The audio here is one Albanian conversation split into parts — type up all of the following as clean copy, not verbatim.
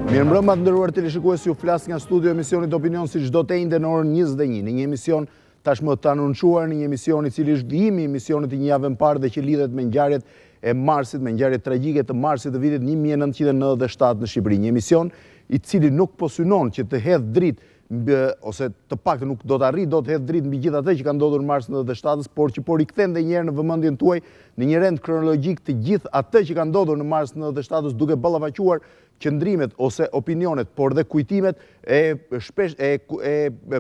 Mirëmbrëma të nderuar teleshikues, ju flas nga studio emisionit Opinion si çdo të njëjtën në orën 21, në një emision tashmë të anoncuar, në një emision I cili është vijimi I emisionit të një javë parë dhe që lidhet me ngjarjet e marsit, me ngjarjet tragjike të marsit të vitit 1997 në Shqipëri. Një emision I cili nuk po synon që të hedh dritë ose të paktën nuk do të arrijë do të hedh dritë mbi gjithë atë që ka ndodhur në mars 97, por që I kthen edhe një herë në vëmendjen tuaj në një rend kronologjik të gjithë atë që ka ndodhur në mars 97, duke ballavaquar qëndrimet ose opinionet, por dhe kujtimet e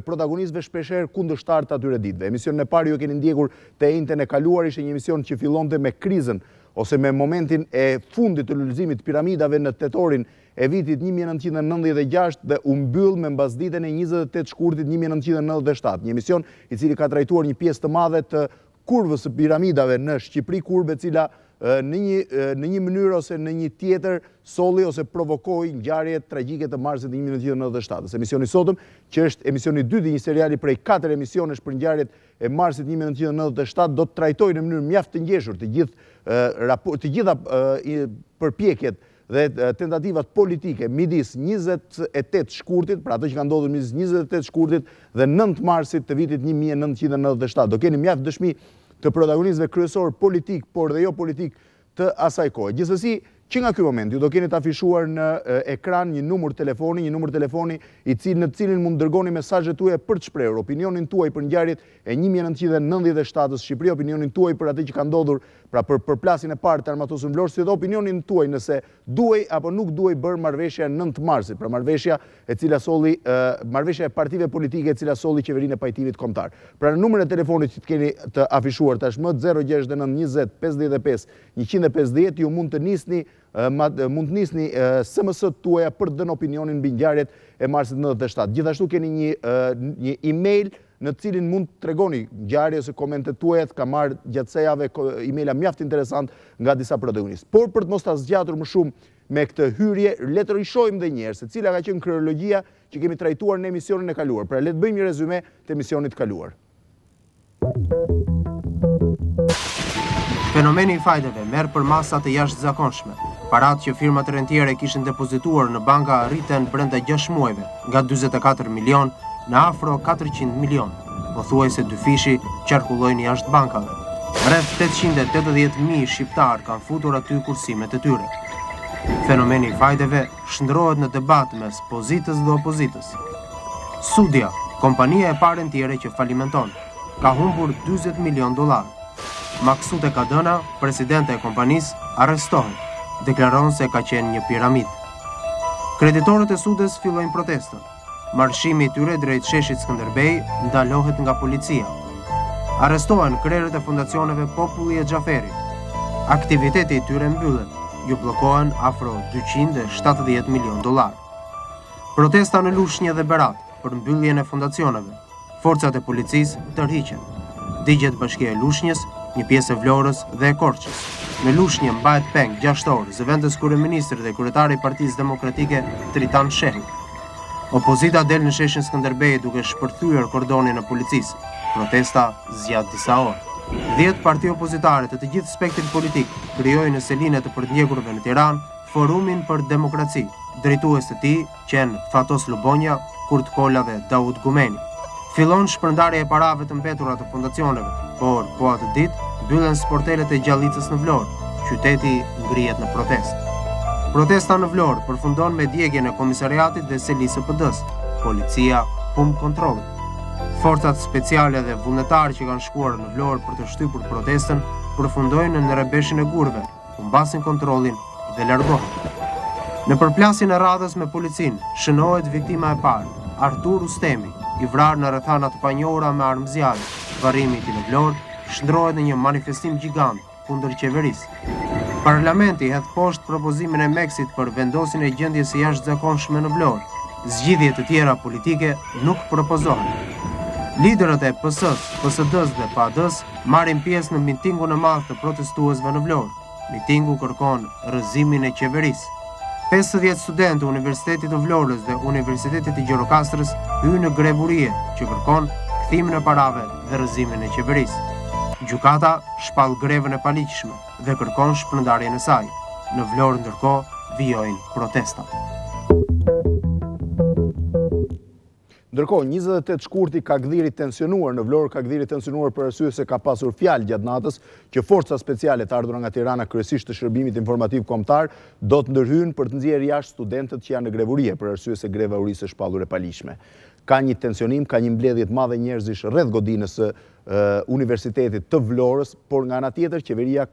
protagonistëve shpeshherë kundërshtar të atyre ditëve. Emisionin e parë ju e keni ndjekur të njëjtën e kaluar, ishte një emision që fillonte me krizën ose me momentin e fundit të ulëzimit të piramidave në tetorin e vitit 1996 dhe u mbyll me mbasditën e 28 shkurtit 1997. Një emision I cili ka trajtuar një pjesë të madhe të kurvës së piramidave në Shqipëri, kurbe e cila në një mënyrë ose në një tjetër solli ose provokoi ngjarjet tragjike të marsit 1997. Emisioni I sotëm, që është emisioni I dytë I një seriali prej 4 emisionesh për ngjarjet e marsit 1997, do të trajtojë në mënyrë mjaft të ngjeshur të gjitha përpjekjet dhe tentativat politike midis 28 shkurtit, pra ato që ka ndodhur midis 28 shkurtit dhe 9 marsit të vitit 1997. Do keni mjaft dëshmi të protagonistëve kryesor politik, por dhe jo politik të asaj kohe. Gjithsesi, që nga ky moment ju do keni të afishuar në ekran një numër telefoni në të cilin mund dërgoni mesazhet tuaja për të shprehur opinionin tuaj për ngjarjet e 1997-s Shqipëri, opinionin tuaj për atë që ka ndodhur, pra për përplasjen e parë të armatosur Vlorës, si dhe opinionin tuaj nëse duhej apo nuk duhej bërë marrëveshja 9 marsit, pra marrëveshja e partive politike e cila solli qeverinë e pajtimit kombëtar. Pra në numrin e telefonit që keni të afishuar tashmë 069 20 55 150 ju mund të nisni SMS-t tuaja për të dhënë opinionin mbi ngjarjet e marsit 97. Gjithashtu keni një email në cilin mund të tregoni ngjarje ose komentet tuaja, ka marrë gjatë kësaj jave emaila mjaft interesant nga disa protagonistë. Por për të mos ta zgjatur më shumë me këtë hyrje, le të rishohim edhe një herë se cila ka qenë kronologjia që kemi trajtuar në emisionin e kaluar. Pra le të bëjmë një rezume të emisionit të kaluar. Fenomeni I fajdeve merr për masa të jashtëzakonshme. Paratë që firmat rentiere kishin depozituar në banka rriten brenda 6 muajve, nga 44 milion në afro 400 milion. Pothuajse dy fishi qarkullojnë jashtë bankave. Rreth 880.000 shqiptar kanë futur aty kursimet e tyre. Fenomeni I fajdeve shndrohet në debat mes pozitës dhe opozitës. Sudia, kompania e parë rentiere që falimenton, ka humbur $40 milion. Maksute Kadëna, presidente e kompanisë, arrestohet, deklaron se ka qenë një piramid. Kreditorët e Sudes fillojnë protestën. Marshimi I tyre drejt sheshit Skënderbej ndalohet nga policia. Arrestohen krerët e fondacioneve Populli e Xhaferit. Aktiviteti I tyre mbyllet, ju bllokohen afro $270 milion. Protesta në Lushnjë dhe Berat për mbylljen e fondacioneve. Forcat e policisë tërhiqen. Digjet Bashkia e Lushnjës, një pjesë e Vlorës dhe e Korçës. Në Lushnjë mbahet peng 6 orë zëvendës kryeministri dhe kryetari I Partisë Demokratike Tritan Shehi. Opozita del në sheshin Skënderbej duke shpërthyer kordonin e policisë. Protesta zgjat disa orë. 10 parti opozitare të gjithë spektrit politik krijojnë në selinet të përdnjekurve në Tiranë Forumin për Demokraci. Drejtues të tij qenë Fatos Lubonja, Kurt Kolla dhe Daud Gumeni. Fillon shpërndarja e parave të mbetura të fondacioneve, por po atë ditë mbyllen sportelet e Gjallicës në Vlorë. Qyteti ngrihet në protestë. Protesta në Vlorë përfundon me djegjen e komisariatit dhe selisë së PD-s. Policia humb kontrollin. Forcat speciale dhe vullnetarë që kanë shkuar në Vlorë për të shtypur protestën përfundojnë në rrebeshin e gurve, ku mbasin kontrollin dhe largohen. Në përplasjen e radhës me policinë, shënohet viktima e parë, Artur Ustemi, I vrarë në rrethana të panjohura me armë zjarri. Varrimi I tij në Vlorë shndrohet në një manifestim gjigant kundër qeverisë. Parlamenti hedh poshtë propozimin e Meksit për vendosjen e gjendjes së jashtëzakonshme në Vlorë. Zgjidhje të tjera politike nuk propozohen. Liderët e PS-s, PSD-s dhe PAD-s marrin pjesë në mitingun e madh të protestuesve në Vlorë. Mitingu kërkon rrëzimin e qeverisë. 50 studentë të Universitetit të Vlorës dhe Universitetit të Gjirokastrës hynë në grevurie që kërkon kthimin e parave dhe rrëzimin e qeverisë. Gjykata shpall grevën e paligjshme dhe kërkon shpërndarjen e saj. Në Vlorë ndërkohë vijojnë protestat. Ndërkohë, 28 shkurti ka gdhiri tensionuar në Vlorë, ka gdhiri tensionuar për arsye se ka pasur fjalë gjatë natës që forca speciale të ardhura nga Tirana, kryesisht të shërbimit informativ kombëtar, do të ndërhyjnë për të nxjerrë jashtë studentët që janë në grevurie për arsye se greva urisë është shpallur e paligjshme. Ka një tensionim, ka një mbledhje të madhe njerëzish rreth godinës së Universitetit të Vlorës, por nga ana tjetër qeveria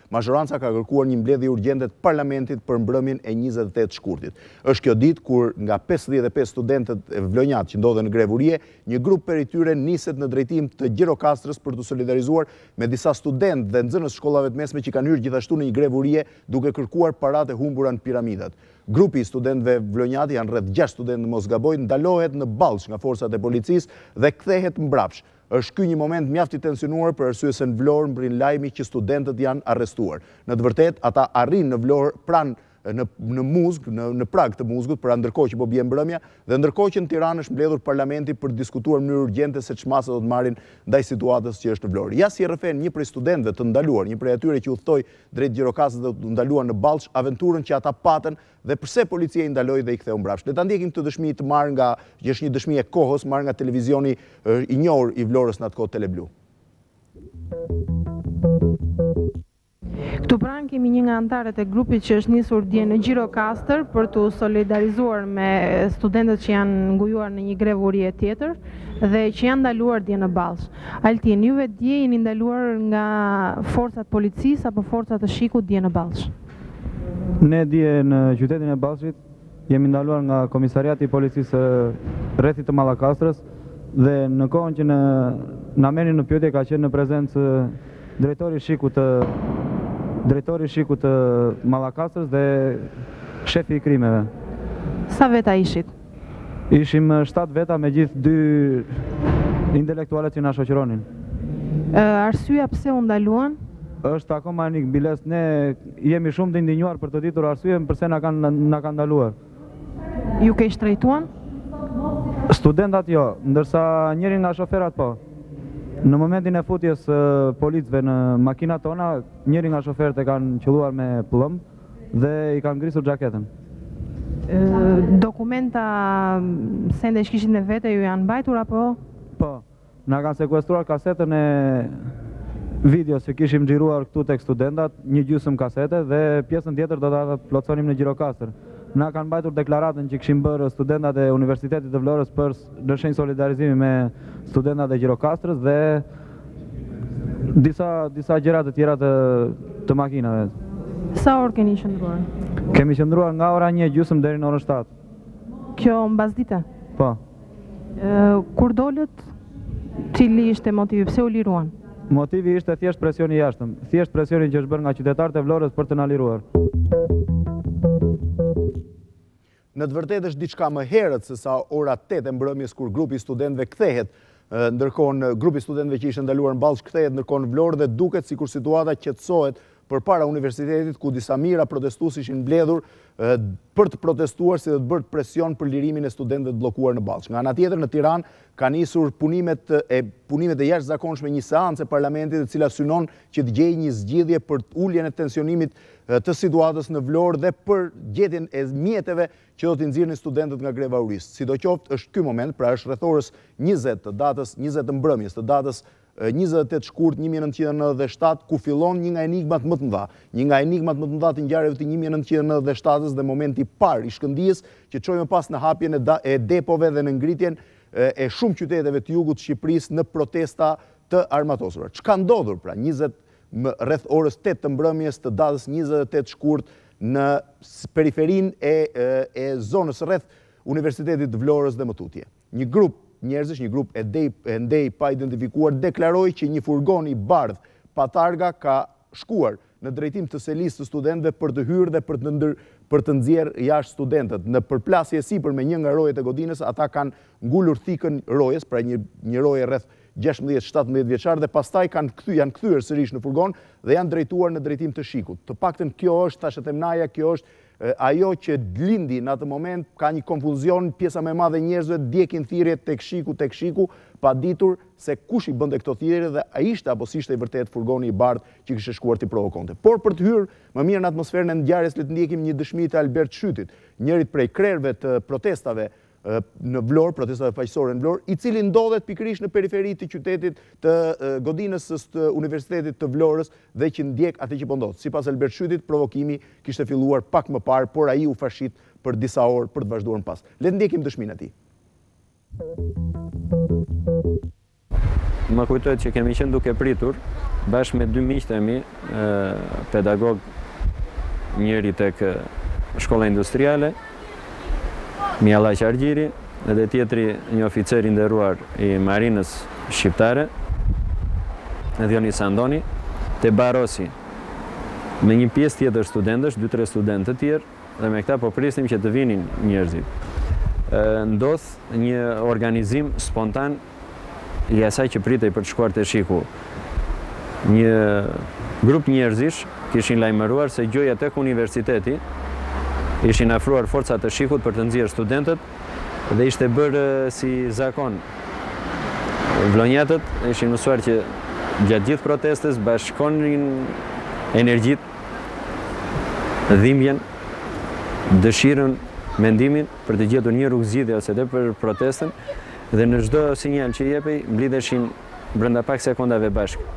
mazhoranca ka kërkuar një mbledhje urgjente të parlamentit për mbrëmjen e 28 shkurtit. Është kjo ditë kur nga 55 studentët vlonjat që ndodhen në grevurie, një grup prej tyre niset në drejtim të Gjirokastrës për të solidarizuar me disa studentë dhe nxënës shkollave të mesme që kanë hyrë gjithashtu në një grevurie duke kërkuar paratë e humbura në piramidat. Grupi i studentëve vlonjat, janë rreth 6 studentë në mos gaboj, ndalohet në Ballsh nga forcat e policisë dhe kthehet mbrapsh. Është ky një moment mjaft i tensionuar për arsye se në Vlorë mbrin lajmi që studentët janë arrestuar. Në të vërtetë, ata arrin në Vlorë pranë në Muzg, në prag të Muzgut, pra ndërkohë që po bie mbrëmja, dhe ndërkohë që në Tiranë është mbledhur parlamenti për të diskutuar në mënyrë urgjente se ç'masa do të marrin ndaj situatës që është në Vlorë. Ja si rrëfen një prej studentëve të ndaluar, një prej atyre që udhtoi drejt Gjirokastrës dhe u ndaluan në Ballsh, aventurën që ata patën dhe pse policia i ndaloi dhe i ktheu mbrapsht. Le ta ndjekim këtë dëshmi të marrë nga, që është një dëshmi e kohës, marrë nga televizioni i njohur i Vlorës në atë kohë, Teleblu. Këtu pranë kemi një nga anëtarët e grupit që është nisur dje në Gjirokastër për të solidarizuar me studentët që janë ngujuar në një grevurie tjetër dhe që janë ndaluar dje në Ballsh. Altin, juve dje jeni ndaluar nga forcat policisë apo forcat të shikut dje në Ballsh? Ne dje në qytetin e Ballshit jemi ndaluar nga komisariati i policisë rrethit të Mallakastrës dhe në kohën që na merrin në pyetje ka qenë në prezencë drejtori i shikut të Mallakastrës dhe shefi i krimeve. Sa veta ishit? Ishim 7 veta me gjithë 2 intelektualet që na shoqëronin. Arsyeja pse u ndaluan? Është akoma nik biles, ne jemi shumë të indinjuar për të ditur arsyeën pse na kanë ndaluar. Ju ke shtrejtuan? Studentat jo, ndërsa njëri nga shoferat po. Në momentin e futjes policëve në makinat tona, njëri nga shoferët e kanë qelluar me plumb dhe i kanë ngrisur xhaketën. Dokumenta se ndesh kishit me vete ju janë mbajtur apo? Po, na kanë sekuestruar kasetën e videos që kishim xhiruar këtu tek studentat, një gjysmë kasete dhe pjesën tjetër do ta plotsonim në Gjirokastër. Na kanë mbajtur deklaratën që kishim bërë studentat e Universitetit të Vlorës për në shenjë solidarizimi me studentat e Gjirokastrës dhe disa gjëra të tjera të makinave. Sa orë keni qëndruar? Kemi qëndruar nga ora 1:30 deri në orën 7. Kjo mbasdite? Po. Kur dolët, cili ishte motivi? Pse u liruan? Motivi ishte thjesht presioni i jashtëm, thjesht presioni që është bërë nga qytetarët e Vlorës për të na liruar. Në të vërtetë është diçka më herët se sa ora 8 e mbrëmjes kur grupi i studentëve kthehet, ndërkohë grupi i studentëve që ishte ndaluar në Ballsh kthehet ndërkohë në Vlorë dhe duket sikur situata qetësohet përpara universitetit ku disa mijëra protestues ishin mbledhur për të protestuar si dhe të bërë presion për lirimin e studentëve të bllokuar në Ballsh. Nga ana tjetër në Tiranë ka nisur punimet e jashtëzakonshme, një seancë e parlamentit e cila synon që të gjejë një zgjidhje për uljen e tensionimit të situatës në Vlorë dhe për gjetjen e mjeteve që do t'i nxirrin studentët nga greva urisë. Sidoqoftë është ky moment, pra është rreth orës 20 të datës 20 të mbrëmjes të datës 28 shkurt 1997, ku fillon një nga enigmat më të mëdha. Një nga enigmat më të mëdha të ngjarjeve të 1997-s dhe momenti i parë i shkëndijës që çoi më pas në hapjen e depove dhe në ngritjen e shumë qyteteve të jugut të Shqipërisë në protesta të armatosura. Çka ndodhur pra rreth orës 8 të mbrëmjes të datës 28 shkurt në periferinë e zonës rreth Universitetit të Vlorës dhe më tutje. Një grup njerëzish, një grup e ndej pa identifikuar, deklaroi që një furgon i bardh pa targa ka shkuar në drejtim të selisë të studentëve për të hyrë dhe për të nxjerrë jashtë studentët. Në përplasje sipër me një nga rojet e godinës, ata kanë ngulur thikën rojes, pra një roje rreth 16-17 vjeçar, dhe pastaj janë kthyer sërish në furgon dhe janë drejtuar në drejtim të shikut. Të paktën kjo është, tash e them Naja, kjo është ajo që lindi në atë moment, ka një konfuzion, pjesa më e madhe e njerëzve djekin thirrjet tek shiku, pa ditur se kush i bënte këto thirrje dhe a ishte apo s'ishte i vërtet furgoni i bardh që kishte shkuar t'i provokonte. Por për të hyrë më mirë në atmosferën e ngjarjes, le të ndjekim një dëshmi të Albert Shytit, njërit prej krerëve të protestave në Vlorë, protestave faqësore në Vlorë, i cili ndodhet pikërisht në periferi të qytetit të godinës të Universitetit të Vlorës dhe që ndjek atë që po ndodh. Sipas Albert Shytit, provokimi kishte filluar pak më parë, por ai u fashit për disa orë për të vazhduar më pas. Le të ndjekim dëshminë e tij. Më kujtohet që kemi qenë duke pritur bashkë me dy miqtë e mi, pedagog, njëri tek shkolla industriale, Mjalla Qargjiri, edhe tjetri një oficer i nderuar i Marinës Shqiptare, Dionis Sandoni, te Barosi, me një pjesë tjetër studentësh, 2-3 studentë të tjerë, dhe me këta po prisnim që të vinin njerëzit. Ndodh një organizim spontan i asaj që pritej për të shkuar te shiku. Një grup njerëzish kishin lajmëruar se gjoja tek universiteti, ishin afruar forcat të shikut për të nxjerrë studentët dhe ishte bërë si zakon. Vlonjatët ishin mësuar që gjatë gjithë protestës bashkonin energjitë, dhimbjen, dëshirën, mendimin për të gjetur një rrugë zgjidhje ose edhe për protestën, dhe në çdo sinjal që jepej mblidheshin brenda pak sekondave bashkë.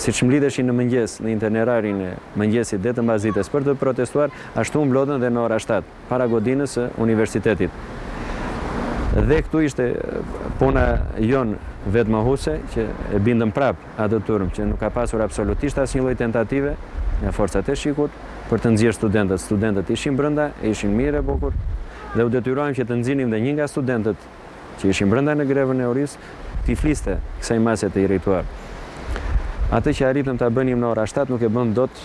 Siç mblidheshin në mëngjes në itinerarin e mëngjesit dhe të mbasdites për të protestuar, ashtu mblodhen dhe në ora 7 para godinës së universitetit. Dhe këtu ishte puna jon vetmohuese që e bindëm prap atë turm që nuk ka pasur absolutisht asnjë lloj tentative nga forcat e shikut për të nxjerrë studentët. Studentët ishin brenda, ishin mirë e bukur dhe u detyruam që të nxjinim dhe një nga studentët që ishin brenda në grevën e oris, t'i fliste kësaj mase të irrituar. Atë që arritëm ta bënim në ora 7 nuk e bën dot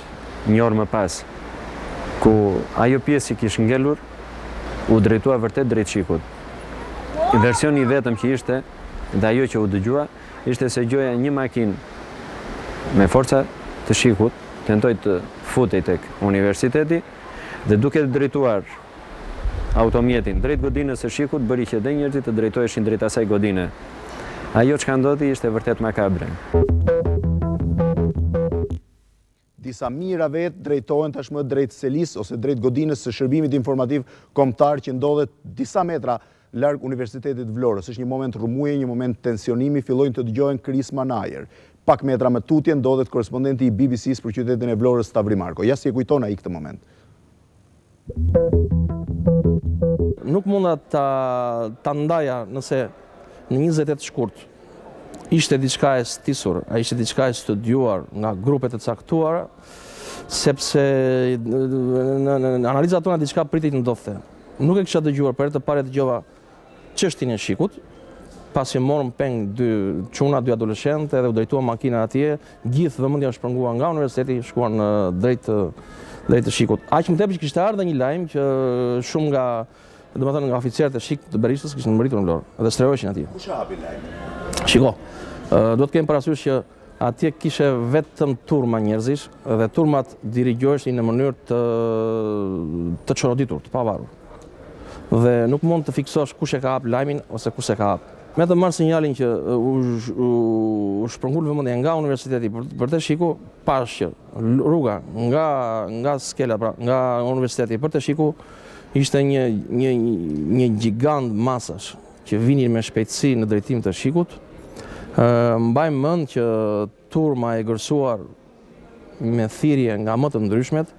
një orë më pas, ku ajo pjesë që kishte ngelur u drejtua vërtet drejt shikut. Versioni i vetëm që ishte dhe ajo që u dëgjua ishte se gjoja një makinë me forca të shikut tentoi të futej tek universiteti dhe duke drejtuar automjetin drejt godinës së shikut bëri që dhe njerëzit të drejtoheshin drejt asaj godine. Ajo çka ndodhi ishte vërtet makabre. Disa mijëra vetë drejtohen tashmë drejt selis ose drejt godinës së shërbimit informativ kombëtar që ndodhet disa metra larg Universitetit Vlorës. Është një moment rrëmuje, një moment tensionimi, fillojnë të dëgjohen krisma në ajër. Pak metra më tutje ndodhet korrespondenti i BBC-s për qytetin e Vlorës, Stavri Marko. Ja si e kujton ai këtë moment. Nuk munda ta ndaja nëse në 28 shkurt ishte diçka e stisur, ishte diçka e studiuar nga grupet e caktuara, sepse në analizat tona diçka pritej të ndodhte. Nuk e kisha dëgjuar, për herë të parë dëgjova çështjen e shikut, pasi morëm peng dy çuna, dy adoleshente dhe u drejtuam makina atje, gjithë vëmendja u shpërngua nga universiteti, shkuan drejt të shikut. Aq më tepër që kishte ardhur një lajm që shumë nga oficerët e shik të Berishës kishin mbërritur në Vlorë dhe strehoheshin atje. Kush hapi lajmin? Shiko, do të kemi parasysh që atje kishe vetëm turma njerëzish dhe turmat dirigjoheshin në mënyrë të çoroditur, të pavarur. Dhe nuk mund të fiksosh kush e ka hap lajmin ose kush e ka hap. Me të marrë sinjalin që u shpërngul vëmendja nga universiteti për të shiku, pash që rruga nga skela, pra, nga universiteti për të shiku, ishte një gjigant masash që vinin me shpejtësi në drejtim të shikut. Mbaj mend që turma e gërsuar me thirrje nga më të ndryshmet,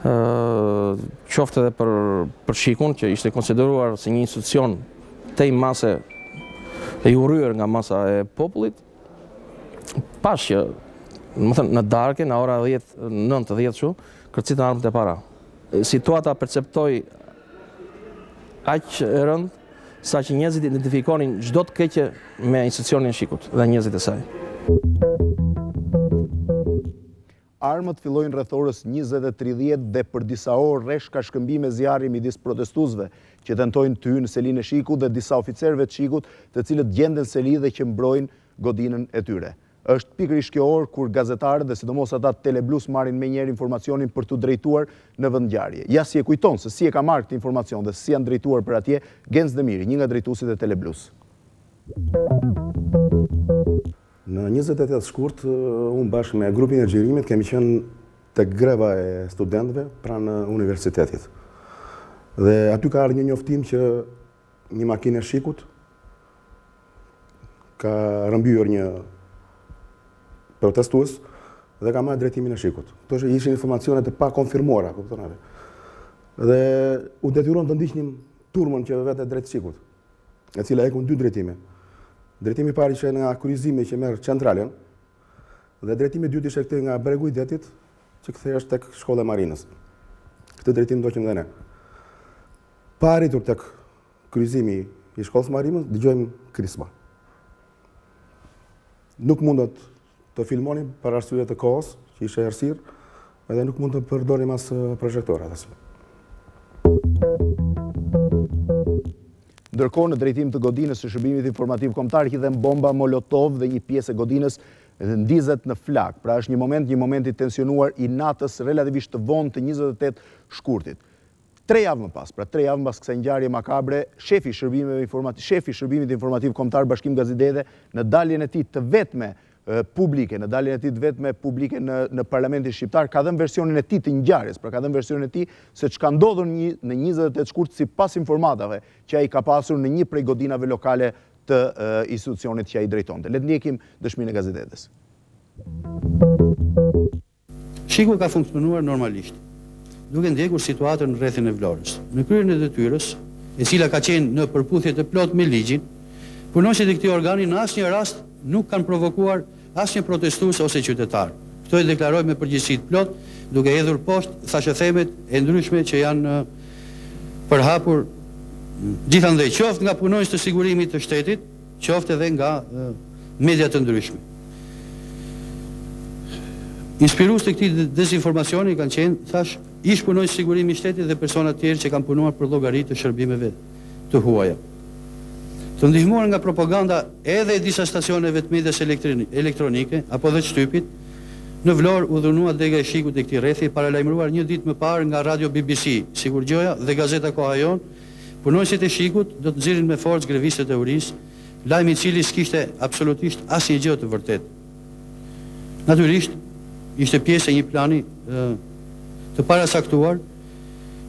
qoftë edhe për shikun, që ishte konsideruar si një institucion tej mase e urryer nga masa e popullit, pash që në darkë, në ora 9-10 kështu, kërcitën armët e para. Situata perceptoi aq e rëndë sa që njerëzit identifikonin çdo të keqe me institucionin e Shikut dhe njerëzit e saj. Armët fillojnë rreth orës 20:30 dhe për disa orë rresh ka shkëmbime zjarri midis protestuesve që tentojnë të hyjnë në selinë e Shikut dhe disa oficerëve të Shikut, të cilët gjenden seli dhe që mbrojnë godinën e tyre. Është pikërisht kjo orë kur gazetarët dhe sidomos ata të Teleblus marrin menjëherë informacionin për të drejtuar në vend ngjarje. Ja si e kujton se si e ka marrë këtë informacion dhe si janë drejtuar për atje Genz Demiri, një nga drejtuesit e Teleblus. Në 28 shkurt, unë bashkë me grupin e xhirimit kemi qenë të greva e studentëve pranë universitetit. Dhe aty ka ardhur një njoftim që një makinë e Shikut ka rrëmbyer një protestues dhe ka marrë drejtimin e Shikut. Këto ishin informacione të pa konfirmuara, kupton. Dhe u detyruan të ndiqnim turmën që vetë drejt Shikut, e cila ekun dy drejtime. Drejtimi i parë ishte nga kryqëzimi që merr centralen dhe drejtimi i dytë ishte këtej nga bregu i detit që kthehesh tek shkolla e marinës. Këtë drejtim ndoqëm dhe ne. Pa arritur tek kryqëzimi i shkollës marinës, dëgjojmë krisma. Nuk mundot të filmonim për arsye të kohës, që ishte errësirë, edhe nuk mund të përdorim as projektorat. Ndërkohë, në drejtim të godinës së shërbimit informativ kombëtar hidhen bomba molotov dhe një pjesë e godinës ndizet në flak. Pra është një moment i tensionuar i natës relativisht të vonë të 28 shkurtit. 3 javë më pas, pra 3 javë më pas kësaj ngjarje makabre, shefi i shërbimit informativ kombëtar Bashkim Gazidede në daljen e tij të vetme publike, në Parlamentin Shqiptar, ka dhënë versionin e tij të ngjarjes, pra ka dhënë versionin e tij se çka ndodhur në 28 shkurt sipas informatave që ai ka pasur në një prej godinave lokale të institucionit që ai drejtonte. Le të ndjekim dëshminë e Gazetedes. Shiku ka funksionuar normalisht, duke ndjekur situatën në rrethin e Vlorës. Në kryen e detyrës, e cila ka qenë në përputhje të plot me ligjin, punonjësit e këtij organi në asnjë rast nuk kanë provokuar asnjë protestues ose qytetar. Këto e deklaroj me përgjegjësi të plot, duke hedhur poshtë thashëthemet e ndryshme që janë përhapur gjithandej qoftë nga punonjësit të sigurimit të shtetit, qoftë edhe nga media të ndryshme. Inspirues të këtij dezinformacioni kanë qenë, thash, ish punonjës sigurimi i shtetit dhe persona të tjerë që kanë punuar për llogari të shërbimeve të huaja. Të ndihmuar nga propaganda edhe e disa stacioneve të medias elektronike apo dhe shtypit, në Vlorë u dhunua dega e Shikut e këtij rrethi, paralajmëruar një ditë më parë nga radio BBC, Sigur Gjoja dhe Gazeta Koha Jon, punonjësit e Shikut do të nxirrin me forcë grevistët e urisë, lajmi i cili s'kishte absolutisht asnjë gjë të vërtetë. Natyrisht, ishte pjesë e një plani të parasaktuar,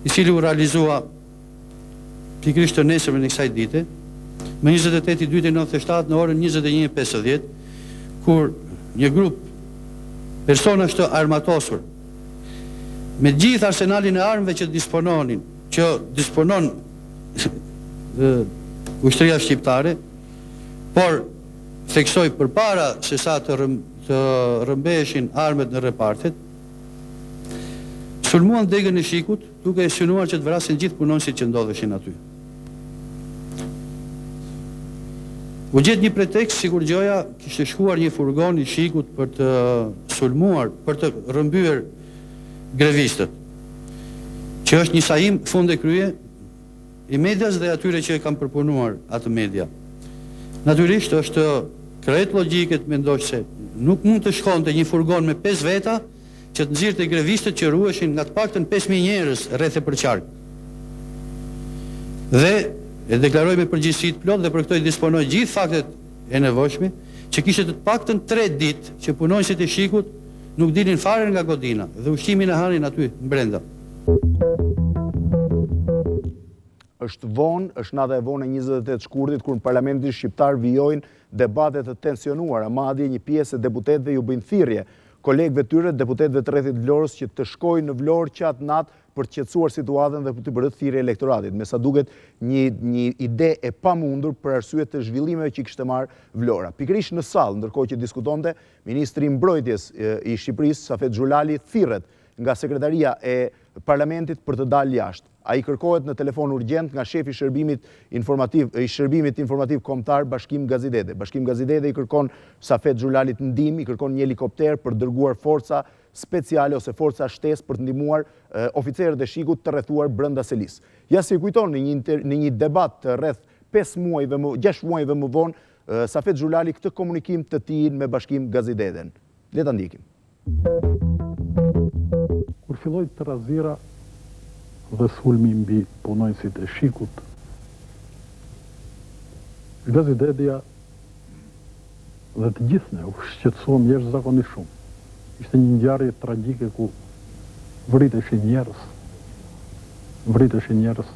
i cili u realizua pikërisht të nesërmen e kësaj dite, më 28/2/97 në orën 21:50, kur një grup personash të armatosur me gjithë arsenalin e armëve që disponon ushtria shqiptare, por theksoj përpara se sa të rrëmbeheshin armët në repartet, sulmuan degën e Shikut, duke e synuar që të vrasin gjithë punonjësit që ndodheshin aty. U gjet një pretekst, Sigur Gjoja kishte shkuar një furgon i Shikut për të sulmuar, për të rrëmbyer grevistët, që është një sajim fund e krye i medias dhe atyre që e kanë përpunuar atë media. Natyrisht është krejt logjike të mendosh se nuk mund të shkonte një furgon me 5 veta që të nxirrte grevistët që ruheshin nga të paktën 5000 njerëz rreth e përqark. Dhe e deklaroj me përgjegjësi të plot dhe për këto i disponoj gjithë faktet e nevojshme, që kishte të paktën 3 ditë që punonjësit e Shikut nuk dilnin fare nga godina dhe ushqimin e hanin aty brenda. Është nata e vonë e 28 shkurtit kur në Parlamentin Shqiptar vijojnë debate të tensionuara, madje një pjesë e deputetëve ju bëjnë thirrje kolegëve tyre, deputetëve të rrethit Vlorës që të shkojnë në Vlorë qatë natë për të qetësuar situatën dhe për të bërë thirrje elektoratit. Me sa duket një ide e pamundur për arsye të zhvillimeve që kishte marrë Vlora. Pikërisht në sallë, ndërkohë që diskutonte, ministri i mbrojtjes i Shqipërisë, Safet Xhulali, thirret nga sekretaria e Parlamentit për të dalë jashtë. A i kërkohet në telefon urgjent nga shefi i shërbimit informativ kombëtar Bashkim Gazidede. Bashkim Gazidede i kërkon Safet Xhulalit ndihmë, i kërkon një helikopter për dërguar forca speciale ose forca shtesë për të ndihmuar oficerët e shikut të rrethuar brenda selis. Ja si kujton në një debat rreth 6 muajve më vonë, Safet Xhulali këtë komunikim të tij me Bashkim Gazideden. Le ta ndjekim. Kur filloi trazira dhe sulmi mbi punonjësit e shikut, Gazidedia dhe të gjithë ne u shqetësuam jashtëzakonisht shumë. Ishte një ngjarje tragjike ku vriteshin njerëz.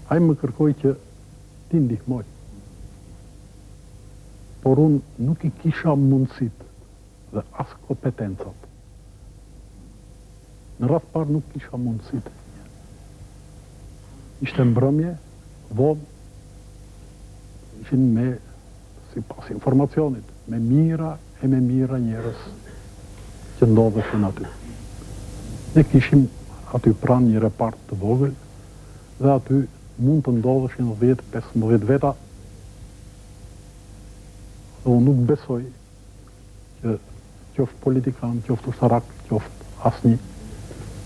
Ai më kërkoi që ti ndihmoj. Por unë nuk i kisha mundësit dhe as kompetencat. Në radhë parë nuk kisha mundësit. Ishte mbrëmje, vonë, ishin me, si pas informacionit, me mira njerëz që ndodheshin aty. Ne kishim aty pranë një repart të vogël dhe aty mund të ndodheshin 10-15 veta. Dhe unë nuk besoj që qoftë politikan, qoftë ushtarak, qoftë asnjë,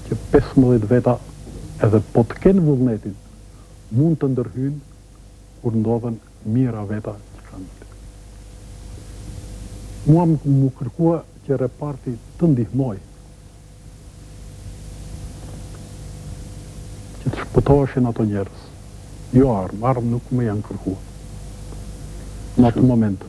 që 15 veta edhe po të kenë vullnetin mund të ndërhyjnë kur ndodhen mira veta që kanë aty. Mua më kërkua që reparti të ndihmoj, që të shpëtoheshin ato njerëz. Jo armë nuk më janë kërkuar në atë moment.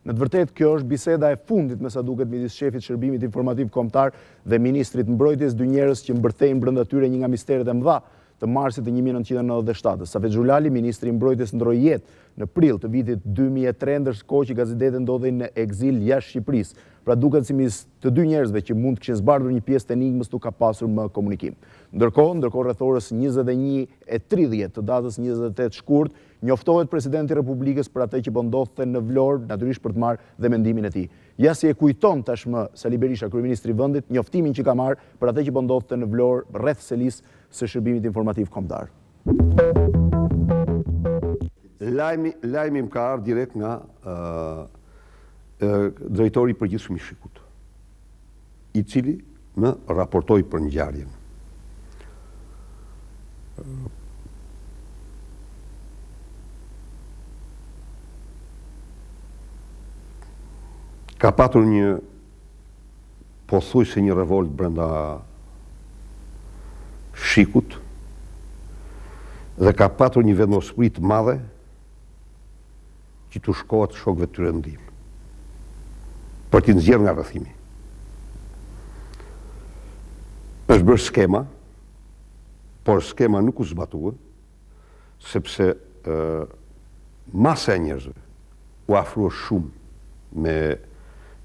Në të vërtetë, kjo është biseda e fundit me sa duket midis shefit shërbimit informativ kombëtar dhe ministrit mbrojtjes, dy njerëz që mbërthejnë brenda tyre një nga misteret e mëdha të marsit të 1997. Safet Xhulali, ministri i mbrojtjes, ndroi jetë në prill të vitit 2003, ndërkohë që Gazidede ndodhej në ekzil jashtë Shqipërisë. Pra duket si midis të dy njerëzve që mund të kishin zbardhur një pjesë të enigmës nuk ka pasur më komunikim. Ndërkohë rreth orës 21:30 të datës 28 shkurt, njoftohet presidenti i Republikës për atë që po ndodhte në Vlorë, natyrisht për të marrë dhe mendimin e tij. Ja si e kujton tashmë Sali Berisha, kryeministri i vendit, njoftimin që ka marrë për atë që po ndodhte në Vlorë rreth selisë së shërbimit informativ kombëtar. Lajmi më ka ardhur direkt nga drejtori i përgjithshëm i shikut, i cili më raportoi për ngjarjen. Ka patur një pothuajse një revolt brenda shikut dhe ka patur një vendosmëri të madhe që t'u shkohet shokëve të tyre ndihmë për t'i nxjerrë nga rrethimi. Është bërë skema, por skema nuk u zbatua, sepse masa e njerëzve u afrua shumë me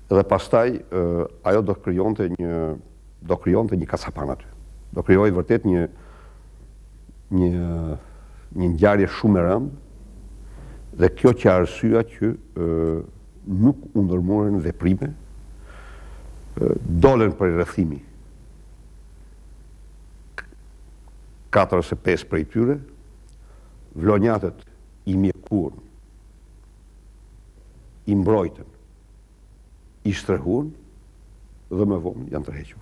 dhe pastaj ajo do krijonte një kasapan aty. Do krijoi vërtet një ngjarje shumë e rëndë dhe kjo që arsyeja që nuk u ndërmorën veprime, dolen për rrethimi 4 ose 5 prej tyre, vlonjatët i mjekuan, i mbrojtën, i shtrehuan dhe më vonë janë tërhequr.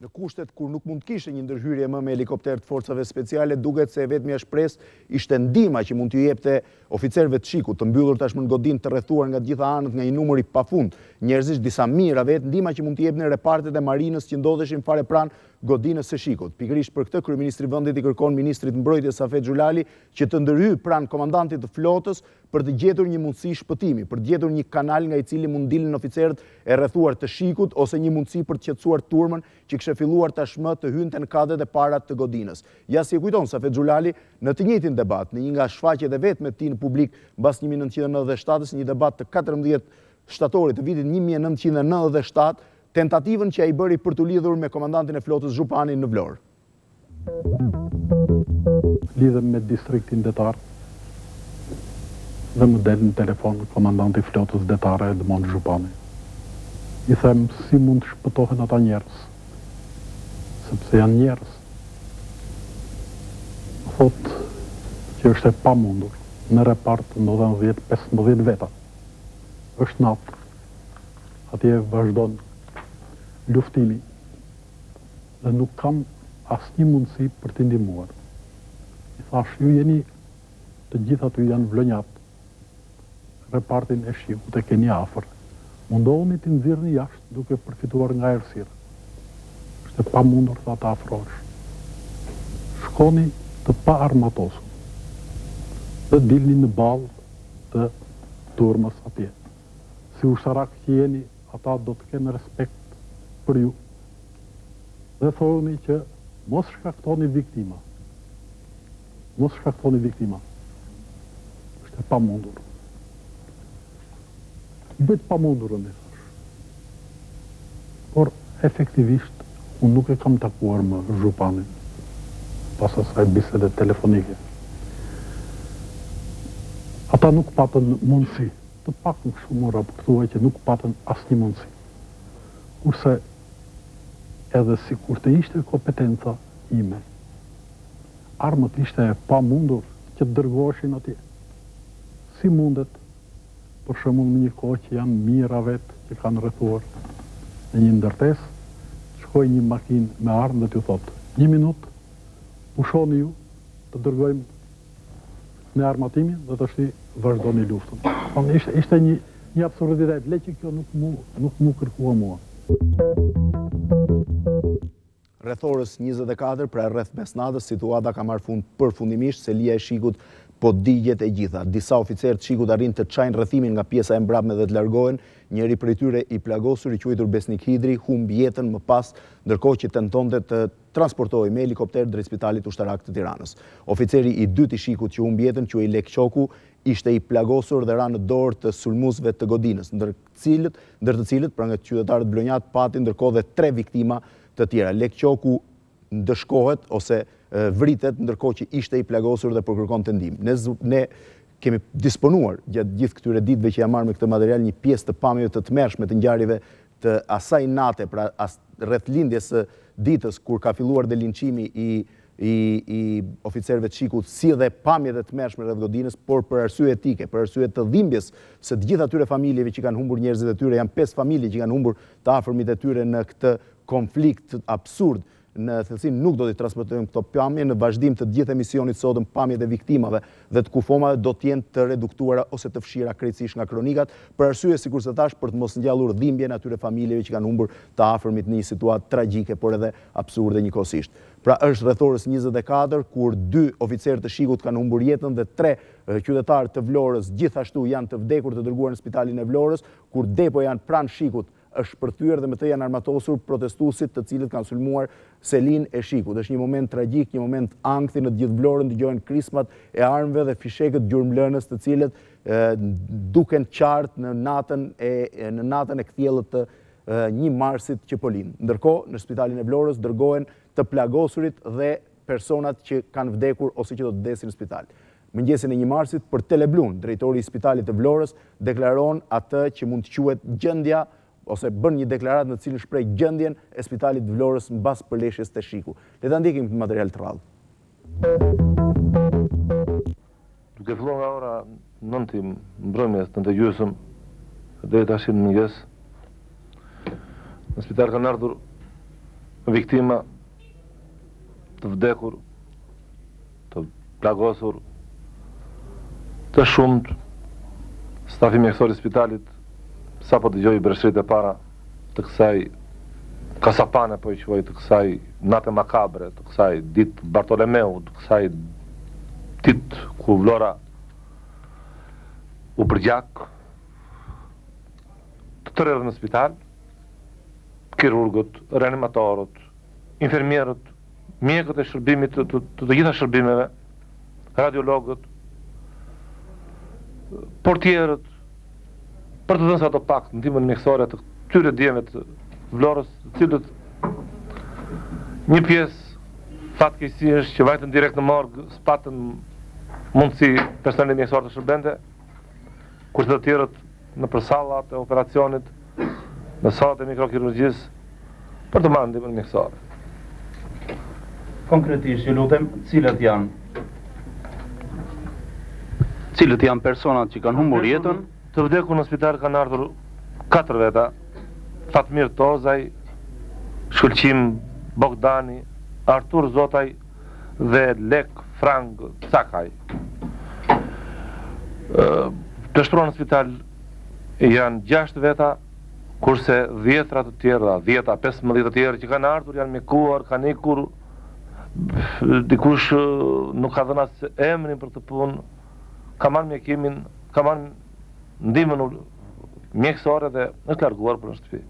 Në kushtet kur nuk mund të kishte një ndërhyrje më me helikopter të forcave speciale, duket se vetmja shpresë ishte ndihma që mund t'ju jepte oficerëve të shikut, të mbyllur tashmë në godinë të rrethuar nga të gjitha anët nga një numër i pafund njerëzish, disa mijëra vetë, ndihma që mund t'i jepnin repartet e marinës që ndodheshin fare pranë godinës së shikut. Pikërisht për këtë kryeministri i vendit i kërkon ministrit mbrojtjes Safet Xhulali që të ndërhyjë pranë komandantit të flotës për të gjetur një mundësi shpëtimi, për të gjetur një kanal nga i cili mund dilnin oficerët e rrethuar të shikut ose një mundësi për të qetësuar turmën që kishte filluar tashmë të hynte në kadet e para të godinës. Ja si e kujton Safet Xhulali në të njëjtin debat, në një nga shfaqjet e vetme të tij në publik mbas 1997-s, një debat të 14 shtatorit të vitit 1997, tentativën që ai bëri për të lidhur me komandantin e flotës Zhupanin në Vlorë. Lidhem me distriktin detar dhe më del në telefon komandanti i flotës detare Edmond Zhupani. I them si mund të shpëtohen ata njerëz, sepse janë njerëz. Thot që është e pamundur, në repart ndodhen 10-15 veta. Është natë, atje vazhdon luftimi dhe nuk kam asnjë mundësi për t'i ndihmuar. I thash, ju jeni të gjitha aty janë vlonjat. Repartin e shikut e keni afër. Mundohuni t'i nxirrni jashtë duke përfituar nga errësira. Është e pamundur tha ta afrohesh. Shkoni të pa armatosur dhe dilni në ballë të turmës atje. Si usharak që jeni, ata do të kenë respekt për ju. Dhe thoni që mos shkaktoni viktima. Mos shkaktoni viktima. Është e pamundur. Bëjt pamundurën e thash. Por efektivisht unë nuk e kam takuar më zhupanin pas asaj bisede telefonike. Ata nuk patën mundësi, të pakën shumë raportuaj që nuk patën asnjë mundësi. Kurse edhe si kur të ishte kompetenca ime, armët ishte e pamundur që të dërgoheshin atje. Si mundet, për shembull në një kohë që janë mijëra vetë që kanë rrethuar në një ndërtesë, shkoj një makinë me armë dhe t'ju thotë, 1 minutë, pushoni ju, të dërgojmë në armatimin dhe të shti vazhdoni luftën. Ishte një absurditet, le që kjo nuk mu kërkua mua. Rreth orës 24, pra rreth mesnatës, situata ka marrë fund përfundimisht, se lija e shikut po digjet e gjitha. Disa oficerë të shikut arrin të çajnë rrethimin nga pjesa e mbrapsme dhe të largohen. Njëri prej tyre i plagosur, i quajtur Besnik Hidri, humbi jetën më pas, ndërkohë që tentonte të transportohej me helikopter drejt Spitalit Ushtarak të Tiranës. Oficeri i dytë i shikut që humbi jetën, quhej Lek Qoku, ishte i plagosur dhe ra në dorë të sulmuesve të godinës, ndër të cilët pra nga qytetarët blonjat pati ndërkohë dhe 3 viktima të tjera. Lek Qoku ndëshkohet ose vritet ndërkohë që ishte i plagosur dhe përkërkon të ndihmë. Ne kemi disponuar gjatë gjithë këtyre ditëve që jam marrë me këtë material një pjesë të pamjeve të tmerrshme të ngjarjeve të asaj nate, pra rreth lindjes së ditës kur ka filluar dhe linçimi i oficerëve të shikut, si dhe pamjet e tmerrshme rreth godinës, por për arsye etike, për arsye të dhimbjes së të gjithë atyre familjeve që kanë humbur njerëzit e tyre, janë 5 familje që kanë humbur të afërmit e tyre në këtë konflikt absurd. Në thellësinë nuk do t'i transportojmë këto pamje, në vazhdim të gjithë emisionit sotëm pamjet e viktimave dhe të kufomave do t'jenë të reduktuara ose të fshira krejtësisht nga kronikat, për arsye sikur se thash për të mos ngjallur dhimbjen atyre familjeve që kanë humbur të afërmit në një situatë tragjike, por edhe absurde njëkohësisht. Pra është rreth orës 24 kur 2 oficerë të shikut kanë humbur jetën dhe 3 qytetarë të Vlorës gjithashtu janë të vdekur të dërguar në spitalin e Vlorës, kur depo janë pranë shikut është përthyer dhe me të janë armatosur protestuesit të cilët kanë sulmuar selin e shikut. Është një moment tragjik, një moment ankthi në të gjithë Vlorën, dëgjohen krismat e armëve dhe fishekët gjurmlënës të cilët duken qartë në natën e kthjellët të 1 marsit që po lind. Ndërkohë, në spitalin e Vlorës dërgohen të plagosurit dhe personat që kanë vdekur ose që do të vdesin në spital. Mëngjesin e 1 marsit, për Teleblun, drejtori i spitalit të Vlorës deklaron atë që mund të quhet gjendja ose bën një deklaratë në cilën shpreh gjendjen e spitalit të Vlorës mbas përleshjes të shiku. Le ta ndjekim këtë material të rrallë. Duke filluar nga ora 9 mbrëmjes të ndëgjysëm deri tash në mëngjes, në spital kanë ardhur viktima të vdekur, të plagosur, të shumt. Stafi mjekësor i spitalit sa po dëgjoj breshrit e para të kësaj kasapane, po i quaj, të kësaj nate makabre, të kësaj ditë Bartolomeu, të kësaj ditë ku Vlora u përgjak, të tërë në spital, kirurgët, reanimatorët, infermierët, mjekët e shërbimit të gjitha shërbimeve, radiologët, portierët, për të dhënë sa ato pak në ndihmën mjekësore të këtyre djemve të Vlorës, të cilët një pjesë fatkeqësi është që vajtën direkt në morg, s'patën mundësi personeli mjekësor të shërbente, kurse të tjerët në përsallat e operacionit në salët e mikrokirurgjisë për të marrë ndihmën mjekësore. Konkretisht, ju lutem, cilët janë personat që kanë humbur jetën? Të vdekur në spital kanë ardhur 4 veta: Fatmir Tozaj, Shkëlqim Bogdani, Artur Zotaj dhe Lek Frank Cakaj. Të shpruar në spital janë 6 veta, kurse 10 të tjera, 15 të tjerë që kanë ardhur janë mjekuar, kanë ikur, dikush nuk ka dhënë as emrin për të punë, ka marrë mjekimin, ka marrë ndihmën mjekësore dhe është larguar për në shtëpi.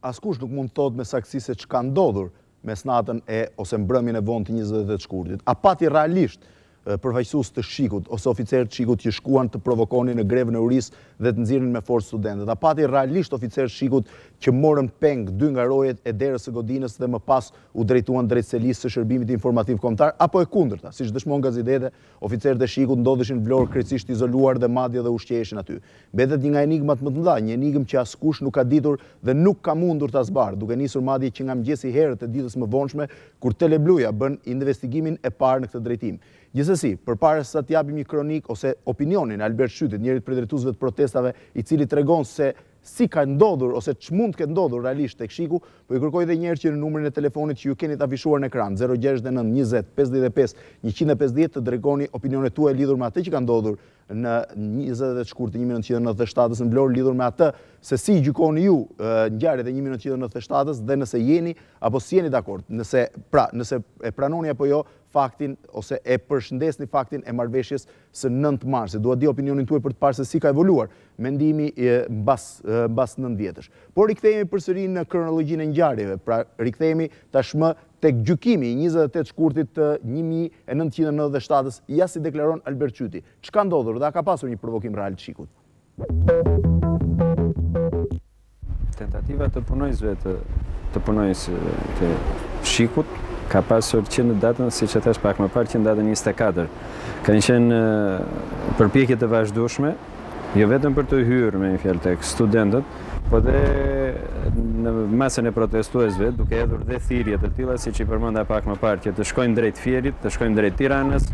Askush nuk mund të thotë me saktësi se çka ndodhur mesnatën ose mbrëmjen e vonë të 28 shkurtit. A pati realisht përfaqësues të Shikut ose oficerë të Shikut që shkuan të provokonin në grevën e urisë dhe të nxirrin me forcë studentët? A pati realisht oficerë të Shikut që morën peng 2 nga rojet e derës së godinës dhe më pas u drejtuan drejt selisë së shërbimit informativ kombëtar, apo e kundërta, siç dëshmon Gazidete, oficerët e Shikut ndodheshin vlorë krejtësisht izoluar dhe madje dhe ushqeheshin aty? Mbetet një nga enigmat më të mëdha, një enigmë që askush nuk ka ditur dhe nuk ka mundur ta zbardhë, duke nisur madje që nga mëngjesi herët e ditës më vonshme, kur Telebluja bën investigimin e parë në këtë drejtim. Gjithsesi, përpara se të japim një kronik ose opinionin e Albert Shytit, njërit prej drejtuesve të protestave, i cili tregon se si ka ndodhur ose ç'mund të ketë ndodhur realisht tek Shiku, po i kërkoj edhe një herë që në numrin e telefonit që ju keni të afishuar në ekran, 069 20 55 150, të dregoni opinionet tuaja lidhur me atë që ka ndodhur në 28 shkurt të 1997 në Vlorë, lidhur me atë se si gjykoni ju ngjarjet e 1997 dhe nëse jeni apo si jeni dakord, nëse e pranoni apo jo faktin ose e përshëndesni faktin e marrëveshjes së 9 marsit. Dua di opinionin tuaj për të parë se si ka evoluar mendimi mbas 9 vjetësh. Por rikthehemi përsëri në kronologjinë e ngjarjeve. Pra rikthehemi tashmë tek gjykimi i 28 shkurtit të 1997-s, ja si deklaron Albert Shyти. Çka ndodhur dhe a ka pasur një provokim real të Shikut? Tentativa të punojësve të Shikut ka pasur që në datën, si që thash pak më parë, që në datën 24. Kanë qenë përpjekje të vazhdueshme, jo vetëm për të hyrë me një fjalë tek studentët, po dhe në masën e protestuesve, duke hedhur dhe thirrje të tilla, siç i përmenda pak më parë, që të shkojnë drejt Fierit, të shkojnë drejt Tiranës,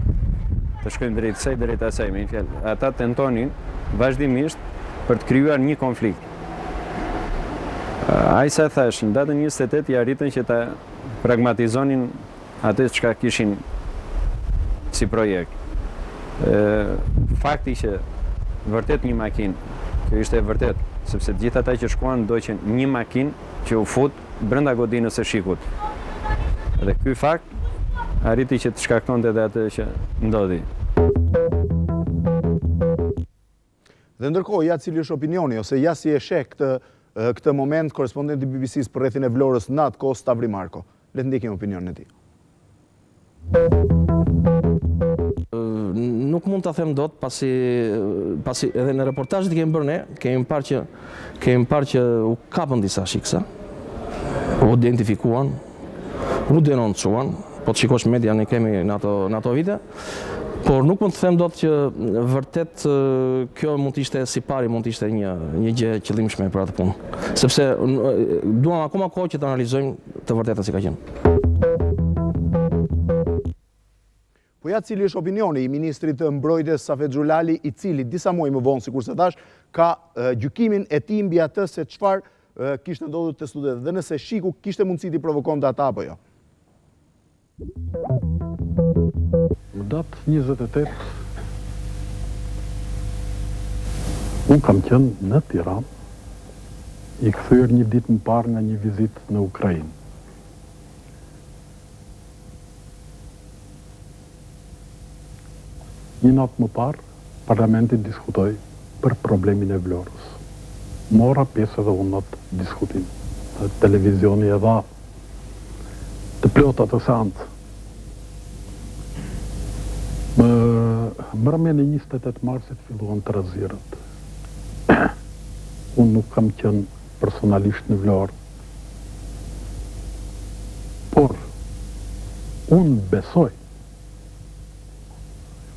të shkojnë drejt kësaj, drejt asaj, me një fjalë. Ata tentonin vazhdimisht për të krijuar një konflikt. Ai sa thash, në datën 28 ja arritën që ta pragmatizonin atë çka kishin si projekt. Fakti që vërtet një makinë, kjo ishte e vërtet, sepse gjithë ata që shkuan ndoqën një makinë që u fut brenda godinës së Shikut. Dhe ky fakt arriti që të shkaktonte edhe atë që ndodhi. Dhe ndërkohë, ja cili është opinioni, ose ja si e sheh këtë moment korespondenti i BBC-s për rrethin e Vlorës në atë kohë Stavri Marko. Le të ndjekim opinionin e tij. Nuk mund ta them dot pasi edhe në reportazhet që kemi bërë ne, kemi parë që u kapën disa shiksa, u identifikuan, u denoncuan, po të shikosh media ne kemi në ato vite, por nuk mund të them dot që vërtet kjo mund të ishte si pari, mund të ishte një gjë e qëllimshme për atë punë, sepse duam akoma kohë që të analizojmë të vërtetën si ka qenë. Po ja cili është opinioni i ministrit të mbrojtjes Safet Xhulali, i cili disa muaj më vonë, sikur se thash, ka gjykimin e tij mbi atë se çfarë kishte ndodhur te studentët dhe nëse Shiku kishte mundësi t'i provokonte ata apo jo. Në datë 28, unë kam qenë në Tiranë, i kthyer një ditë më parë nga një vizitë në Ukrainë. Një natë më parë, parlamenti diskutoi për problemin e Vlorës. Mora pjesë edhe unë atë diskutim. Televizioni e dha të plota të santë. Mbrëmjen e 28 marsit filluan të rrezirët. Unë nuk kam qenë personalisht në Vlorë, por unë besoj,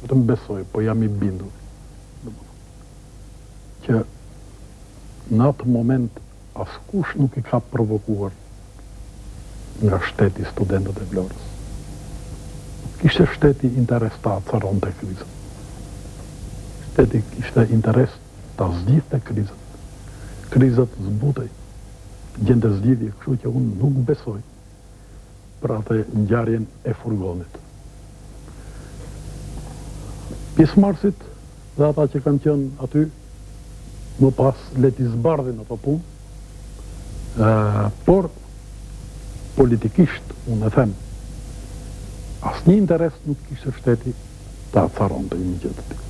vetëm besoj, po jam i bindur, që në atë moment askush nuk i ka provokuar nga shteti studentët e Vlorës. Kishte shteti interes ta acaronte krizën. Shteti kishte interes ta zgjidhte krizën. Krizat zbutej, gjente zgjidhje, kështu që unë nuk besoj për atë ngjarjen e furgonit. Pjesëmarrësit dhe ata që kanë qenë aty më pas leti zbardhin ato punë, por politikisht, unë e them, asnjë interes nuk kishte shteti ta acaronte një gjë të tillë.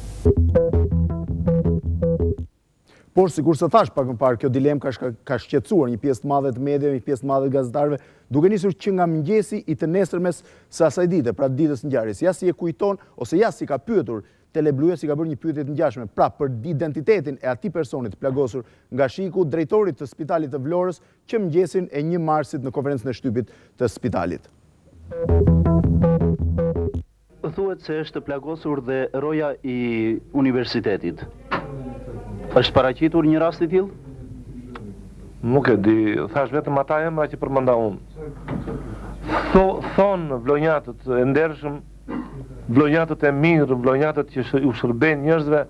Por, sikur se thash pak më parë, kjo dilemë ka shqetësuar një pjesë të madhe të mediave, një pjesë të madhe të gazetarëve, duke nisur që nga mëngjesi i të nesërmes së asaj dite, pra ditës së ngjarjes. Ja si e kujton, ose ja si ka pyetur Telebluja, si ka bërë një pyetje të ngjashme, pra për identitetin e atij personit plagosur nga shiku, drejtorit të Spitalit të Vlorës, që mëngjesin e 1 marsit në konferencën e shtypit të spitalit. Thuhet se është plagosur dhe roja i universitetit. Është paraqitur një rast i tillë? Nuk e di, thash vetëm ata emra që përmenda unë. Thonë vlonjatët e ndershëm, vlonjatët e mirë, vlonjatët që u shërbejnë njerëzve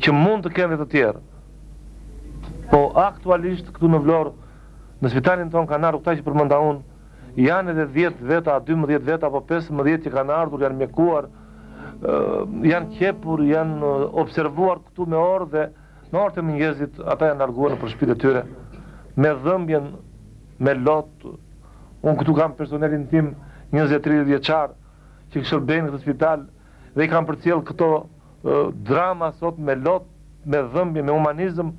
që mund të kenë dhe të tjerë. Po aktualisht këtu në Vlorë, në spitalin tonë kanë ardhur këta që përmenda unë, janë edhe 10 veta, 12 veta, apo 15 që kanë ardhur, janë mjekuar, janë qepur, janë observuar këtu me orë dhe në orët e mëngjesit ata janë larguar për shtëpitë e tyre, me dhëmbjen, me lotë. Unë këtu kam personelin tim 20-30 vjeçar që shërbejnë në këtë spital dhe i kam përcjell këto drama sot me lotë, me dhëmbje, me humanizëm.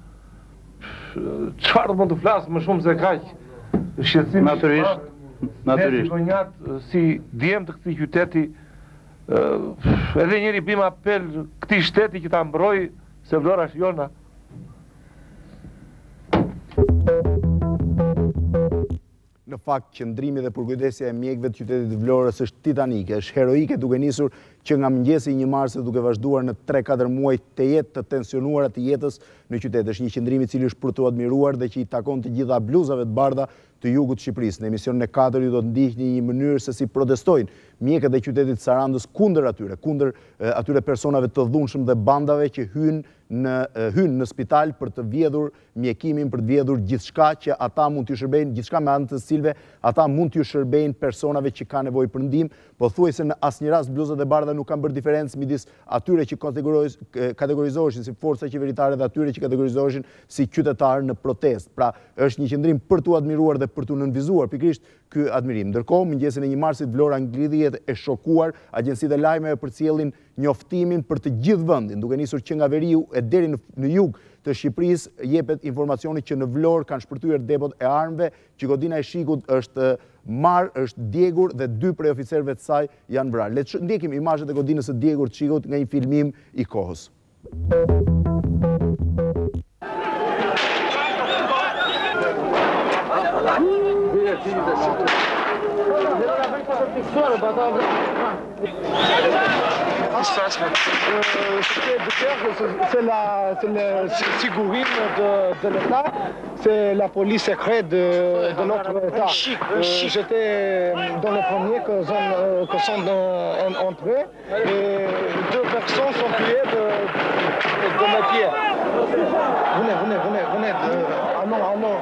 Çfarë mund të flas më shumë se kaq? Shqetësim natyrisht. Si djem të këtij qyteti, edhe njëri bim apel këtij shteti që ta mbrojë, se Vlora është jona. Në fakt, qëndrimi dhe përkujdesja e mjekëve të qytetit të Vlorës është titanike, është heroike, duke nisur që nga mëngjesi i 1 marsit duke vazhduar në 3-4 muaj të jetë të tensionuara të jetës në qytet. Është një qëndrim i cili është për të admiruar dhe që i takon të gjitha bluzave të bardha të jugut të Shqipërisë. Në emisionin e 4 ju do të ndihni një mënyrë se si protestojnë mjekët e qytetit të Sarandës kundër atyre personave të dhunshëm dhe bandave që hynë në spital për të vjedhur mjekimin, për të vjedhur gjithçka që ata mund t'ju shërbejnë, gjithçka me anë të cilëve ata mund t'ju shërbejnë personave që kanë nevojë për ndihmë, po thuajse në asnjë rast bluzat e bardha nuk kanë bërë diferencë midis atyre që kategorizoheshin si forca qeveritare dhe atyre që kategorizoheshin si qytetarë në protestë. Pra, është një qëndrim për t'u admiruar dhe për t'u nënvizuar pikërisht ky admirim. Ndërkohë, mëngjesin e 1 marsit Vlora nglidhiet e shokuar, agjencitë e lajmeve përcjellin njoftimin për të gjithë vendin, duke nisur që nga veriu e deri në jug të Shqipërisë jepet informacioni që në Vlorë kanë shpërthyer depot e armëve, që godina e shikut është marrë, është djegur dhe 2 prej oficerëve të saj janë vrarë. Le të ndjekim imazhet e godinës së djegur të shikut nga një filmim i kohës. C'est le figurine de l'État, c'est la police secrète de notre État. J'étais dans le premier que sont entrés et 2 personnes sont tuées de mes pieds. Venez. Ah non.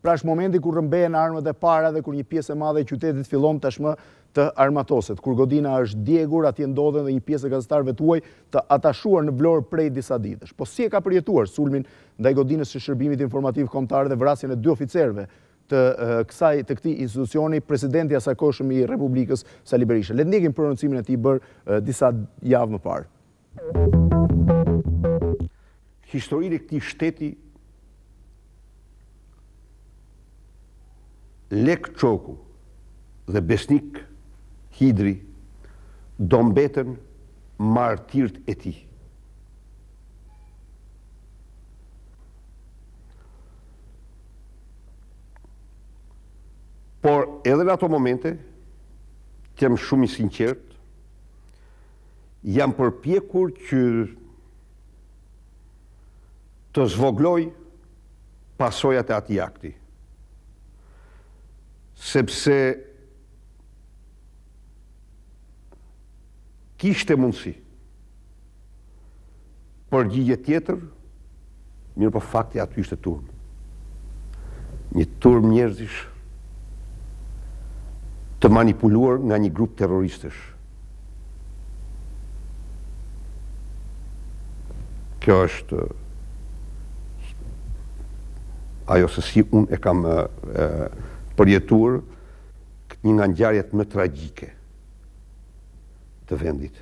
Pra është momenti kur rëmbehen armët e para dhe kur një pjesë e madhe e qytetit fillon tashmë të armatoset. Kur godina është djegur, atje ndodhen dhe një pjesë e gazetarëve tuaj të atashuar në Vlorë prej disa ditësh. Po si e ka përjetuar sulmin ndaj godinës së shërbimit informativ kombëtar dhe vrasjen e 2 oficerëve të këtij institucioni, presidenti i asajkohshëm i Republikës Sali Berisha. Le të ndjekim prononcimin e tij bërë disa javë më parë. Historinë e këtij shteti Lek Çoku dhe Besnik Hidri do mbeten martirt e tij. Por edhe në ato momente, që jam shumë i sinqert, jam përpjekur që të zvogloj pasojat e atij akti. Sepse kishte mundësi përgjigje tjetër, mirë po fakti aty ishte turm. Një turm njerëzish të manipuluar nga një grup terroristësh. Kjo është ajo se si unë e kam përjetuar një nga ngjarjet më tragjike të vendit.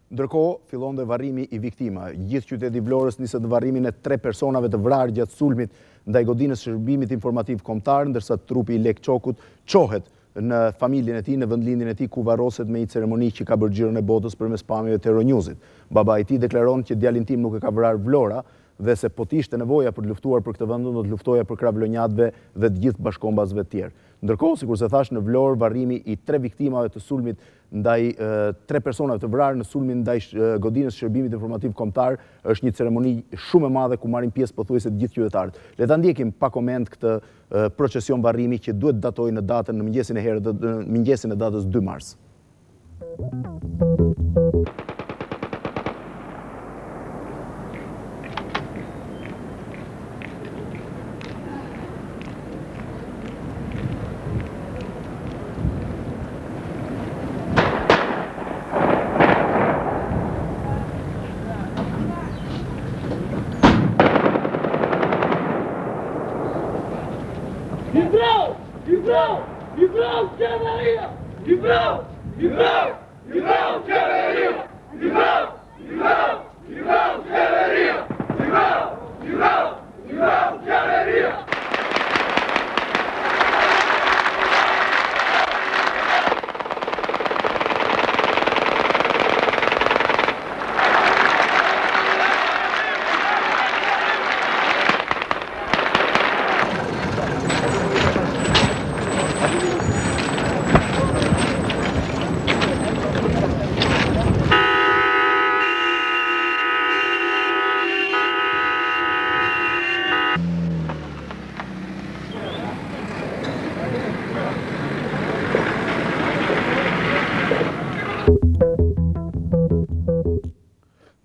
Ndërkohë, fillon dhe varrimi i viktima. Gjithë qyteti Vlorës niset në varrimin e 3 personave të vrarë gjatë sulmit ndaj godinës shërbimit informativ kombëtar, ndërsa trupi i Lek Çokut çohet në familjen e tij, në vendlindjen e tij, ku varroset me një ceremoni që ka bërë xhiron e botës përmes pamjeve të Euronewsit. Baba i tij deklaron që djalin tim nuk e ka vrarë Vlora dhe se po t'ishte nevoja për të luftuar për këtë vend, do të luftoja për krah vlonjatëve dhe të gjithë bashkombasve të tjerë. Ndërkohë, sikur se thash, në Vlorë varrimi i 3 viktimave të sulmit ndaj 3 personave të vrarë në sulmin ndaj godinës shërbimit informativ kombëtar është një ceremoni shumë e madhe ku marrin pjesë pothuajse të gjithë qytetarët. Le ta ndjekim pa koment këtë procesion varrimi që duhet datojë në datën në mëngjesin e datës 2 mars.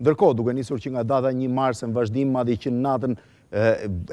Ndërkohë, duke nisur që nga data 1 mars në vazhdim, madje që natën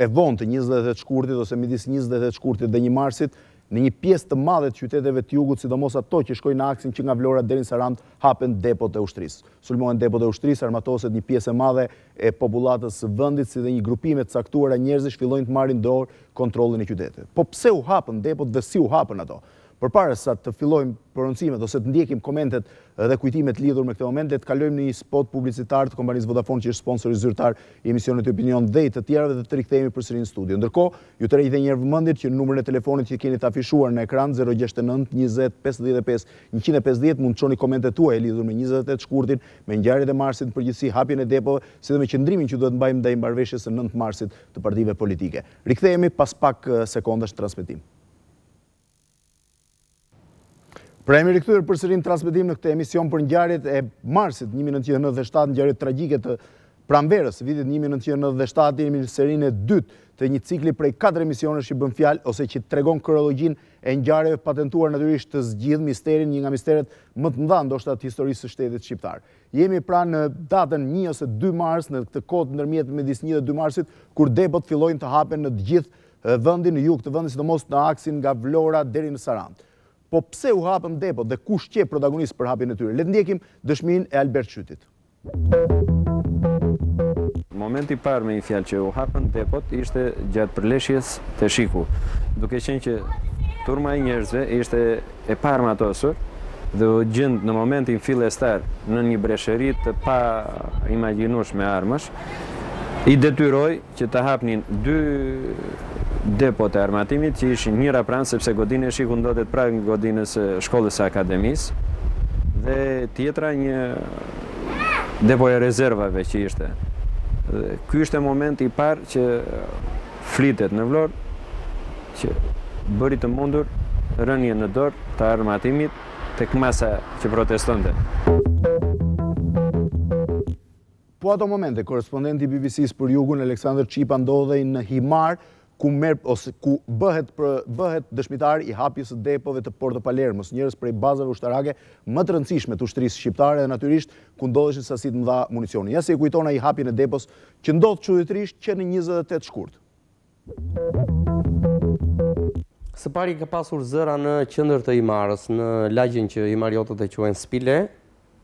e vonë të 28 shkurtit ose midis 28 shkurtit dhe 1 marsit, në një pjesë të madhe të qyteteve të jugut, sidomos ato që shkojnë në aksin që nga Vlora deri në Sarand, hapen depot e ushtrisë. Sulmohen depot e ushtrisë, armatoset një pjesë e madhe e popullatës së vendit, si dhe një grupime të caktuara njerëzish fillojnë të marrin dorë kontrollin e qytetit. Po pse u hapën depot dhe si u hapën ato? Përpara sa të fillojmë prononcimet ose të ndjekim komentet dhe kujtimet lidhur me këtë moment, le të kalojmë në një spot publicitar të kompanisë Vodafone që është sponsori zyrtar i emisionit Opinion dhe i të tjerëve dhe të rikthehemi përsëri në studio. Ndërkohë, ju tërheq edhe një herë vëmendjet që numrin e telefonit që keni të afishuar në ekran 069 20 55 150 mund të çoni komentet tuaja lidhur me 28 shkurtin, me ngjarjet e marsit në përgjithësi, hapjen e depove, si dhe me qëndrimin që duhet mbajmë ndaj marrëveshjes së 9 marsit të partive politike. Rikthehemi pas pak sekondash transmetim. Pra jemi rikthyer përsëri në transmetim në këtë emision për ngjarjet e marsit 1997, ngjarjet tragjike të pranverës së vitit 1997, jemi në serinë e dytë të një cikli prej 4 emisionesh që bën fjalë ose që tregon kronologjinë e ngjarjeve patentuar natyrisht të zgjidh misterin, një nga misteret më të mëdha ndoshta të historisë së shtetit shqiptar. Jemi pra në datën 1 ose 2 mars, në këtë kohë ndërmjet midis 1 dhe 2 marsit, kur depot fillojnë të hapen në të gjithë vendin, në jug të vendit, sidomos në aksin nga Vlora deri në Sarandë. Po pse u hapën depot dhe kush qe protagonist për hapjen e tyre? Le të ndjekim dëshminë e Albert Qytit. Momenti i parë me një fjalë që u hapën depot ishte gjatë përleshjes të Shiku, duke qenë që turma e njerëzve ishte e parmatosur dhe u gjend në momentin fillestar në një breshëri të pa imagjinueshme armësh, i detyroi që të hapnin 2 depot e armatimit, që ishin njëra pranë, sepse godina e Shikut ndodhet pranë godinës së shkollës së akademisë, dhe tjetra një depo e rezervave që ishte. Dhe ky ishte momenti i parë që flitet në Vlorë, që bëri të mundur rënje në dorë të armatimit tek masa që protestonte. Po ato momente, korespondenti BBC-s për Jugun, Aleksandr Qipa, ndodhej në Himar, ku bëhet dëshmitar i hapjes së depove të Porto Palermos, njërës prej bazave ushtarake më të rëndësishme të ushtrisë shqiptare dhe natyrisht ku ndodheshin sasi të mëdha municioni. Ja se kujtona i hapjen e depos që ndodh çuditërisht që në 28 shkurt. Së pari ka pasur zëra në qendër të Himarës, në lagjen që himariotët e quajnë Spile.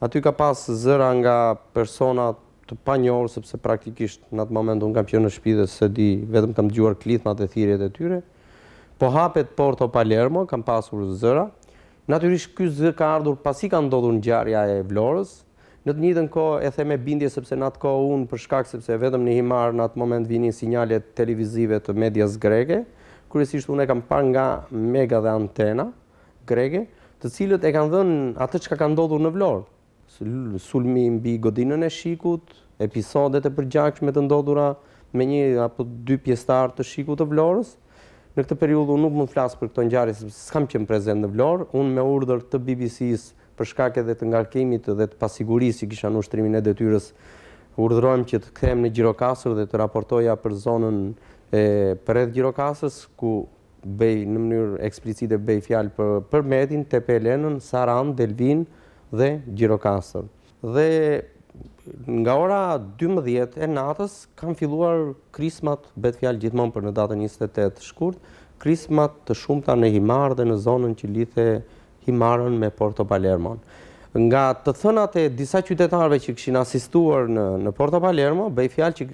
Aty ka pas zëra nga persona të panjohur, sepse praktikisht në atë moment unë kam qenë në shtëpi dhe se di, vetëm kam dëgjuar klithmat e thirrjet e tyre. Po hapet Porto Palermo, kam pasur zëra. Natyrisht ky zë ka ardhur pasi ka ndodhur ngjarja e Vlorës. Në të njëjtën kohë e them me bindje sepse në atë kohë unë për shkak sepse vetëm në Himar në atë moment vinin sinjalet televizive të medias greke, kryesisht unë e kam parë nga Mega dhe Antena greke, të cilët e kanë dhënë atë çka ka ndodhur në Vlorë. Sulmi mbi godinën e Shikut, episodet e përgjakshme të ndodhura me një apo dy pjesëtar të Shikut të Vlorës. Në këtë periudhë unë nuk mund të flas për këto ngjarje sepse s'kam qenë prezent në Vlorë. Unë me urdhër të BBC-s për shkak edhe të ngarkimit dhe të pasigurisë që kisha në ushtrimin e detyrës, urdhërohem që të kthehem në Gjirokastër dhe të raportoja për zonën e përreth Gjirokastës, ku bëj në mënyrë eksplicite bëj fjalë për Metin, Tepelenën, Sarandë, Delvin dhe Gjirokastër. Dhe nga ora 12 e natës kanë filluar krismat, bet fjalë gjithmonë për në datën 28 shkurt, krismat të shumta në Himar dhe në zonën që lidhe Himarën me Porto Palermon. Nga të thënat e disa qytetarëve që kishin asistuar në Porto Palermo, bëj fjalë që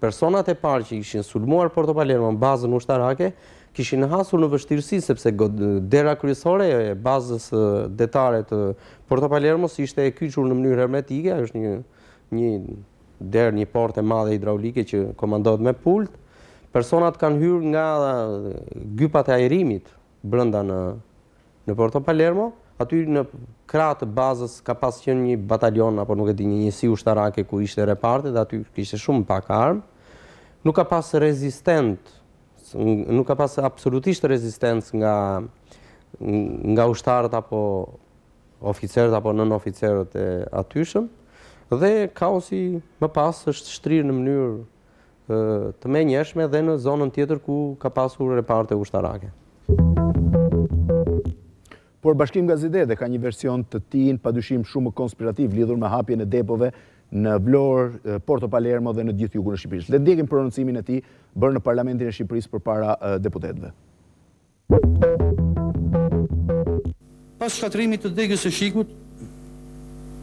personat e parë që kishin sulmuar Porto Palermo në bazën ushtarake, kishin hasur në vështirësi sepse dera kryesore e bazës detare të Porto Palermos ishte e kyçur në mënyrë hermetike, është një derë, një portë e madhe hidraulike që komandohet me pult. Personat kanë hyrë nga gypat e ajrimit brenda në Porto Palermo. Aty në krah të bazës ka pas qenë një batalion apo nuk e di, një njësi ushtarake ku ishte reparte dhe aty kishte shumë pak armë. Nuk ka pas nuk ka pas absolutisht rezistencë nga ushtarët apo oficerët apo nën oficerët e atyshëm, dhe kaosi më pas është shtrirë në mënyrë të menjëshme dhe në zonën tjetër ku ka pasur reparte ushtarake. Por Bashkim Gazidete ka një version të tij padyshim shumë konspirativ lidhur me hapjen e depove në Vlorë, Porto Palermo dhe në gjithë jugun e Shqipërisë. Le të ndjekim prononcimin e tij bërë në Parlamentin e Shqipërisë përpara deputetëve. Pas shkatrimit të degës së Shikut,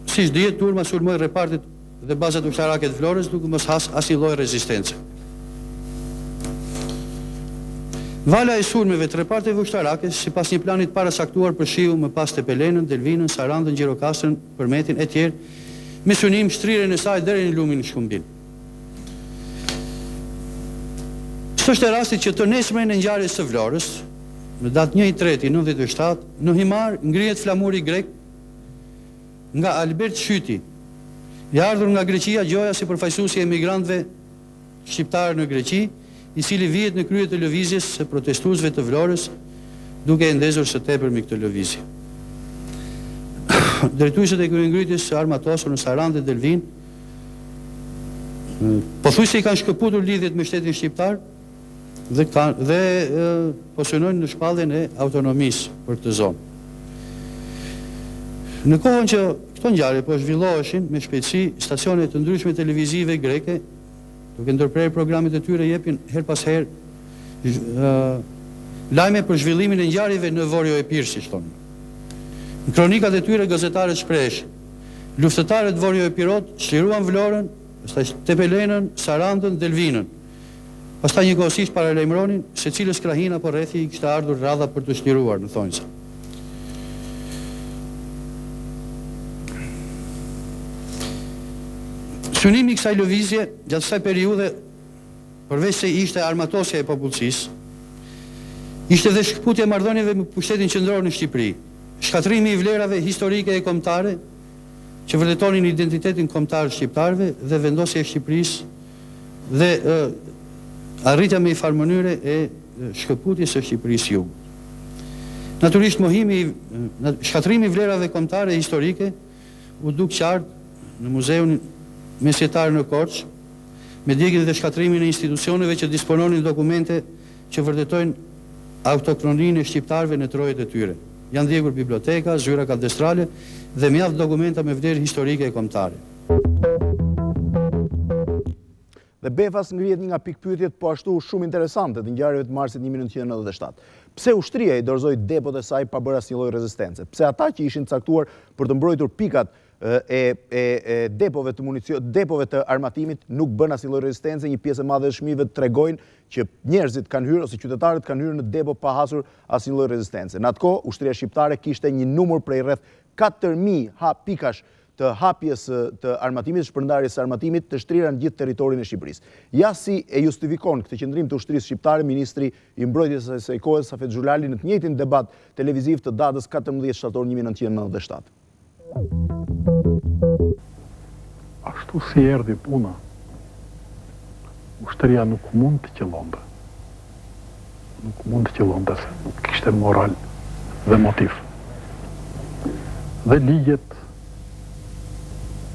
siç dihet, turma sulmoi repartet dhe bazat ushtarake të Vlorës duke mos has asnjë lloj rezistence. Vala e sulmeve të reparteve ushtarake, sipas një plani të parasaktuar për shiu më pas Tepelenën, Delvinën, Sarandën, Gjirokastrën, Përmetin e tjerë, me synim shtrirjen e saj deri në lumin në Shkumbin. S'është rasti që të nesërmen e ngjarjes së Vlorës, në datë 1/3/97, në Himar ngrihet flamuri grek nga Albert Shyti, i ardhur nga Greqia gjoja si përfaqësuesi i emigrantëve shqiptarë në Greqi, i cili vihet në krye të lëvizjes së protestuesve të Vlorës, duke e ndezur së tepërmi këtë lëvizje. Drejtuesët e kryengrytjes së armatosur në Sarandë dhe Delvin pothuajse i kanë shkëputur lidhjet me shtetin shqiptar dhe po synojnë në shpalljen e autonomisë për këtë zonë. Në kohën që këto ngjarje po zhvilloheshin me shpejtësi, stacione të ndryshme televizive greke, duke ndërprerë programet e tyre, jepin her pas herë lajme për zhvillimin e ngjarjeve në Vorjo e Pirë, si thonë. Në kronikat e tyre gazetarët shprehin: luftëtarët Vorjo e Pirot çliruan Vlorën, pastaj Tepelenën, Sarandën, Delvinën. Pastaj njëkohësisht paralajmëronin se cilës krahin apo rrethi i kishte ardhur radha për të çliruar, në thonjse. Synimi i kësaj lëvizje gjatë kësaj periudhe, përveç se ishte armatosja e popullsisë, Ishte dhe shkëputja e marrëdhënieve me pushtetin qendror në Shqipëri. Shkatrimi i vlerave historike e kombëtare që vërtetonin identitetin kombëtar shqiptarëve dhe vendosja e Shqipërisë dhe arritja me i farë mënyre e shkëputjes së Shqipërisë Jugut. Natyrisht shkatrimi i vlerave kombëtare historike u duk qartë në Muzeun Mesjetar në Korçë, me djegjen dhe shkatrimin e institucioneve që dispononin dokumente që vërtetojnë autokroninë e shqiptarëve në trojet e tyre. Janë djegur biblioteka, zyra kadestrale dhe mjaft dokumenta me vlerë historike e kombëtare. Dhe Befas ngrihet një nga pikpyetjet po ashtu shumë interesante të ngjarjeve të marsit 1997. Pse ushtria i dorëzoi depot e saj pa bërë asnjë lloj rezistence? Pse ata që ishin caktuar për të mbrojtur pikat e depove të depove të armatimit nuk bën asnjë lloj rezistence? Një pjesë e madhe e shmive tregojnë që njerëzit kanë hyrë ose qytetarët kanë hyrë në depo pa hasur asnjë lloj rezistence. Në atë kohë, ushtria shqiptare kishte një numër prej rreth 4000 pikash të hapjes të armatimit, shpërndarjes së armatimit të shtrira në gjithë territorin e Shqipërisë. Ja si e justifikon këtë qëndrim të ushtrisë shqiptare ministri i mbrojtjes së asaj kohe Safet Xhulali në të njëjtin debat televiziv të datës 14 shtator 1997. Ashtu si erdhi puna, ushtria nuk mund të qëllonte. Nuk mund të qëllonte se nuk kishte moral dhe motiv. Dhe ligjet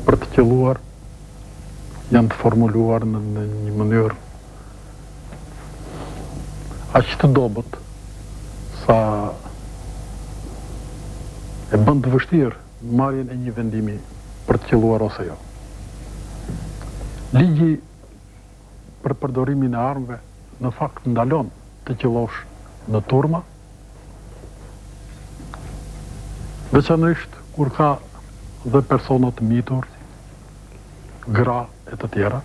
për të qelluar janë të formuluar në një mënyrë aq të dobët sa e bën të vështirë marrjen e një vendimi për të qelluar ose jo. Ligji për përdorimin e armëve në fakt ndalon të qellosh në turma, veçanërisht kur ka dhe personat mitur, gra e të tjera,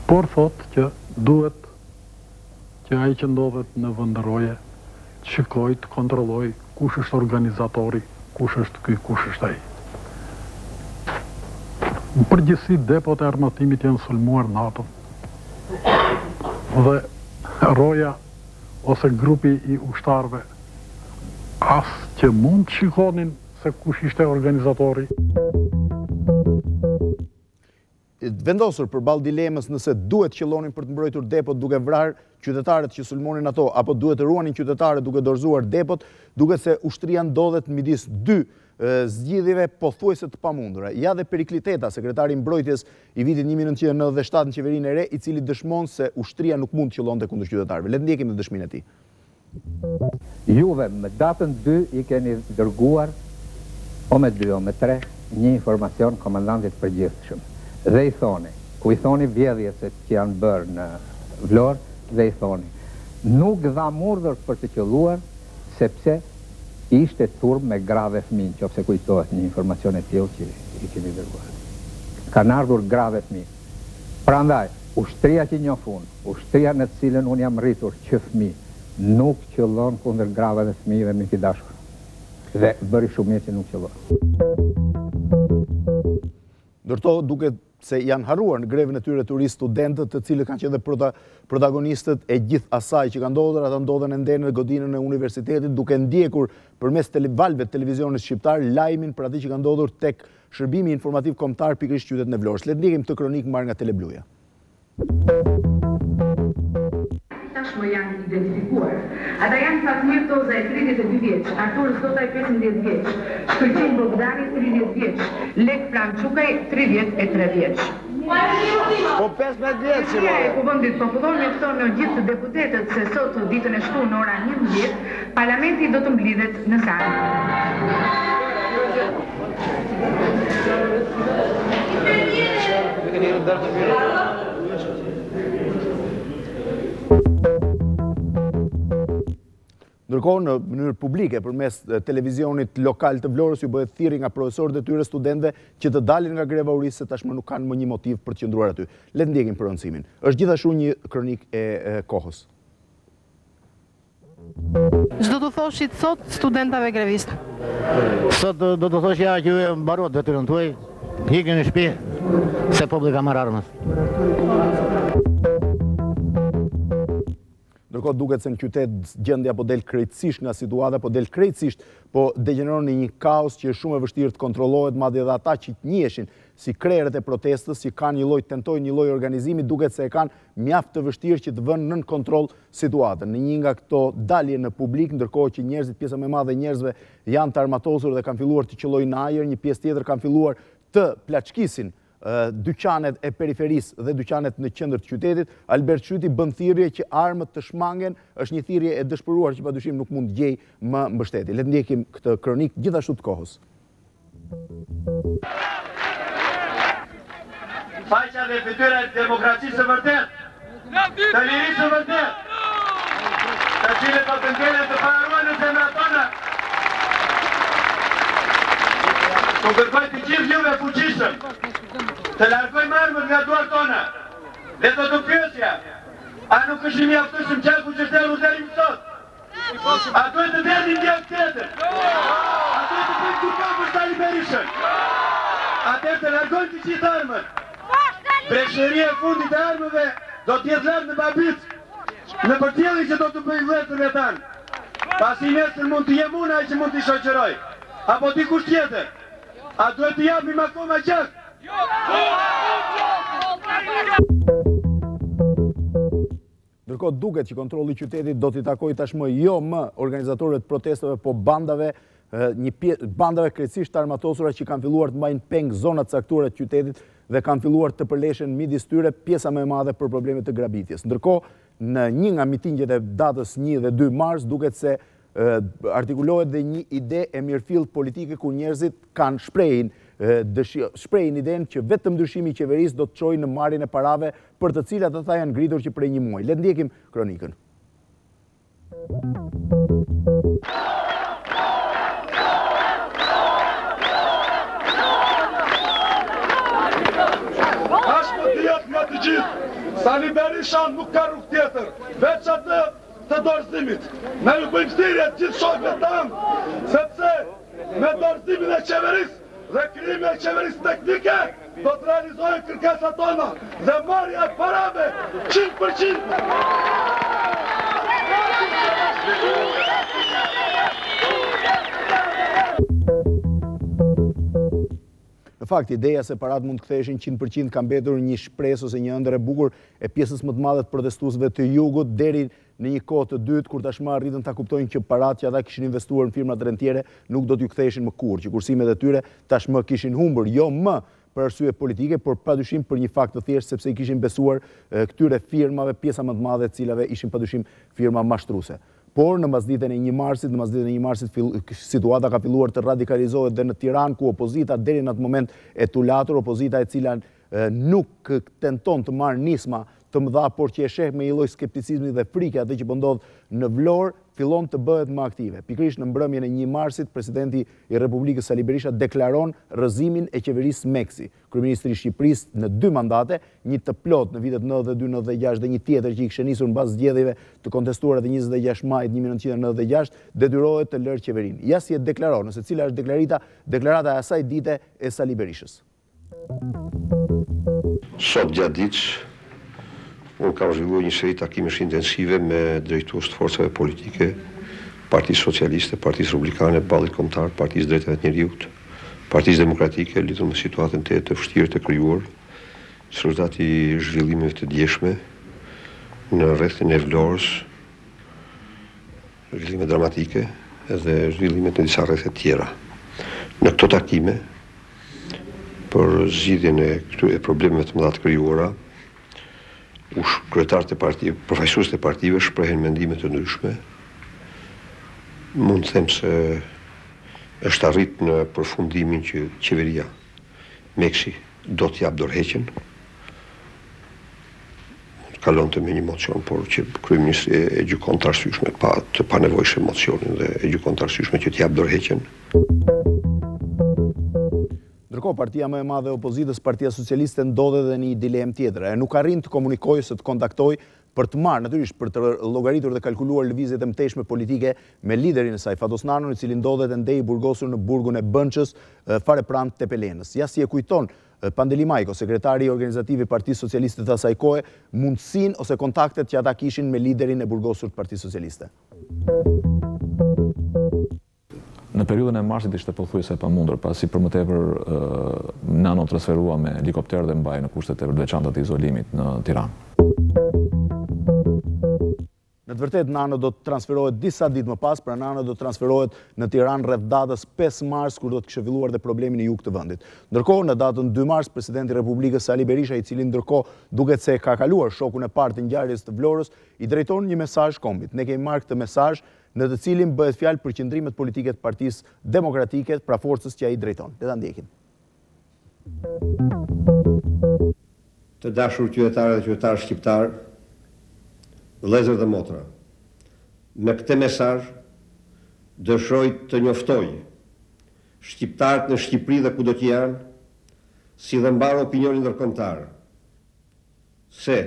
por thot që duhet që ai që ndodhet në vendëroje të shikoj, të kontrolloj kush është organizatori, kush është ky, kush është ai. Në përgjithësi depot e armatimit janë sulmuar natën dhe roja ose grupi i ushtarëve as që mund të shikonin se kush ishte organizatori. Vendosur përballë dilemës nëse duhet qellonin për të mbrojtur depot duke vrarë qytetarët që sulmonin ato, apo duhet të ruanin qytetarët duke dorëzuar depot, duket se ushtria ndodhet midis dy zgjidhjeve pothuajse të pamundura. Ja dhe Perikliteta, sekretari i mbrojtjes i vitit 1997 në qeverinë e re, i cili dëshmon se ushtria nuk mund të qellonte kundër qytetarëve. Le të ndjekim në dëshminë e tij. Juve me datën 2 i keni dërguar o me 2 o me 3 një informacion komandantit përgjithshëm dhe i thoni, ku i thoni vjedhjet që janë bërë në Vlorë, dhe i thoni nuk dha murdhër për të qelluar sepse ishte turm me grave fëmijë, nëse kujtohet një informacion e tillë që i keni dërguar. Kanë ardhur grave fëmijë. Prandaj, ushtria që njofun, ushtria në të cilën unë jam rritur që fëmijë, nuk qellon kundër grave dhe fëmijëve me të dashur. Dhe bëri shumë mirë që nuk qellon. Ndërto duket se janë harruar në greven e tyre turistë studentët, të cilët kanë qenë dhe protagonistët e gjithë asaj që ka ndodhur. Ata ndodhen ende në godinën e universitetit duke ndjekur përmes valve të televizionit shqiptar lajmin për atë që ka ndodhur tek shërbimi informativ kombëtar pikërisht qytetin e Vlorës. Le të ndjekim këtë kronikë marrë nga Telebluja. Tashmë janë identifikuar. Ata janë Fatmir Toza e 32 vjeç, Artur Zota e 15 vjeç, Shkëlqen Bogdani 30 vjeç, Lek Françukaj 33 vjeç. Po 15 vjeç që e Kuvendit Popullor njofton në gjithë deputetët se sot ditën e shtunë në ora 11, parlamenti do të mblidhet në salë. Ndërkohë në mënyrë publike përmes televizionit lokal të Vlorës ju bëhet thirrje nga profesorët e tyre studentëve që të dalin nga greva urisë se tashmë nuk kanë më një motiv për të qëndruar aty. Le të ndjekim për rëndësimin. Është gjithashtu një kronikë e kohës. Ç'do të thoshit sot studentave grevistë? Sot do të thosh ja që ju mbarot detyrën tuaj, hikni në shtëpi se populli ka marrë armës. Ndërkohë duket se në qytet gjendja po del krejtësisht nga situata, po del krejtësisht, po degeneron në një kaos që është shumë e vështirë të kontrollohet, madje edhe ata që njihen si krerët e protestës, që kanë tentojnë një lloj organizimi, duket se e kanë mjaft të vështirë që të vënë nën kontroll situatën. Në një nga këto dalje në publik, ndërkohë që njerëzit, pjesa më e madhe e njerëzve janë të armatosur dhe kanë filluar të qellojnë në ajër, një pjesë tjetër kanë filluar të plaçkisin dyqanet e periferisë dhe dyqanet në qendër të qytetit. Albert Shyti bën thirrje që armët të shmangen, është një thirrje e dëshpëruar që padyshim nuk mund të gjej më mbështetje. Le të ndjekim këtë kronik gjithashtu të kohës. Faqja dhe fytyra e demokracisë së vërtet, të lirisë së vërtet, të cilët do të ngelen të pararuar në zemrat tona. Të kërkoj të gjithë juve fuqishëm, të largojmë armët nga duart tona, dhe do të pyesja, a nuk është i mjaftueshëm qarku që shtel udhërim sot? A duhet të derdhim ndjek tjetër? A duhet të bëjmë kurrë për Sali Berishën? Atëherë të largojmë të gjithë armët. Breshëria e fundit e armëve do të jetë lënë në Babic, në përcjelljen që do të bëjë vetëm me tan. Pasi nesër mund të jem unë ai që mund t'i shoqëroj, apo dikush tjetër. A duhet të japim akoma gjak? Ndërkohë duket që kontrolli i qytetit do t'i takojë tashmë jo më organizatorëve të protestave, po bandave krejtësisht të armatosura që kanë filluar të mbajnë peng zonat caktuara të qytetit dhe kanë filluar të përleshen midis tyre pjesa më e madhe për probleme të grabitjes. Ndërkohë, në një nga mitingjet e datës 1 dhe 2 mars duket se artikulohet dhe një ide e mirëfillt politike ku njerëzit kanë shprehin idenë që vetëm ndryshimi i qeverisë do të çojë në marrjen e parave për të cilat ata janë ngritur që prej një muaji. Le të ndjekim kronikën. Ashtë dihet nga të gjithë, Sali Berisha nuk ka rrugë tjetër, veç atë të dorëzimit. Ne ju bëjmë thirrje të gjithë shokëve tanë, sepse me dorëzimin e qeverisë dhe krijimin e qeverisë teknike do të realizohen kërkesat tona dhe marrja e parave 100%. Në fakt, ideja se parat mund të ktheheshin 100% ka mbetur një shpresë ose një ëndër e bukur e pjesës më të madhe të protestuesve të jugut deri në një kohë të dytë kur tashmë arritën ta kuptojnë që parat që ata kishin investuar në firmat rentiere nuk do t'ju ktheheshin më kurrë, që kursimet e tyre tashmë kishin humbur jo më për arsye politike, por padyshim për një fakt të thjeshtë sepse i kishin besuar këtyre firmave, pjesa më të madhe të cilave ishin padyshim firma mashtruese. Por në mbasditen e 1 marsit situata ka filluar të radikalizohet dhe në Tiranë ku opozita deri në atë moment e tulatur, opozita e cila nuk tenton të marrë nisma të mëdha, por që e sheh me një lloj skepticizmi dhe frike atë që po ndodh në Vlorë, fillon të bëhet më aktive. Pikërisht në mbrëmjen e 1 marsit, presidenti i Republikës Sali Berisha deklaron rrëzimin e qeverisë Meksi. Kryeministri i Shqipërisë në 2 mandate, një të plot në vitet 92-96 dhe një tjetër që i kishte nisur mbas zgjedhjeve të kontestuara të 26 majit 1996, detyrohet të lërë qeverinë. Ja si e deklaron, nëse cila është deklarata e asaj dite e Sali Berishës. Sot gjatë ditës unë kam zhvilluar një seri takimesh intensive me drejtues të forcave politike, Partisë Socialiste, Partisë Republikane, Ballit Kombëtar, Partisë Drejtave të Njerëzit, Partisë Demokratike, lidhur me situatën të vështirë të krijuar, si rezultat i zhvillimeve të djeshme në rrethin e Vlorës, zhvillime dramatike edhe zhvillime në disa rrethe tjera. Në këto takime, për zgjidhjen e problemeve të mëdha të krijuara, kryetarët e partive, përfaqësuesit e partive shprehen mendime të ndryshme. Mund të them se është arrit në përfundimin që qeveria Meksi do të jap dorëheqjen. Kalonte me një mocion, por që kryeministri e gjykon të arsyeshme të panevojshëm mocionin dhe e gjykon të arsyeshme që të jap dorëheqjen. Ndërkohë, partia më e madhe e opozitës, Partia Socialiste, ndodhe dhe një dilemë tjetër. Nuk arrin të komunikojë se të kontaktoj për të marrë, natyrisht për të llogaritur dhe kalkuluar lëvizjet e mëtejshme politike me liderin e saj, Fatos Nanon, i cili ndodhet ende i burgosur në burgun e Bënçës, fare pranë Tepelenës. Ja si e kujton Pandeli Majko, sekretari organizativi i Partisë Socialiste të asaj kohe, mundësinë ose kontaktet që ata kishin me liderin e burgosur të Partisë Socialiste. Në periudhën e marsit ishte pothuajse e pamundur, pasi për më tepër Nano transferua me helikopter dhe mbaj në kushtet e veçanta të izolimit në Tiranë. Në të vërtetë, Nano do të transferohet disa ditë më pas, pra Nano do të transferohet në Tiranë rreth datës 5 mars, kur do të këshilluar dhe problemin në jug të vendit. Ndërkohë, në datën 2 mars, presidenti i Republikës Sali Berisha, i cili ndërkohë duket se ka kaluar shokun e parë të ngjarjes të Vlorës, i drejton një mesazh kombit. Ne kemi marrë këtë mesazh në të cilin bëhet fjalë për qëndrimet politike të Partisë Demokratike, pra forcës që ai drejton. Le ta ndjekim. Të dashur qytetarë dhe qytetarë shqiptar, vëllezër dhe motra, me këtë mesazh dëshiroj të njoftoj shqiptarët në Shqipëri dhe kudo që janë, si dhe mbar opinionin ndërkombëtar, se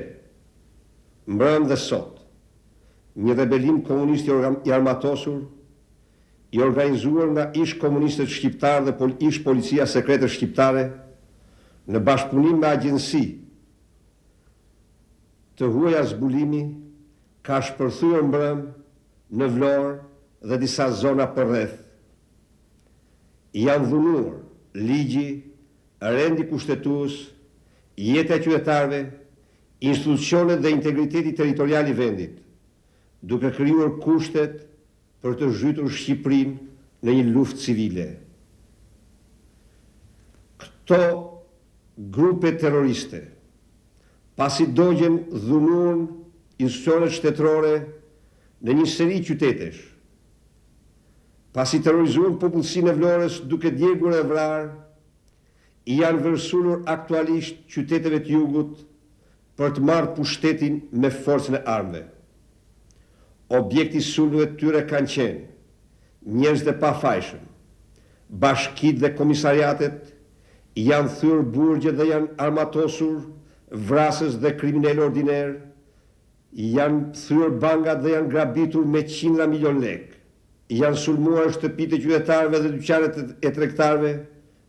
mbrëm dhe sot një rebelim komunist i armatosur, i organizuar nga ish komunistët shqiptarë dhe ish policia sekrete shqiptare, në bashkëpunim me agjensi të huaja zbulimi, ka shpërthyer mbrëm në Vlorë dhe disa zona përreth. Janë dhunuar ligji, rendi kushtetues, jeta e qytetarëve, institucionet dhe integriteti territorial i vendit, duke krijuar kushtet për të zhytur Shqipërinë në një luftë civile. Këto grupe terroriste, pasi dogjen dhunuan institucionet shtetërore në një seri qytetesh, pasi terrorizuan popullsinë e Vlorës duke djegur e vrarë, janë vërsulur aktualisht qyteteve të jugut për të marrë pushtetin me forcën e armëve. Objekti i sulmeve të tyre kanë qenë njerëz të pafajshëm, bashkitë dhe komisariatet, janë thyrë burgje dhe janë armatosur vrasës dhe kriminalë ordiner, janë thyrë bangat dhe janë grabitur me qindra milion lekë, janë sulmuar shtëpitë e qytetarëve dhe dyqanet e tregtarëve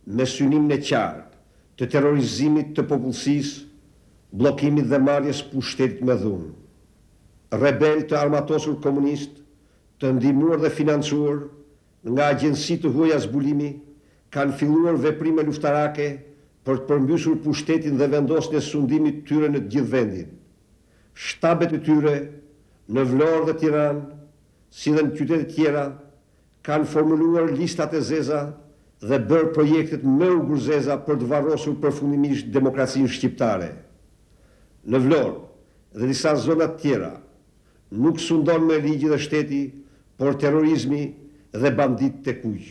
me synimin e qartë të terrorizimit të popullsisë, bllokimit dhe marrjes pushtetit me dhunë. Rebel të armatosur komunist, të ndihmuar dhe financuar nga agjensi të huaja zbulimi, kanë filluar veprime luftarake për të përmbysur pushtetin dhe vendosjen e sundimit të tyre në të gjithë vendin. Shtabet e tyre në Vlorë dhe Tiranë, si dhe në qytete tjera, kanë formuluar listat e zeza dhe bërë projektet më ugërzeza për të varrosur përfundimisht demokracinë shqiptare. Në Vlorë dhe disa zona të tjera, nuk sundon me ligji dhe shteti, por terrorizmi dhe bandit të kuq.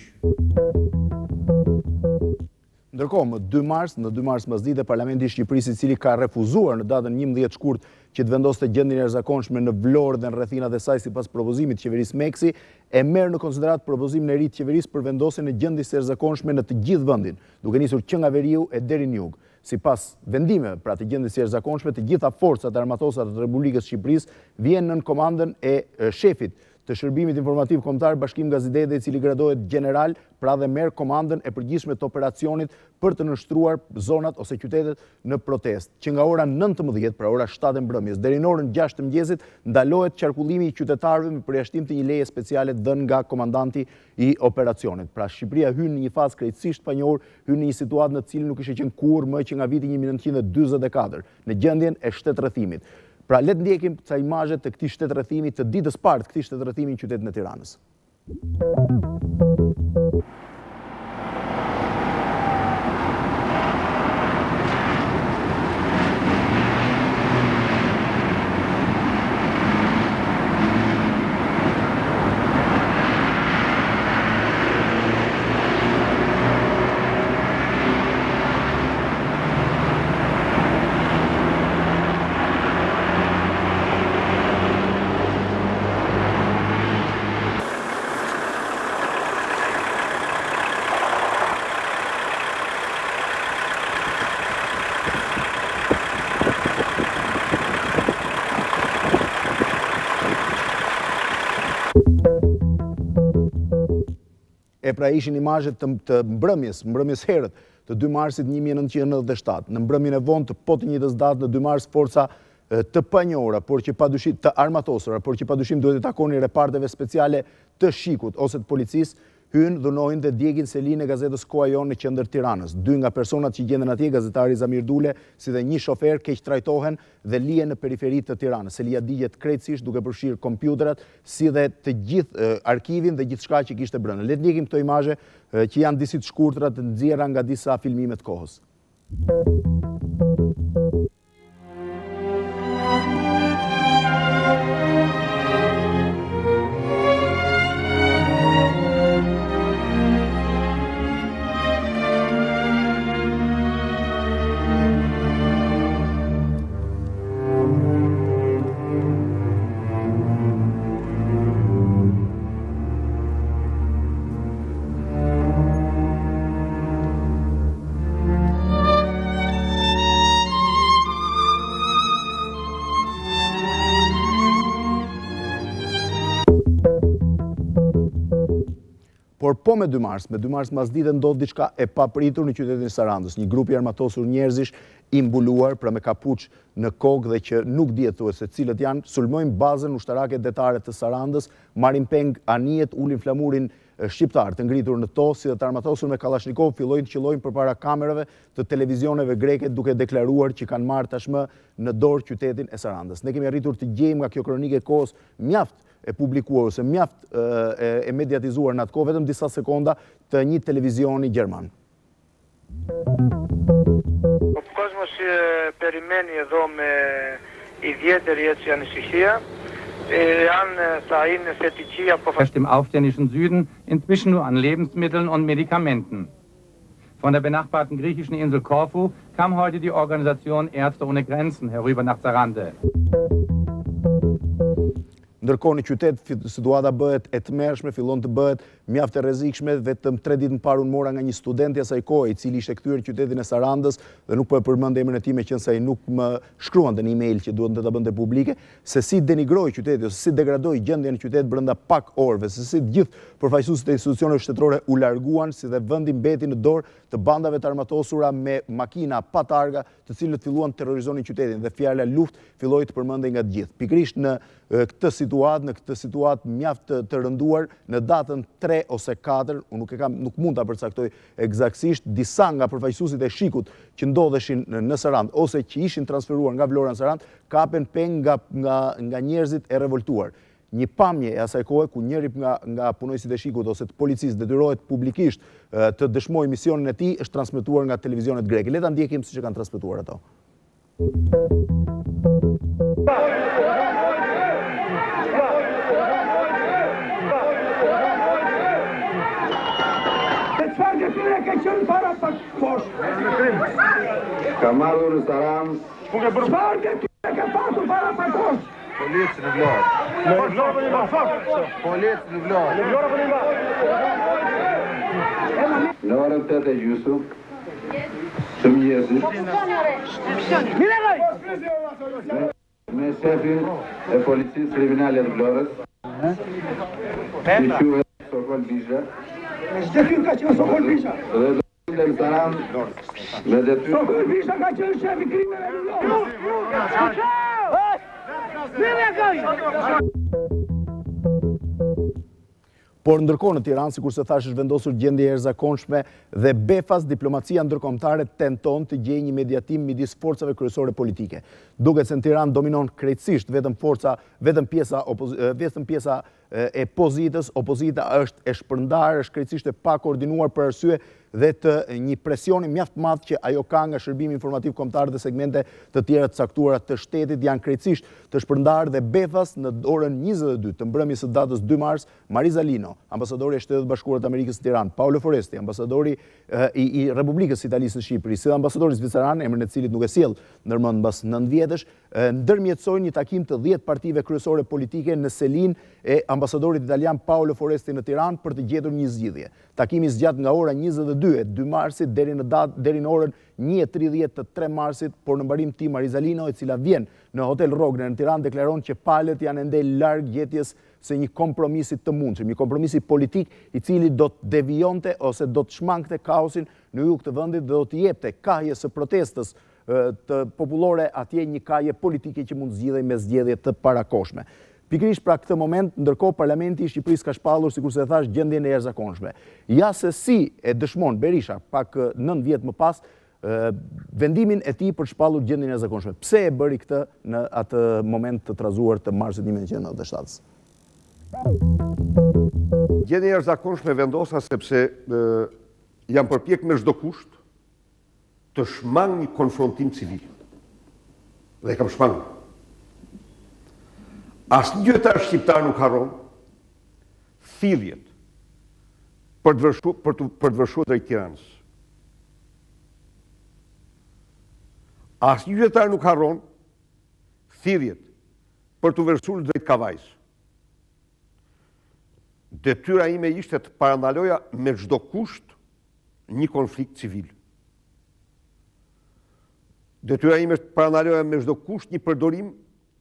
Ndërkohë, në 2 mars mbasdite, Parlamenti i Shqipërisë, i cili ka refuzuar në datën 11 shkurt që të vendoste gjendjen e jashtëzakonshme në Vlorë dhe në rrethinat e saj sipas propozimit të qeverisë Meksi, e merr në konsiderat propozimin e ri të qeverisë për vendosjen e gjendjes së jashtëzakonshme në të gjithë vendin, duke nisur që nga veriu e deri në jug. Sipas vendimeve pra të gjendjes së jashtëzakonshme, të gjitha forcat armatosura të Republikës së Shqipërisë vijnë nën komandën e shefit të shërbimit informativ kombëtar Bashkim Gazidede, i cili gradohet general, pra dhe merr komandën e përgjithshme të operacionit për të nështruar zonat ose qytetet në protestë, që nga ora 19, pra ora 7 e mbrëmjes, deri në orën 6 të mëngjesit, ndalohet qarkullimi i qytetarëve me përjashtim të një leje speciale dhënë nga komandanti i operacionit. Pra Shqipëria hyn në një fazë krejtësisht pa njohur, hyn në një situatë në të cilën nuk ishte qenë kurrë më që nga viti 1944, në gjendjen e shtetërrethimit. Pra, le të ndjekim ca imazhe të këtij shtetërrethimi, të ditës parë të këtij shtetërrethimi në qytetin e Tiranës. e pra ishin imazhet të mbrëmjes herët, të 2 marsit 1997. Në mbrëmjen e vonë të po të njëjtës datë në 2 mars forca të panjohura, por që padyshim të armatosura, por që padyshim duhet të takoni reparteve speciale të shikut ose të policisë, hynë, dhunojnë dhe djegin Selin e gazetës Koha Jon në qendër Tiranës. 2 nga personat që gjenden atje, gazetari Zamir Dule, si dhe 1 shofer, keq trajtohen dhe lihen në periferi të Tiranës. Selia digjet krejtësisht duke përfshirë kompjuterat, si dhe të gjithë arkivin dhe gjithçka që kishte brenda. Le të ndjekim këto imazhe që janë disi të shkurtra të nxjerra nga disa filmime të kohës. Por po me 2 mars mas dite ndodh diçka e papritur në qytetin e Sarandës. Një grup i armatosur njerëzish i mbuluar pra me kapuç në kokë dhe që nuk dihet thuajse cilët janë, sulmojnë bazën ushtarake detare të Sarandës, marrin peng anijet, ulin flamurin shqiptar të ngritur në to, si dhe të armatosur me Kalashnikov, fillojnë të qellojnë përpara kamerave të televizioneve greke duke deklaruar që kanë marrë tashmë në dorë qytetin e Sarandës. Ne kemi arritur të gjejmë nga kjo kronikë e kohës mjaft e publikuar ose mjaft e mediatizuar në atë kohë, vetëm disa sekonda të një televizioni gjerman. Ο κόσμος περιμένει εδώ με ιδιαίτερη ανησυχία αν θα είναι θετική απόφαση. Im aufständischen Süden inzwischen nur an Lebensmitteln und Medikamenten. Von der benachbarten griechischen Insel Korfu kam heute die Organisation Ärzte ohne Grenzen herüber nach Sarande. Ndërkohë në qytet situata bëhet e tmerrshme, fillon të bëhet mjaft e rrezikshme. Vetëm 3 ditë më parë unë mora nga një student i asaj kohe, i cili ishte kthyer në qytetin e Sarandës dhe nuk po e përmend emrin e tij meqense ai nuk më shkruante në email që duhet të ta bënte publike, se si denigroi qyteti ose si degradoi gjendjen e qytetit brenda pak orëve, se si të gjithë përfaqësuesit e institucioneve shtetërore u larguan, si dhe vendi mbeti në dorë të bandave të armatosura me makina pa targa, të cilët filluan të terrorizonin qytetin dhe fjala luftë filloi të përmendej nga të gjithë. Pikërisht në këtë situatë mjaft të rënduar në datën 3 ose 4, unë nuk mund ta përcaktoj eksaktësisht, disa nga përfaqësuesit e shikut që ndodheshin në Sarandë ose që ishin transferuar nga Vlora në Sarandë, kapen peng nga njerëzit e revoltuar. Një pamje e asaj kohe ku njëri nga punojësit e shikut ose të policisë detyrohet publikisht të dëshmojë misionin e tij është transmetuar nga televizionet greke. Le ta ndjekim siç e kanë transmetuar ato. Ka marrur në Sarandë. Ka pasur para pakosh. Policë në Vlorë. Policë në Vlorë. Në orën 8:30 të mëngjesit me shefin e policisë kriminale të Vlorës, që quhet Sokol Bisha. Dhe do në Sarandë me detyrë. Sokol Bisha ka qenë shefi kriminale të Vlorës. Por ndërkohë në Tiranë, sikur se thash, është vendosur gjendje e jashtëzakonshme dhe befas diplomacia ndërkombëtare tenton të gjejë një mediatim midis forcave kryesore politike. Duket se në Tiranë dominon krejtësisht vetëm pjesa e pozitës. Opozita është e shpërndarë, është krejtësisht e pa koordinuar për arsye dhe të një presioni mjaft madh që ajo ka nga shërbimi informativ kombëtar dhe segmente të tjera të caktuara të shtetit, janë krejtësisht të shpërndarë dhe befas në orën 22 të mbrëmjes së datës 2 mars, Mariza Lino, ambasadori i Shtetit Bashkuar të Amerikës në Tiranë, Paolo Foresti, ambasadori i Republikës Italisë në Shqipëri, si dhe ambasadori zviceran, emrin e cilit nuk e sjell ndërmend mbas 9 vjetësh, ndërmjetësojnë një takim të 10 partive kryesore politike në Selin e ambasadorit italian Paolo Foresti në Tiranë për të gjetur një zgjidhje. Takimi zgjat nga ora 22 e 2 marsit deri në orën 1:30 të 3 marsit, por në mbarim Tima Rizalino, e cila vjen në Hotel Rogne në Tiranë, deklaron që palët janë ende larg gjetjes së një kompromisi të mundshëm, një kompromisi politik i cili do të devijonte ose do të shmangte kaosin në jug të vendit dhe do të jepte kahjes së protestës të popullore atje një kahje politike që mund zgjidhej me zgjedhje të parakoshme. Pikërisht pra këtë moment, ndërkohë Parlamenti i Shqipërisë ka shpallur, sikurse e thash, gjendjen e jashtëzakonshme. Ja se si e dëshmon Berisha pak 9 vjet më pas vendimin e tij për shpallur gjendjen e jashtëzakonshme. Pse e bëri këtë në atë moment të trazuar të marsit 1997? Gjendja e jashtëzakonshme vendosa sepse jam përpjek me çdo kusht të shmang një konfrontim civil. Dhe kam shmangur. Asnjë gjyqtar shqiptar nuk harron thirrjet për të vëshuar drejt Tiranës. Asnjë gjyqtar nuk harron thirrjet për të vëshuar drejt Kavajës. Detyra ime ishte të parandaloja me çdo kusht një konflikt civil. Detyra ime është të parandaloja me çdo kusht një përdorim,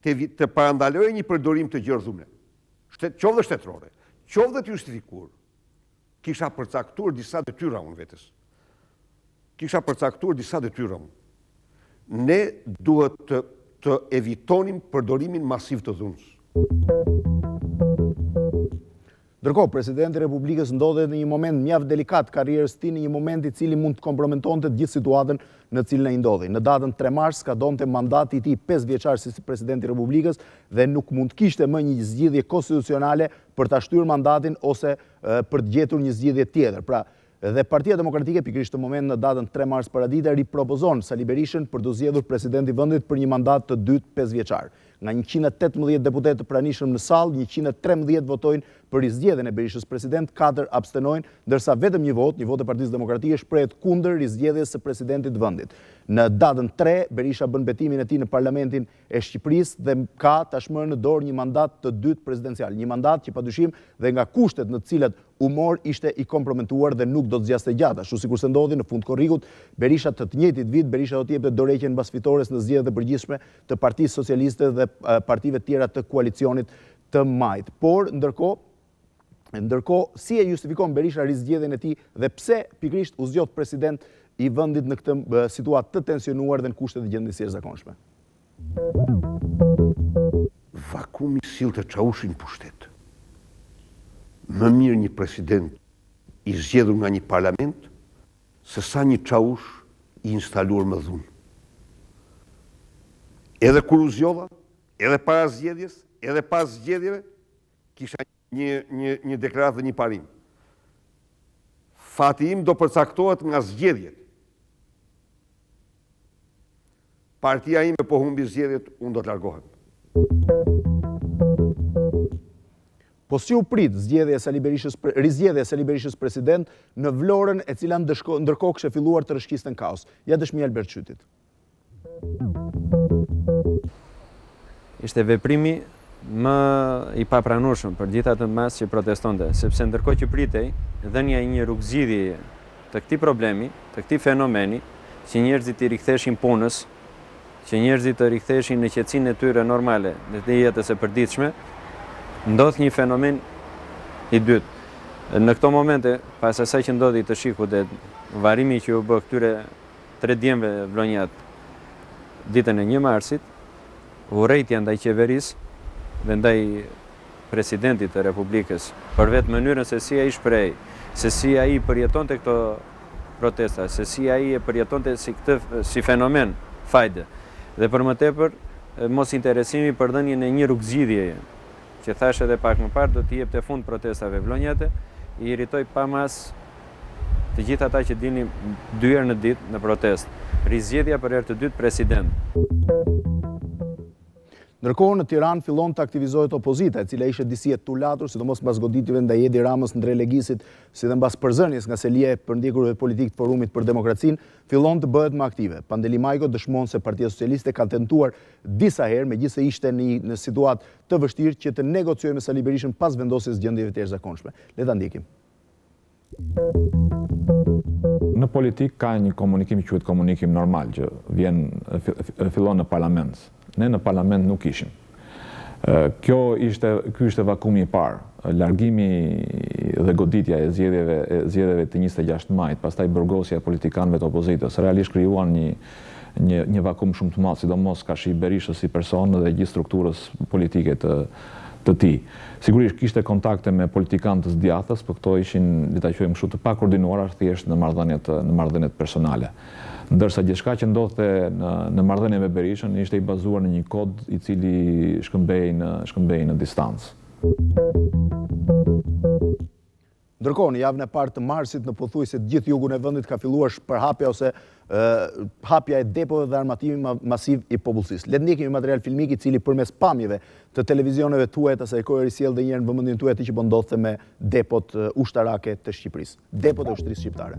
të parandaloja një përdorim të gjerëzume. Qoftë shtetërore, qoftë të justifikuar. Kisha përcaktuar disa detyra unë vetes. Ne duhet të evitonim përdorimin masiv të dhunës. Ndërkohë, Presidenti i Republikës ndodhet në një moment mjaft delikat karrierës tij, në një moment i cili mund të kompromentonte gjithë situatën në cilën ai ndodhi. Në datën 3 mars ka donte mandati i tij 5 vjeçar si Presidenti i Republikës dhe nuk mund të kishte më një zgjidhje konstitucionale për ta shtyrë mandatin ose për të gjetur një zgjidhje tjetër. Pra, dhe Partia Demokratike pikërisht në moment në datën 3 mars paradite ripropozon Sali Berishën për të zgjedhur presidenti i vendit për një mandat të dytë 5 vjeçar. Nga 118 deputet të pranishëm në sallë, 113 votojnë për rizgjedhjen e Berishës president, 4 abstenojnë, ndërsa vetëm një vot e Partisë Demokratike shprehet kundër rizgjedhjes së presidentit vendit. Në datën 3, Berisha bën betimin e tij në Parlamentin e Shqipërisë dhe ka tashmë në dorë një mandat të dytë presidencial, një mandat që padyshim dhe nga kushtet në të cilat u mor ishte i komprometuar dhe nuk do të zgjaste gjatë. Ashtu sikur se ndodhi në fund korrikut, Berisha të njëjtit vit, Berisha do të jepte dorëheqjen mbas fitores në zgjedhjet e përgjithshme të Partisë Socialiste dhe partive tjera të koalicionit të majt. Por ndërkohë, si e justifikon Berisha rizgjedhjen e tij dhe pse pikërisht u zgjodh president i vendit në këtë situatë të tensionuar dhe në kushte të gjendjes së jashtëzakonshme? Vakumi sillte Çavushin pushtet. Më mirë një president i zgjedhur nga një parlament se sa një Çavush i instaluar me dhunë. Edhe kur u zgjodha, edhe para zgjedhjes, edhe pas zgjedhjeve, kisha një deklaratë dhe një parim. Fati im do përcaktohet nga zgjedhjet. Partia ime po humbi zgjedhjet, unë do të largohem. Po si u prit rizgjedhja e Sali Berishës president në Vlorën, e cila ndërkohë kishte filluar të rrëshqiste në kaos? Ja dëshmi Albert Qytit. Ishte veprimi më i papranueshëm për gjithë atë masë që protestonte, sepse ndërkohë që pritej dhënia e një rrugëzgjidhje të këtij problemi, të këtij fenomeni, që njerëzit i riktheshin punës, që njerëzit të riktheshin në qetësinë e tyre normale, në të jetës së përditshme, ndodh një fenomen i dytë. Në këto momente, pas asaj që ndodhi të shikut dhe varimi që u bë këtyre 3 djemve vlonjat ditën e 1 marsit, urrejtja ndaj qeverisë dhe ndaj presidentit të Republikës për vetë mënyrën se si ai shpreh, se si ai përjetonte këto protesta, se si ai e përjetonte si fenomen fajde. Dhe për më tepër, mos interesimi për dhënien e një rrugëzgjidhjeje, që thash edhe pak më parë do të jepte fund protestave vlonjate, i iritoi pa mas të gjithë ata që dinin 2 herë në ditë në protestë. Rizgjedhja për herë të dytë president. Ndërkohë në Tiranë fillon të aktivizohet opozita, e cila ishte disi e tulatur, sidomos mbas goditjeve ndaj Edi Ramës ndër Legisit, si dhe mbas përzënies nga selia e përndjekurve politikë të Forumit për Demokracinë, fillon të bëhet më aktive. Pandeli Majko dëshmon se Partia Socialiste ka tentuar disa herë, megjithëse ishte në situatë të vështirë, që të negociojë me Sali Berishën pas vendosjes gjendjeve të jashtëzakonshme. Le ta ndjekim. Në politik ka një komunikim që quhet komunikim normal, që fillon në parlament. Ne në parlament nuk ishim. Ky ishte vakumi i parë, largimi dhe goditja e zgjedhjeve të 26 majit, pastaj burgosja e politikanëve të opozitës, realisht krijuan një vakum shumë të madh, sidomos Kashi Berishës si person dhe gjithë strukturës politike të tij. Sigurisht kishte kontakte me politikanë të zgjathës, por këto ishin, le ta quajmë kështu, të pakoordinuara thjesht në marrëdhëniet personale. Ndërsa gjithçka që ndodhte në marrëdhënie me Berishën ishte i bazuar në një kod i cili shkëmbej në distancë. Ndërkohë, në javën e parë të marsit në pothuajse të gjithë jugun e vendit ka filluar shpërhapja ose hapja e depove dhe armatimi masiv i popullsisë. Le të ndjekim material filmik i cili përmes pamjeve të televizioneve tuaja asaj kohe risjell dhe një herë në vëmendjen tuaj atë që po ndodhte me depot ushtarake të Shqipërisë, depot e ushtrisë shqiptare.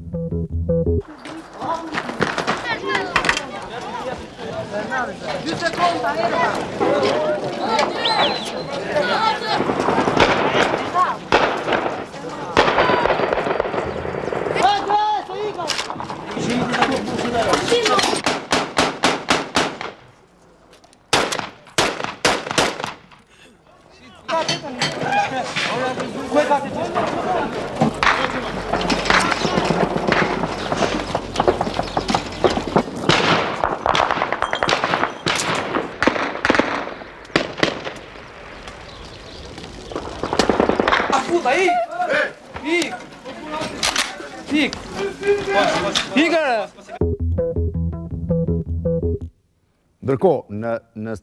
Ndërkohë,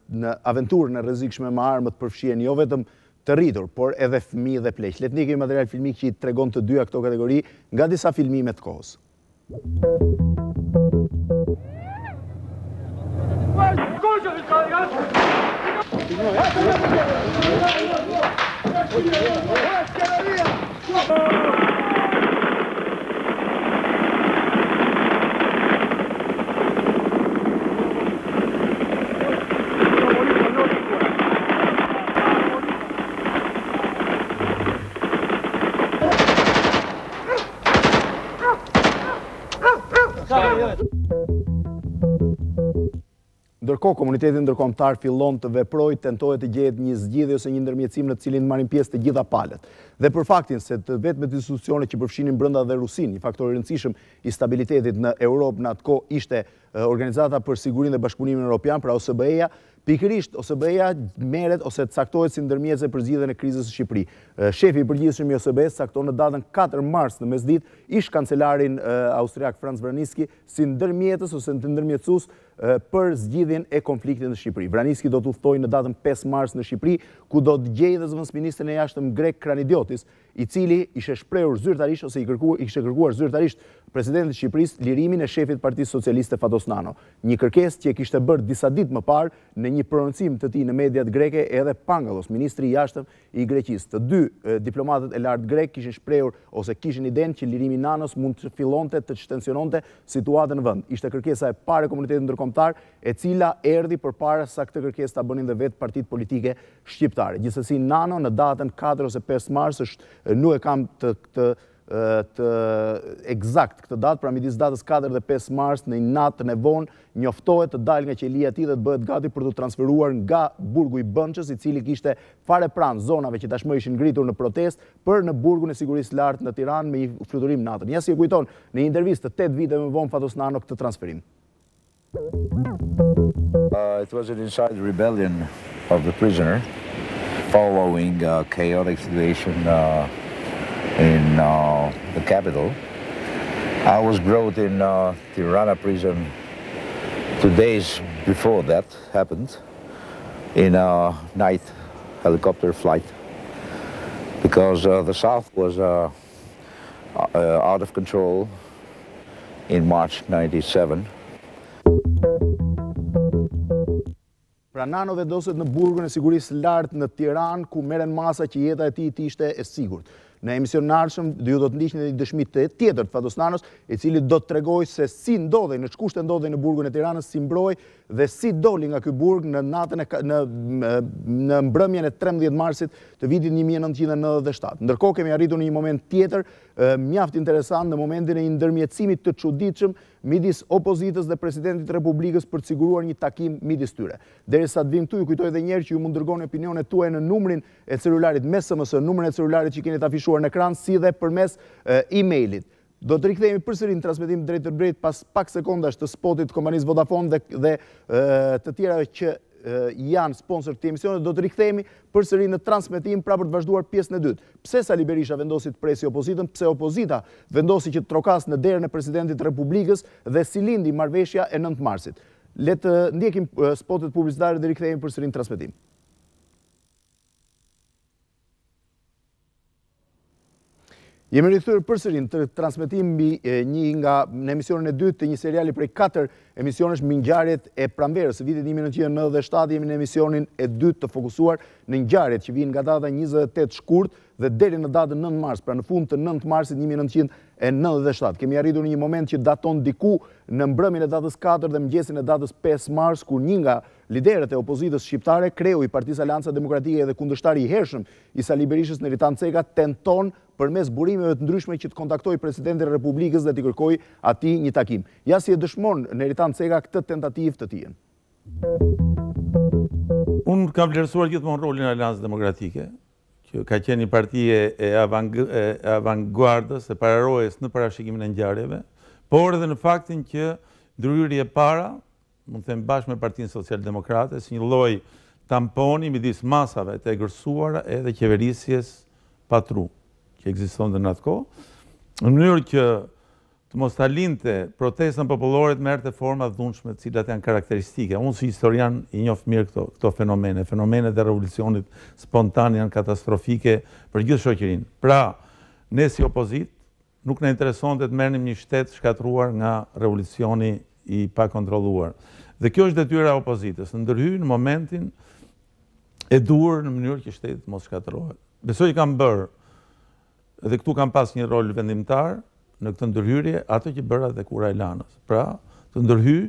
në aventurën e rrezikshme me armët përfshihen jo vetëm të rritur, por edhe fëmijë dhe pleq. Le të ndjekim material filmik që i tregon të dyja këto kategori nga disa filmime të kohës. Ndërkohë, komuniteti ndërkombëtar fillon të veprojë, tentohet të gjehet një zgjidhje ose një ndërmjetësim në të cilin marrin pjesë të gjitha palët. Dhe për faktin se të vetmet institucionet që përfshinin brenda dhe Rusinë, një faktor i rëndësishëm i stabilitetit në Europë në atë kohë ishte Organizata për Sigurinë dhe Bashkëpunimin Evropian, pra OSBE-ja. Pikërisht OSBE-ja merret ose caktohet si ndërmjetëse për zgjidhjen e krizës së Shqipërisë. Shefi i përgjithshëm i OSBE-s cakton në datën 4 mars në mesditë ish kancelarin austriak Franz Vranitzky si ndërmjetës ose ndërmjetësues për zgjidhjen e konfliktit në Shqipëri. Vranitzky do të udhtojë në datën 5 mars në Shqipëri, ku do të gjejë dhe zëvendësministrin e jashtëm grek Kranidiotis, i cili ishte shprehur zyrtarisht ose ishte kërkuar zyrtarisht presidentit të Shqipërisë lirimin e shefit të Partisë Socialiste Fatos Nano. Një kërkesë që e kishte bërë disa ditë më parë në një prononcim të tij në mediat greke edhe Pangallos, ministri i jashtëm i Greqisë. Të dy diplomatët e lartë grek kishin shprehur ose kishin idenë që lirimi i Nanos mund të fillonte të shtensiononte situatën në vend. Ishte kërkesa e parë e komunitetit ndërkombëtar, e cila erdhi përpara sa këtë kërkesë ta bënin dhe vetë partitë politike shqiptare. Gjithsesi Nano në datën 4 ose 5 mars nuk e kam të eksakt këtë datë, pra midis datës 4 dhe 5 mars në natën e vonë njoftohet të dalë nga qelia e tij dhe të bëhet gati për të transferuar nga burgu i Bënçës, i cili kishte fare pranë zonave që tashmë ishin ngritur në protestë, për në burgun e sigurisë lartë në Tiranë me një fluturim natën. Ja si e kujton në një intervistë 8 vite më vonë Fatos Nano këtë transferim. It was an inside rebellion of the prisoner following a chaotic situation in the capital. I was brought in Tirana prison 2 days before that happened in a night helicopter flight because the South was out of control in March 97. Pra nano vendoset në burgun e sigurisë lartë në Tiranë, ku merren masa që jeta e tij ishte e sigurt. Në emision në ardhshëm, ju do të ndiqni një dëshmi tjetër të Fatos Nanos, i cili do të tregoj se si ndodhej, në ç'kushte ndodhej në burgun e Tiranës, si mbroi dhe si doli nga ky burg në natën në mbrëmjen e 13 marsit të vitit 1997. Ndërkohë kemi arritur në një moment tjetër mjaft interesant, në momentin e një ndërmjetësimit të çuditshëm midis opozitës dhe presidentit të Republikës për të siguruar një takim midis tyre. Derisa të vim këtu, ju kujtoj edhe një herë që ju mund dërgoni opinionet tuaja në numrin e celularit me SMS, numrin e celularit që keni të afishuar në ekran, si dhe përmes e-mailit. Do të rikthehemi përsëri në transmetim drejt për drejt pas pak sekondash të spotit të kompanisë Vodafone dhe të tjerave që janë sponsor të emisionit. Do të rikthehemi përsëri në transmetim pra për të vazhduar pjesën e dytë. Pse Sali Berisha vendosi të presi opozitën, pse opozita vendosi që të trokas në derën e presidentit të Republikës dhe si lindi marrëveshja e 9 marsit. Le të ndjekim spotet publicitare dhe rikthehemi përsëri në transmetim. Jemi rikthyer përsëri në transmetim mbi në emisionin e dytë të një seriali prej 4 emisionesh mbi ngjarjet e pranverës së vitit 1997. Jemi në emisionin e dytë të fokusuar në ngjarjet që vijnë nga data 28 shkurt dhe deri në datën 9 mars, pra në fund të 9 marsit 1997. Kemi arritur në një moment që daton diku në mbrëmjen e datës 4 dhe mëngjesin e datës 5 mars, kur një nga liderët e opozitës shqiptare, kreu i Partisë Aleanca Demokratike dhe kundërshtari i hershëm i Sali Berishës, Neritan Ceka, tenton përmes burimeve të ndryshme që të kontaktoj presidentin e Republikës dhe t'i kërkoj atij një takim. Ja si e dëshmon Neritan Ceka këtë tentativë të tij. Unë kam vlerësuar gjithmonë rolin e Aleancës Demokratike, që ka qenë një parti e avangardës, e pararojës në parashikimin e ngjarjeve, por edhe në faktin që ndryrje e para, mund të them bashkë me Partinë Social-Demokrate, si një lloj tamponi midis masave të egërsuara edhe qeverisjes patru që ekzistonte në atë kohë, në mënyrë që të mos ta linte protestën popullore të merrte forma të dhunshme, të cilat janë karakteristike. Unë si historian i njoh mirë këto fenomene. Fenomenet e revolucionit spontan janë katastrofike për gjithë shoqërinë. Pra, ne si opozit nuk na interesonte të merrnim një shtet shkatruar nga revolucioni i pakontrolluar. Dhe kjo është detyra e opozitës, të ndërhyjë në momentin e duhur në mënyrë që shteti të mos shkatërrohet. Besoj kam bërë, dhe këtu kam pas një rol vendimtar në këtë ndërhyrje, ato që bëra dhe kura e lanës. Pra, të ndërhyjë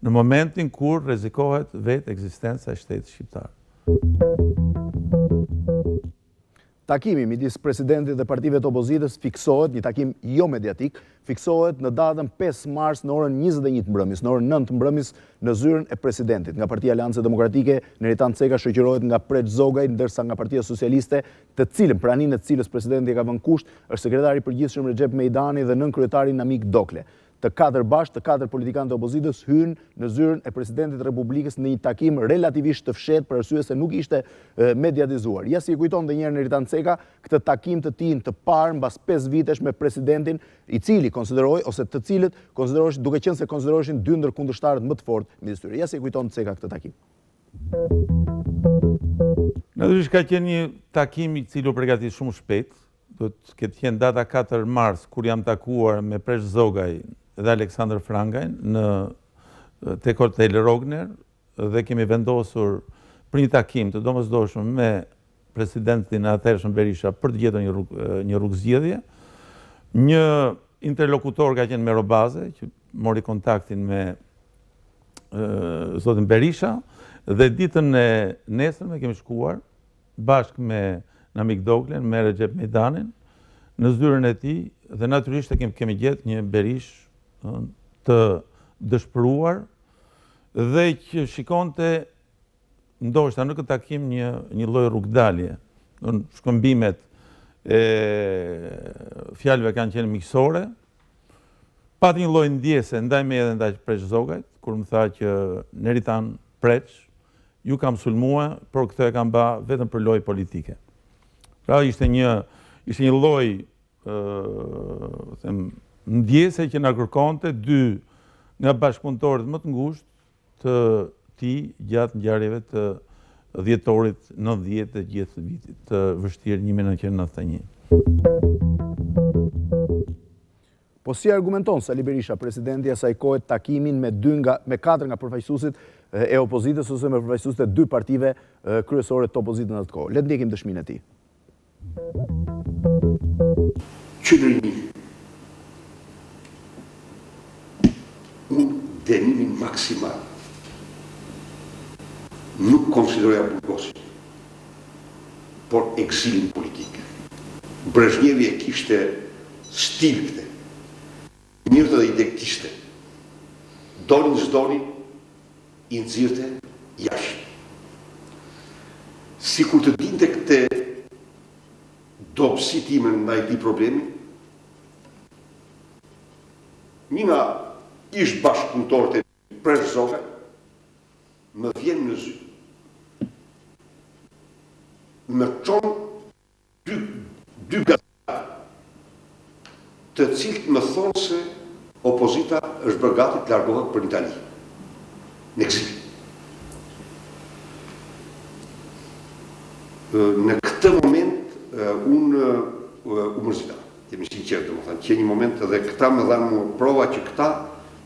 në momentin kur rrezikohet vetë ekzistenca e shtetit shqiptar. Takimi midis presidentit dhe partive të opozitës fiksohet, një takim jo mediatik, fiksohet në datën 5 mars në orën 21 të mbrëmjes, në orën 9 të mbrëmjes në zyrën e presidentit. Nga Partia Aleancë Demokratike, Neritan Ceka shoqërohet nga Preç Zogaj, ndërsa nga Partia Socialiste, të cilën praninë e të cilës presidenti ka vënë kusht, është sekretari i përgjithshëm Recep Mejdani dhe nënkryetari Namik Dokle. Të 4 politikanë të opozitës hynë në zyrën e presidentit të Republikës në një takim relativisht të fshehtë për arsye se nuk ishte mediatizuar. Ja si e kujton edhe një herë Neritan Ceka këtë takim të tij të parë mbas 5 vitesh me presidentin, i cili konsideroi ose të cilët konsideroheshin, duke qenë se konsideroheshin dy ndër kundërshtarët më të fortë midis tyre. Ja si e kujton Ceka këtë takim. Natyrisht ka qenë një takim i cili u përgatit shumë shpejt. Do të ketë qenë data 4 mars kur jam takuar me Preç Zogaj dhe Aleksandr Frangajn tek Hotel Rogner dhe kemi vendosur për një takim të domosdoshëm me presidentin e atëhershëm Berisha për të gjetur një rrugë zgjedhje. Një interlokutor ka qenë Merobaze, që mori kontaktin me zotin Berisha, dhe ditën e nesërme kemi shkuar bashkë me Namik Doklen, me Recep Mejdanin, në zyrën e tij, dhe natyrisht kemi gjetë një Berish të dëshpëruar dhe që shikonte ndoshta në këtë takim një lloj rrugdalje. Shkëmbimet e fjalëve kanë qenë miqësore. Pati një lloj ndjese ndaj meje dhe ndaj Preç Zogajt, kur më tha që Neritan Preç, ju kam sulmua, por këtë e kam ba vetëm për lojë politike. Pra ishte një lloj ndjese që na kërkonte dy nga bashkëpunëtorët më të ngushtë të tij gjatë ngjarjeve të dhjetorit 90 të gjithë vitit të vështirë 1991. Po si argumenton Sali Berisha, presidenti asaj kohe, takimin me 4 nga përfaqësuesit e opozitës ose me përfaqësuesit e 2 partive kryesore të opozitës në atë kohë. Le të ndjekim dëshminë e tij. Qëndrimi, unë dënimin maksimal nuk konsideroja burgosin, por eksilin politik. Brezhnevi e kishte stil këte, mirë dhe i dektiste. Donin s'doni, i nëzirte jashtë. Si kur të dinte këte dobësi time nga i ti problemi, një nga ish bashkëpunëtorët e prezove, më vjen në zy. Më qonë dy gazetarë, të cilët më thonë se opozita është bërë gati të largohet për Itali, në eksil. Në këtë moment, unë u mërzita, jemi sinqerë të më thënë, që një moment edhe këta më dhanë më prova që këta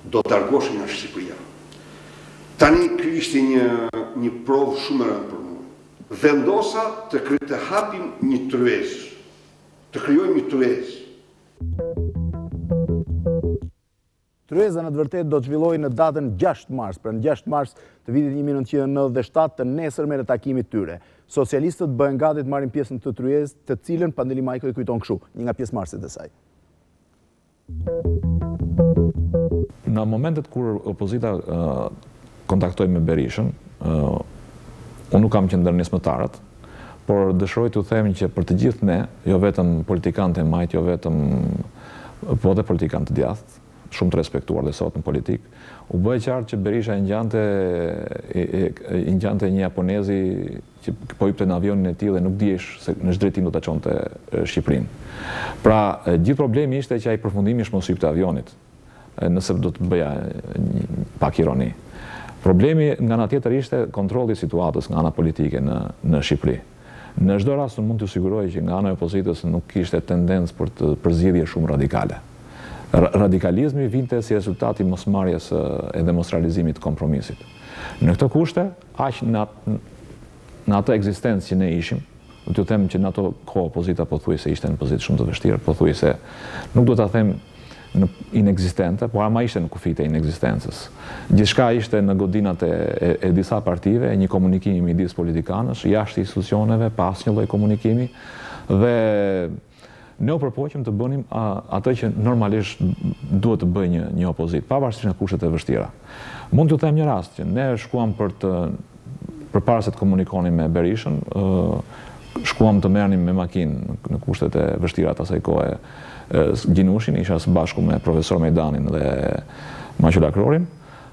do të largoshin nga Shqipëria. Tani kjo ishte një provë shumë e rëndë për mua. Vendosa të hapim një tryez, të krijojmë një tryez. Tryeza në të vërtetë do të zhvillohej në datën 6 mars, pra në 6 mars të vitit 1997 të nesërme në takimit tyre. Socialistët bëhen gati të marrin pjesë në këtë tryezë, të cilën Pandeli Majko i kujton kështu, një nga pjesëmarrësit e saj. Në momentet kur opozita kontaktoj me Berishën, unë nuk kam qenë ndër nismëtarët, por dëshiroj t'u them që për të gjithë ne, jo vetëm politikanët e majt, jo vetëm po dhe politikanët të djathtë, shumë të respektuar dhe sot në politik, u bëhe qartë që Berisha i ngjante një japonezi që po hipte në avionin e tij dhe nuk diesh se në ç'drejtim do ta çonte Shqipërinë. Pra, gjithë problemi ishte që ai përfundimi është mos hipte avionit, nëse do të bëja pak ironi. Problemi nga ana tjetër ishte kontrolli i situatës nga ana politike në Shqipëri. Në çdo rast unë mund t'ju siguroj që nga ana e opozitës nuk kishte tendencë për zgjidhje shumë radikale. Radikalizmi vinte si rezultati mosmarrjes e demonstralizimit të kompromisit. Në këtë kushte, aq në atë ekzistencë që ne ishim, do t'ju them që në ato kohë opozita pothuajse ishte në pozitë shumë të vështirë, pothuajse nuk do ta them inekzistente, por ama ishte në kufijtë e inekzistencës. Gjithçka ishte në godinat e disa partive, një komunikimi midis politikanësh, jashtë institucioneve, pas një lloj komunikimi, dhe ne u përpoqëm të bënim atë që normalisht duhet të bëjë një opozitë, pavarësisht nga kushtet e vështira. Mund t'ju them një rast që ne shkuam përpara se të komunikonim me Berishën, shkuam të merrnim me makinë në kushtet e vështira të asaj kohe Gjinushin, isha së bashku me profesor Mejdanin dhe Maqula Krorin,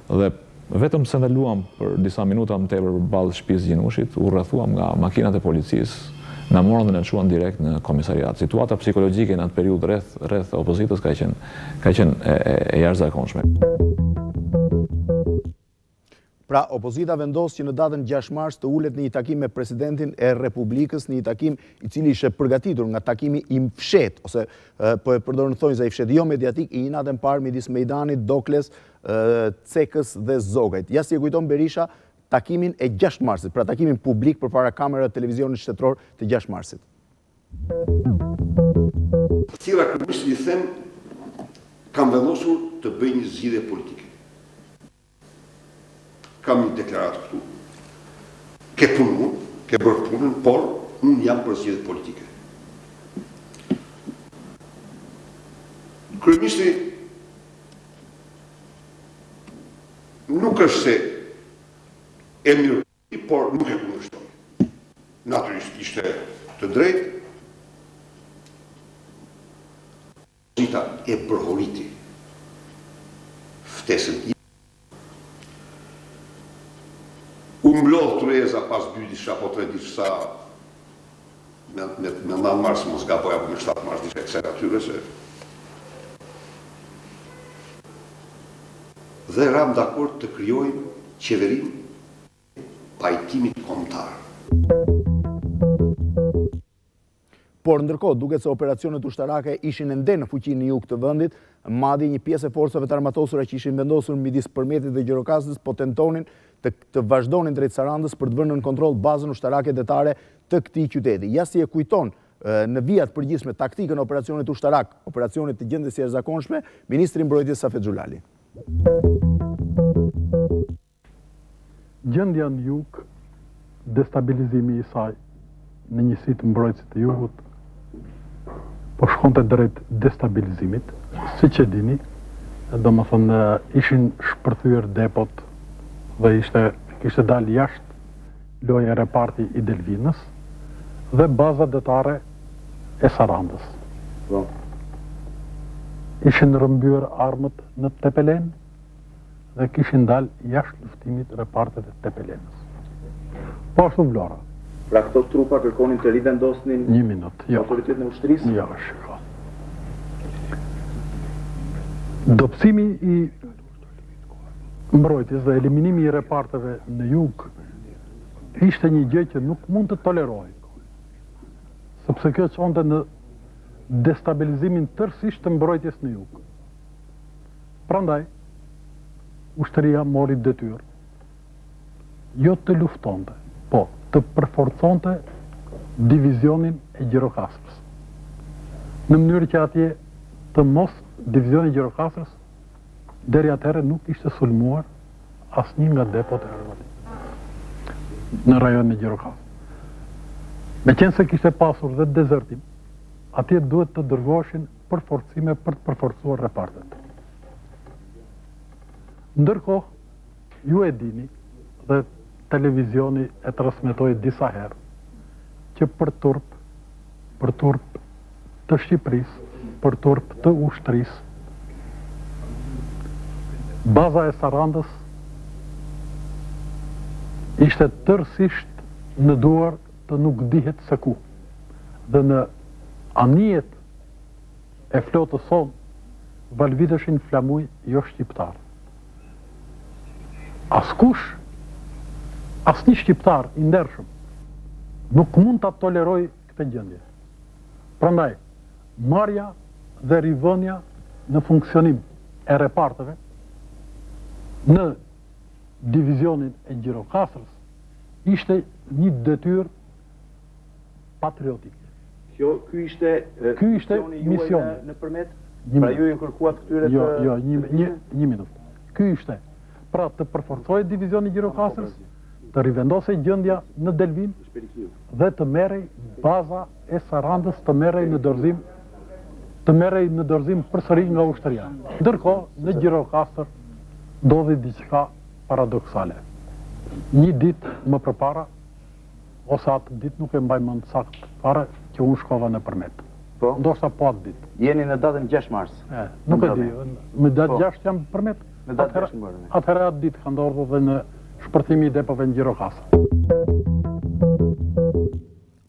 dhe vetëm se ndaluam për disa minuta më tepër përballë shtëpisë Gjinushit, u rrethuam nga makinat e policisë, na morën dhe na çuan direkt në komisariat. Situata psikologjike në atë periudhë rreth opozitës ka qenë e jashtëzakonshme. Pra, opozita vendos që në datën 6 mars të ulet në një takim me presidentin e Republikës, në një takim i cili ishte përgatitur nga takimi i fshet, ose po e përdorën thonjza i fshet, jo mediatik, i një natën parë midis Mejdanit, Dokles, Cekës dhe Zogajt. Ja si e kujton Berisha takimin e 6 marsit, pra takimin publik përpara kamerave të televizionit shtetëror të 6 marsit. Tjera kryeministri i them, kam vendosur të bëj një zgjidhje politike. Kam një deklaratë këtu. Ke punë, ke bërë punën, por unë jam për zgjedhje politike. Kryeministri nuk është se e mirë, por nuk e kundërshtoj. Natyrisht ishte të drejtë. Opozita e përholiti ftesën i. U mblodh tryeza pas 2 ditë apo 3 ditë sa me 9 mars mos gaboj apo me 7 mars diçka kësaj atyre se dhe ram dakord të krijojmë qeverinë pajtimit kombëtar. Por ndërkohë, duket se operacionet ushtarake ishin ende në fuqinë në jug të vendit, madje një pjesë e forcave të armatosura që ishin vendosur midis Përmetit dhe Gjirokastës po tentonin të vazhdonin drejt Sarandës për të vënë në kontroll bazën ushtarake detare të këtij qyteti. Ja si e kujton në vijat përgjithshme taktikën e operacionit ushtarak, operacionit të gjendjes së jashtëzakonshme, ministri i Mbrojtjes Safet Xhulali. Gjendja në jug, destabilizimi i saj në njësi të mbrojtësit të jugut, po shkonte drejt destabilizimit, siç e dini, domethënë ishin shpërthyer depot dhe kishte dalë jashtë loja e reparti i Delvinës dhe baza detare e Sarandës. Ishin rrëmbyer armët në Tepelen dhe kishin dalë jashtë luftimit repartet e Tepelenës. Po ashtu Vlora. Pra këto trupa kërkonin të rivendosnin një minutë, jo. Autoritetin e ushtrisë? Jo, shiko. Dobësimi i mbrojtjes dhe eliminimi i reparteve në jug ishte një gjë që nuk mund të toleroj, sepse kjo çonte në destabilizimin tërësisht të mbrojtjes në jug. Prandaj, ushtria mori detyrë jo të luftonte, po të përforconte divizionin e Gjirokastës. Në mënyrë që atje të mos divizioni i Gjirokastës deri atëherë nuk ishte sulmuar asnjë nga depot e armatimit në rajonin e Gjirokastës. Meqense kishte pasur dhe dezertim, atje duhet të dërgoheshin përforcime për të përforcuar repartet. Ndërkohë, ju e dini dhe televizioni e transmetoi disa herë që për turp të Shqipërisë, për turp të ushtrisë, baza e Sarandës ishte tërësisht në duar të nuk dihet se ku. Dhe në anijet e flotës sonë valvideshin flamuj jo shqiptar. Asnjë shqiptar i ndershëm nuk mund ta toleroj këtë gjendje. Prandaj, marrja dhe rivënia në funksionim e reparteve në divizionin e Gjirokastës ishte një detyrë patriotike. Ky ishte misioni në Përmet? Pra ju i kërkuat këtyre të... Jo, një minutë. Ky ishte pra të përforcojë divizioni i Gjirokastës, të rivendosej gjendja në Delvin dhe të merrej baza e Sarandës, të merrej në dorëzim përsëri nga ushtria. Ndërkohë, në Gjirokastër ndodhi diçka paradoksale. Një ditë më përpara, ose atë ditë nuk e mbaj mend saktë fare, që unë shkova në Përmet. Ndoshta po atë ditë. Jeni në datën 6 mars? Nuk e di, me datë 6 jam në Përmet. Atëherë atë ditë ka ndodhur dhe në shpërthimi i depove në Gjirokastër.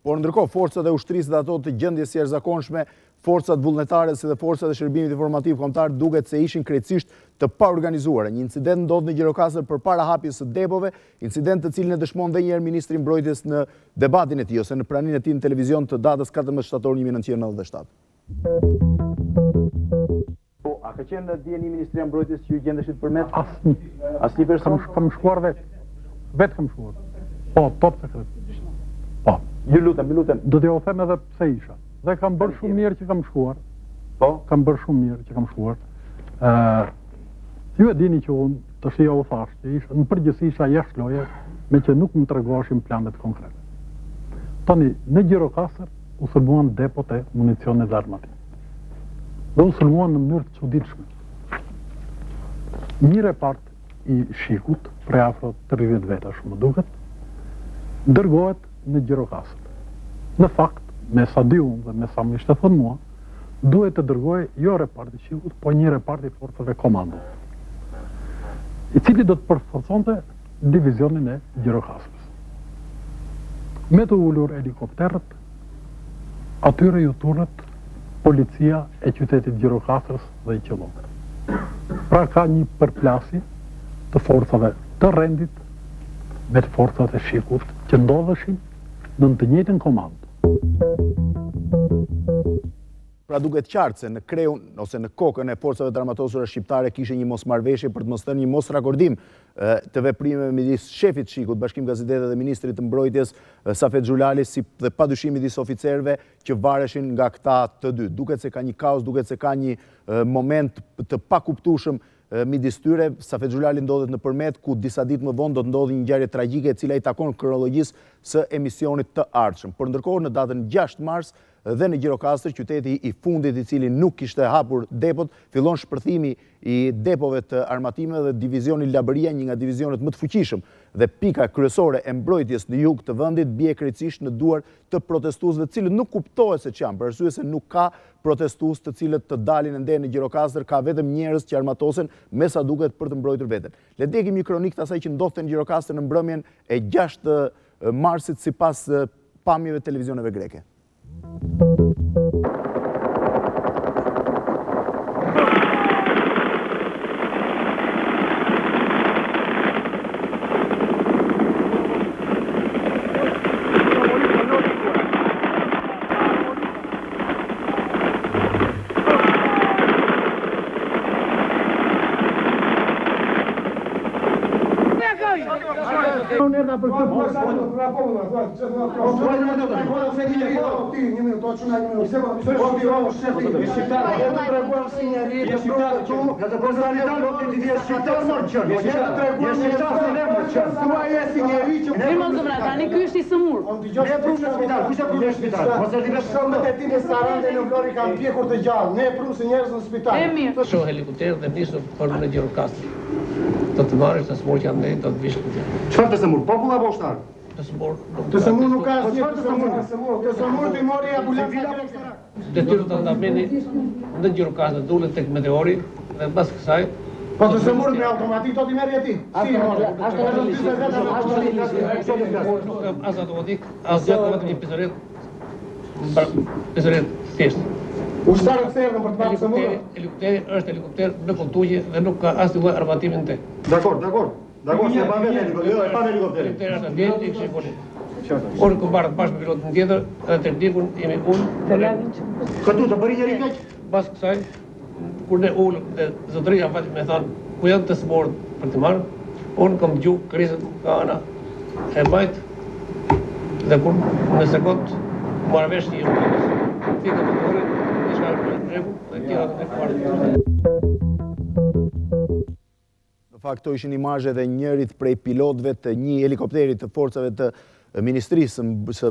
Por ndërkohë, forcat e ushtrisë dhe ato të gjendjes së jashtëzakonshme, forcat vullnetare si dhe forcat e shërbimit informativ kombëtar duket se ishin krejtësisht të paorganizuara. Një incident ndodh në Gjirokastër përpara hapjes së depove, incident të cilin e dëshmon edhe një herë ministri i Mbrojtjes në debatin e tij ose në praninë e tij në televizion të datës 14 shtator 1997. Po, a ka qenë në dieni Ministria e Mbrojtjes që ju gjendeshit Përmet? Asnjë person. Kam shkuar vetë kam shkuar. Po, top sekret. Po. Ju lutem. Do t'ju them edhe pse isha. Dhe kam bërë shumë mirë që kam shkuar. Po? Kam bërë shumë mirë që kam shkuar. Ju e dini që unë të shija u thash që isha, në përgjithësi isha jashtë loje, me që nuk më tregoheshin planet konkrete. Tani, në Gjirokastër u sulmuan depot e municionit dhe armatimit. Dhe u sulmuan në mënyrë të çuditshme. Një repart i Shikut, prej afro 30 veta shumë duket, dërgohet në Gjirokastër. Në fakt, me sa di unë dhe me sa më ishte thënë mua, duhet të dërgoje jo reparti Shikut, po një reparti forcave komando, i cili do të përforconte divizionin e Gjirokastërës. Me të ullur helikopterët, atyre ju turret policia e qytetit Gjirokastërës dhe i qellonte. Pra ka një përplasje të forcave të rendit me të forcat e Shikut që ndodheshin në të njëjtën komandë. Pra duket qartë se në kreun ose në kokën e forcave të armatosura shqiptare kishe një mosmarrëveshje për të mos thënë një mosrakordim të veprimeve midis shefit Shikut, Bashkim Gazitetet dhe Ministrit të Mbrojtjes Safet Xhulali si dhe padyshim midis oficerëve që vareshin nga këta të dy. Duket se ka një kaos, duket se ka një moment të pakuptueshëm midis tyre. Safet Xhulali ndodhet në Përmet, ku disa ditë më vonë do të ndodhi një ngjarje tragjike e cila i takon kronologjisë së emisionit të ardhshëm. Por ndërkohë në datën 6 mars dhe në Gjirokastër, qyteti i fundit i cili nuk kishte hapur depot, fillon shpërthimi i depove të armatimeve dhe divizioni Labëria, një nga divizionet më të fuqishëm dhe pika kryesore e mbrojtjes në jug të vendit, bie krejtësisht në duar të protestuesve, të cilët nuk kuptohet se ç'janë, për arsye se nuk ka protestues të cilët të dalin ende në Gjirokastër, ka vetëm njerëz që armatosen me sa duket për të mbrojtur veten. Le të ndjekim një kronik të asaj që ndodhte në Gjirokastër në mbrëmjen e 6 marsit sipas pamjeve të televizioneve greke. Shoh helikopter dhe nisur për në Gjirokastër. Do të marrësh të smur që janë ndaj, do të vish këtu. Çfarë të smur? Popull apo ushtar? Të smur. Të smur nuk ka asgjë të smur. Të smur ti mori ambulancë direktorat. Detyrë të ndameni në Gjirokastër dulet tek meteori dhe pas kësaj po të smur me automatik do t'i merrje ti. Si mori? As automatik, as gjatë vetëm një pistolet. Pistolet thjesht. Ushtarët therdhën për të bërë së mundë? Helikopteri është helikopter në kontugje dhe nuk ka asnjë lloj armatimi në te. Dakor, se e pa vetë helikopter, e pa helikopteri. Helikopteri është atje, i kishim folur. Unë ku mbarët bashkë me pilotin tjetër, edhe teknikun jemi unë. Këtu të bëri njëri keq? Pas kësaj, kur ne ulëm dhe zotëria fatit me thanë, ku janë të smurët për të marrë, unë kam dëgju krizën nga ana e bajt dhe kur në sekond marrë vesh një fika motorit, Në fakt, këto ishin imazhe dhe njërit prej pilotëve të një helikopteri të forcave të Ministrisë së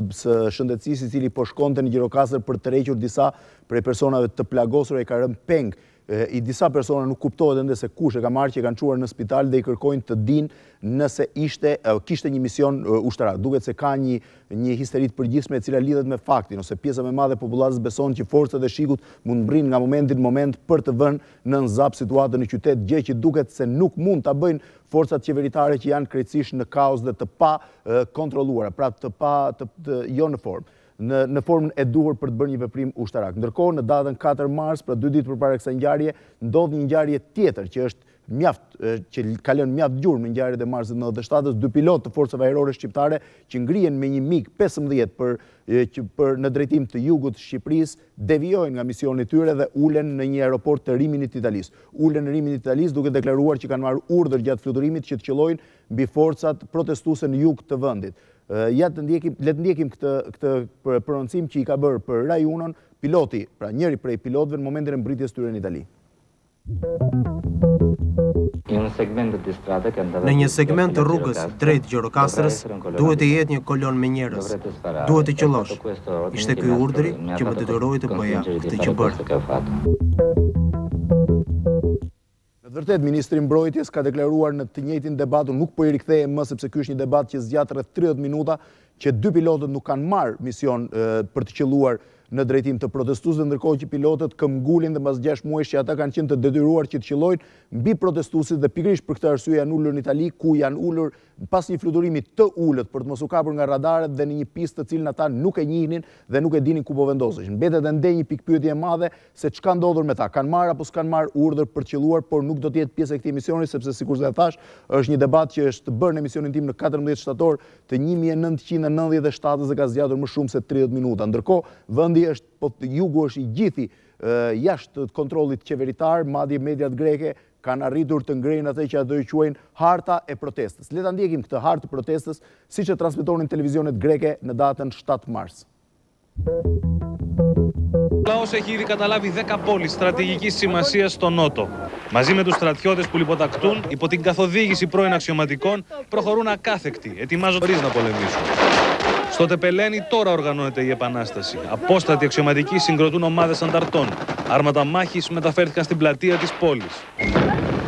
Shëndetësisë, i cili po shkonte në Gjirokastër për të tërhequr disa prej personave të plagosur, e ka rënë peng. I disa persona nuk kuptohet ende se kush e ka marrë që e kanë çuar në spital dhe i kërkojnë të dinë nëse kishte një mision ushtarak. Duket se ka një histeri të përgjithshme e cila lidhet me faktin, ose pjesa më e madhe e popullatës beson që forcat e Shikut mund mbrin nga momenti në moment për të vënë në nzap situatën në qytet, gjë që duket se nuk mund ta bëjnë forcat qeveritare që janë krejtësisht në kaos dhe të pa kontrolluara, pra jo në formë. Në formën e duhur për të bërë një veprim ushtarak. Ndërkohë, në datën 4 mars, pra 2 ditë përpara kësaj ngjarje, ndodh një ngjarje tjetër që është që ka lënë mjaft gjurmë në ngjarjet e marsit 97-s, 2 pilotë të forcave ajrore shqiptare që ngrihen me një MiG-15 në drejtim të jugut të Shqipërisë, devijojnë nga misioni i tyre dhe ulen në një aeroport të Riminit të Italisë. Ulen në Rimin të Italisë duke deklaruar që kanë marrë urdhër gjatë fluturimit që të qëllojnë mbi forcat protestuese në jug të vendit. Le të ndjekim këtë prononcim që i ka bërë për rajunon piloti, pra njëri prej pilotëve në momentin e mbritjes tyre në Itali. Në një segment të rrugës drejt Gjirokastërës duhet të jetë një kolon me njerëz. Duhet të qëllosh. Ishte ky urdhri që më detyroi të bëja këtë që bëra. Në vërtet, Ministri i Mbrojtjes ka deklaruar në të njëjtin debat, nuk po i rikthehem më sepse ky është një debat që zgjat rreth 30 minuta, që 2 pilotët nuk kanë marrë mision për të qelluar në drejtim të protestuesve, ndërkohë që pilotët këmbgulin dhe mbas 6 muajsh që ata kanë qenë të detyruar që të qellojnë mbi protestuesit dhe pikërisht për këtë arsye janë ulur në Itali, ku janë ulur pas një fluturimi të ulët për të mos u kapur nga radaret dhe në një pistë të cilën ata nuk e njihnin dhe nuk e dinin ku po vendoseshin. Mbetet ende një pikpyetje e madhe se çka ndodhur me ta. Kanë marrë apo s'kan marrë urdhër për të qelluar, por nuk do të jetë pjesë e këtij emisioni sepse sikur se thash, është një debat që është bërë në emisionin tim në 14 shtator të 1997 dhe ka zgjatur më shumë se 30 minuta. Ndërkohë, vendi është po jugu është i gjithi jashtë kontrollit qeveritar, madje mediat greke kanë arritur të ngrejnë atë që do i quajnë harta e protestës. Le ta ndjekim këtë hartë protestës, siç e transmetonin televizionet greke në datën 7 Mars. Ο λαός έχει ήδη καταλάβει 10 πόλεις στρατηγικής σημασίας στο Νότο. Μαζί με τους στρατιώτες που λιποτακτούν, υπό την καθοδήγηση πρώην αξιωματικών, προχωρούν ακάθεκτοι, ετοιμάζονται χωρίς να πολεμήσουν. Στο Τεπελένι τώρα οργανώνεται η επανάσταση. Απόστατοι αξιωματικοί συγκροτούν ομάδες ανταρτών. Άρματα μάχης μεταφέρθηκαν στην πλατεία της πόλης.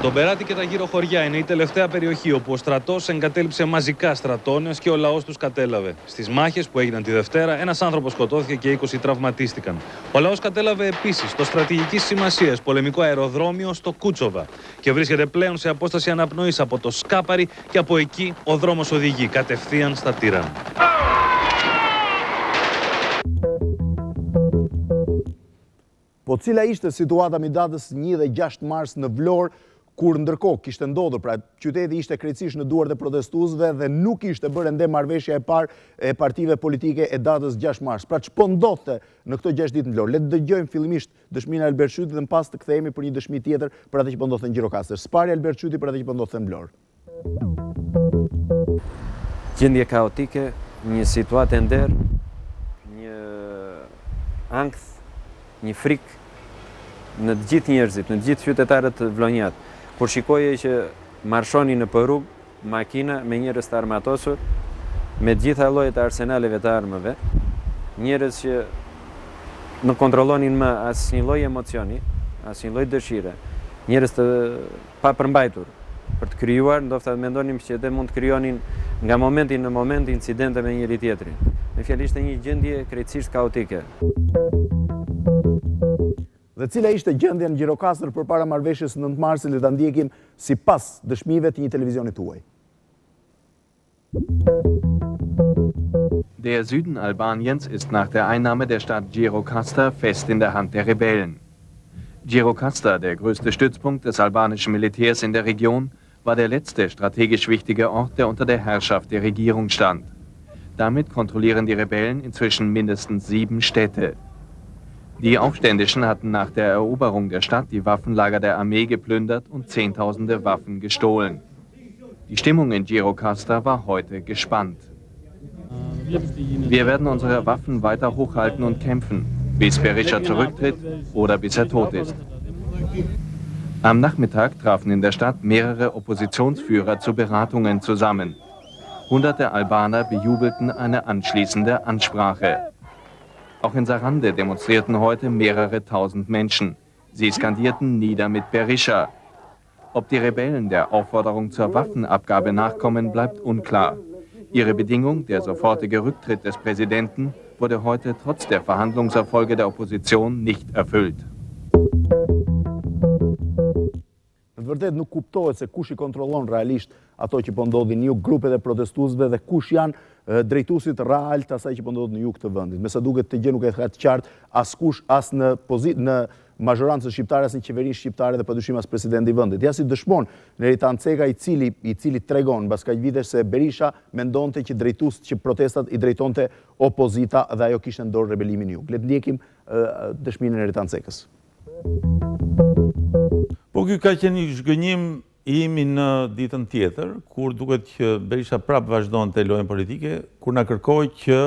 Το Μπεράτι και τα γύρω χωριά είναι η τελευταία περιοχή όπου ο στρατός εγκατέλειψε μαζικά στρατώνες και ο λαός τους κατέλαβε. Στις μάχες που έγιναν τη Δευτέρα, ένας άνθρωπος σκοτώθηκε και 20 τραυματίστηκαν. Ο λαός κατέλαβε επίσης το στρατηγικής σημασίας πολεμικό αεροδρόμιο στο Κούτσοβα και βρίσκεται πλέον σε απόσταση αναπνοής από το Σκάπαρι και από εκεί ο δρόμος οδηγεί κατευθείαν στα Τύρανα. Po cila ishte situata mi datës 1 dhe 6 Mars në Vlorë, kur ndërkohë kishte ndodhur, pra qyteti ishte krejtësisht në duart e protestuesve dhe nuk ishte bërë ende marrëveshja e parë e partive politike e datës 6 Mars. Pra ç'po ndodhte në këto 6 ditë në Vlorë? Le të dëgjojmë fillimisht dëshminë e Albert Shyti dhe më pas të kthehemi për një dëshmi tjetër për atë që po ndodhte në Gjirokastër. Sparja Albert Shyti për atë që po ndodhte në Vlorë. Gjendje kaotike, një situatë nder, një ankth, një frikë në të gjithë njerëzit, në të gjithë qytetarët vlonjat. Kur shikoje që marshonin në rrugë makina me njerëz të armatosur, me të gjitha llojet e arsenaleve të armëve, njerëz që nuk kontrollonin më asnjë lloj emocioni, asnjë lloj dëshire, njerëz të papërmbajtur për të krijuar, ndoshta mendonim që edhe mund të krijonin nga momenti në moment incidente me njëri tjetrin. Me fjalë ishte një gjendje krejtësisht kaotike. Dhe cila ishte gjendja në Gjirokastër përpara marrëveshjes 9 Marsit, le ta ndjekim sipas dëshmive të një televizioni tuaj. Der Süden Albaniens ist nach der Einnahme der Stadt Gjirokastër fest in der Hand der Rebellen. Gjirokastër, der größte Stützpunkt des albanischen Militärs in der Region, war der letzte strategisch wichtige Ort, der unter der Herrschaft der Regierung stand. Damit kontrollieren die Rebellen inzwischen mindestens 7 Städte. Die Aufständischen hatten nach der Eroberung der Stadt die Waffenlager der Armee geplündert und Zehntausende Waffen gestohlen. Die Stimmung in Gjirokastër war heute gespannt. Wir werden unsere Waffen weiter hochhalten und kämpfen, bis Berisha zurücktritt oder bis er tot ist. Am Nachmittag trafen in der Stadt mehrere Oppositionsführer zu Beratungen zusammen. Hunderte Albaner bejubelten eine anschließende Ansprache. Auch in Sarande demonstrierten heute mehrere tausend Menschen. Sie skandierten nieder mit Berisha. Ob die Rebellen der Aufforderung zur Waffenabgabe nachkommen, bleibt unklar. Ihre Bedingung, der sofortige Rücktritt des Präsidenten, wurde heute trotz der Verhandlungserfolge der Opposition nicht erfüllt. Në të vërtetë nuk kuptohet se kush i kontrollon realisht ato që po ndodhin në jug, grupet e protestuesve dhe kush janë drejtuesit real të asaj që po ndodh në jug të vendit. Me sa duket të gjë nuk e ka të qartë askush as në mazhorancën shqiptare, as në qeverinë shqiptare dhe padyshim as presidenti i vendit. Ja si dëshmon Neritan Ceka i cili tregon mbas kaq vitesh se Berisha mendonte që drejtuesit që protestat i drejtonte opozita dhe ajo kishte në dorë rebelimin në jug. Le të ndjekim dëshminë e Neritan Cekës. Po ky ka qenë një zhgënjim imi në ditën tjetër, kur duket që Berisha prapë vazhdonte lojën politike, kur na kërkoi që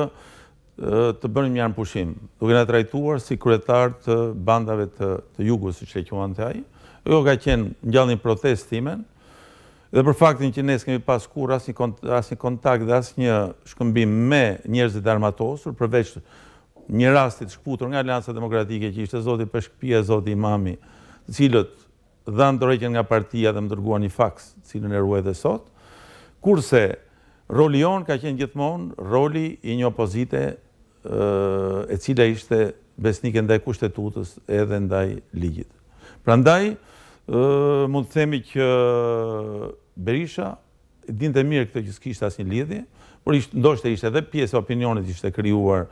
të bënim një pushim, duke na trajtuar si kryetar të bandave të jugut, siç e quante ai. Jo ka qenë ngjallë një protestë timen, dhe për faktin që ne s'kemi pas kurrë asnjë kontakt dhe asnjë shkëmbim me njerëzit e armatosur, përveç një rasti të shkputur nga Alianca Demokratike që ishte zoti Peshkpia, zoti Imami, të cilët dhanë dorëheqjen nga partia dhe më dërguan një faks, cilën e ruaj edhe sot. Kurse roli jon ka qenë gjithmonë roli i një opozite e cila ishte besnike ndaj kushtetutës edhe ndaj ligjit. Prandaj mund të themi që Berisha dinte mirë këtë që s'kishte asnjë lidhje, por ndoshta ishte edhe pjesë e opinionit që ishte krijuar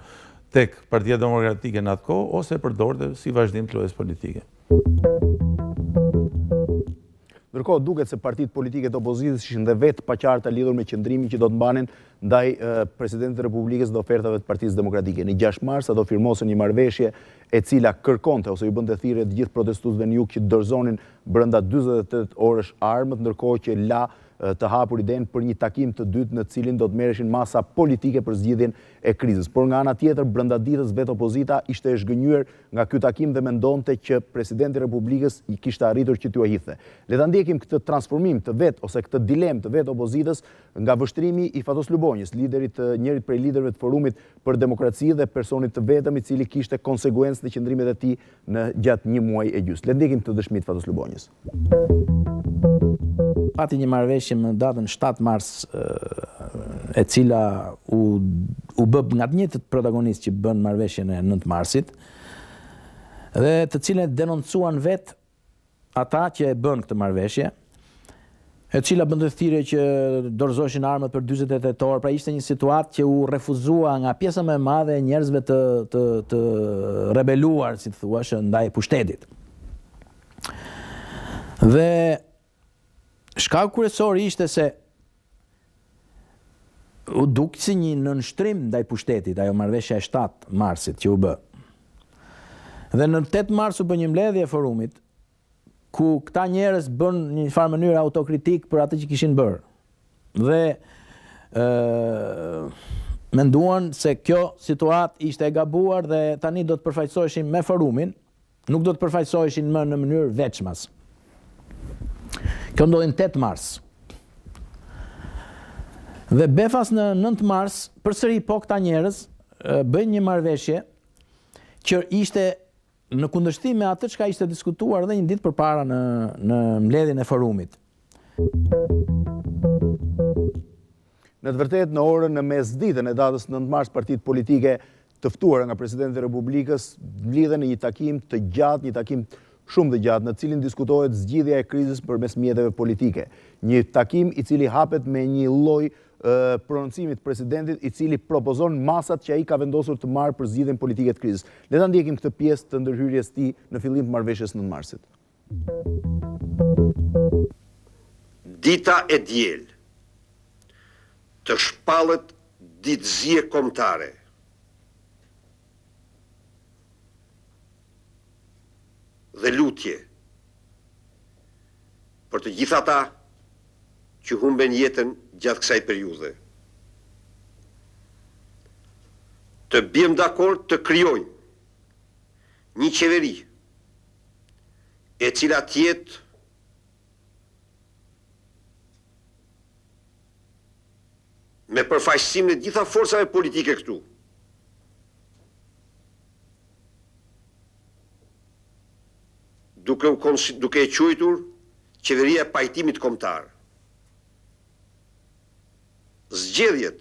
tek Partia Demokratike në atë kohë, ose e përdorte si vazhdim të lojës politike. Ndërkohë duket se partitë politike të opozitës ishin dhe vetë paqarta lidhur me qëndrimin që do të mbanin ndaj Presidentit të Republikës dhe ofertave të Partisë Demokratike. Në 6 mars ato firmosën një marrëveshje e cila kërkonte ose ju bënte thirrje të gjithë protestuesve në jug që dorëzonin brenda 48 orësh armët, ndërkohë që la të hapur idenë për një takim të dytë në cilin do të merreshin masa politike për zgjidhjen e krizës. Por nga ana tjetër, brenda ditës vetë opozita ishte e zhgënjur nga ky takim dhe mendonte që Presidenti i Republikës i kishte arritur që t'u ahithe. Le ta ndjekim këtë transformim të vet ose këtë dilemë të vet opozitës nga vështrimi i Fatos Lubonjës, njërit prej liderëve të Forumit për Demokraci dhe personit të vetëm i cili kishte konsekuencë në qëndrimet e tij në gjatë një muaji e gjys. Le ndjekim këtë dëshmi të Fatos Lubonjës. Pati një marrëveshje në datën 7 mars e cila u bë nga të njëjtët protagonistë që bën marrëveshjen e 9 marsit dhe të cilët denoncuan vetë ata që e bën këtë marrëveshje, e cila bënte thirrje që dorëzoheshin armët për 48 orë, pra ishte një situatë që u refuzua nga pjesa më e madhe e njerëzve të rebeluar, si të thuash, ndaj pushtetit. Dhe shkaku kryesor ishte se u duk si një nënshtrim ndaj pushtetit, ajo marrëveshja e 7 marsit që u bë. Dhe në 8 mars u bë një mbledhje e forumit, ku këta njerëz bën një farë mënyrë autokritik për atë që kishin bërë. Dhe menduan se kjo situatë ishte e gabuar dhe tani do të përfaqësoheshin me forumin, nuk do të përfaqësoheshin më në mënyrë veçmas. Kjo ndodhi në 8 mars. Dhe befas në 9 mars, përsëri po këta njerëz bëjnë një marrëveshje që ishte në kundërshtim me atë çka ishte diskutuar edhe një ditë përpara në mbledhjen e forumit. Në të vërtetë, në orën e mesditën e datës 9 mars, partitë politike të ftuara nga Presidenti i Republikës mblidhen në një takim të gjatë, një takim shumë të gjatë, në cilin diskutohet zgjidhja e krizës përmes mjeteve politike. Një takim i cili hapet me një lloj prononcimi të presidentit i cili propozon masat që ai ka vendosur të marrë për zgjidhjen politike të krizës. Le ta ndjekim këtë pjesë të ndërhyrjes tij në fillim të marrëveshjes 9 marsit. Dita e diel të shpallet ditëzie kombëtare. Dhe lutje për të gjithë ata që humben jetën gjatë kësaj periudhe. Të biem dakord të krijojmë një qeveri e cila të jetë me përfaqësim në gjitha forcave politike këtu. Duke e quajtur qeveria e pajtimit kombëtar. Zgjedhjet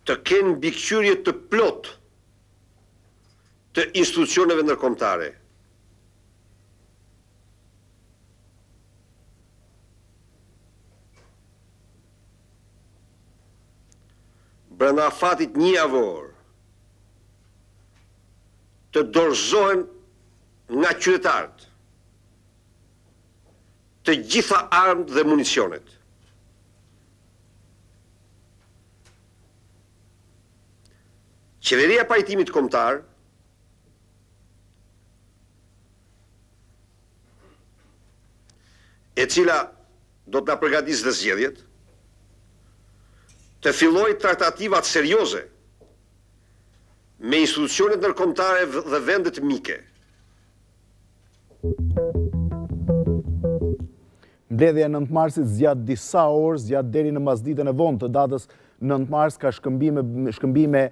të kenë mbikëqyrje të plot të institucioneve ndërkombëtare. Brenda afatit 1 javor të dorëzohen nga qytetarët të gjitha armët dhe municionet. Qeveria e pajtimit kombëtar e cila do të na përgatisë dhe zgjedhjet, të fillojë tratativat serioze me institucionet ndërkombëtare dhe vendet mike. Mbledhja e 9 marsit zgjat disa orë, zgjat deri në mesditën e vonë të datës 9 mars, ka shkëmbime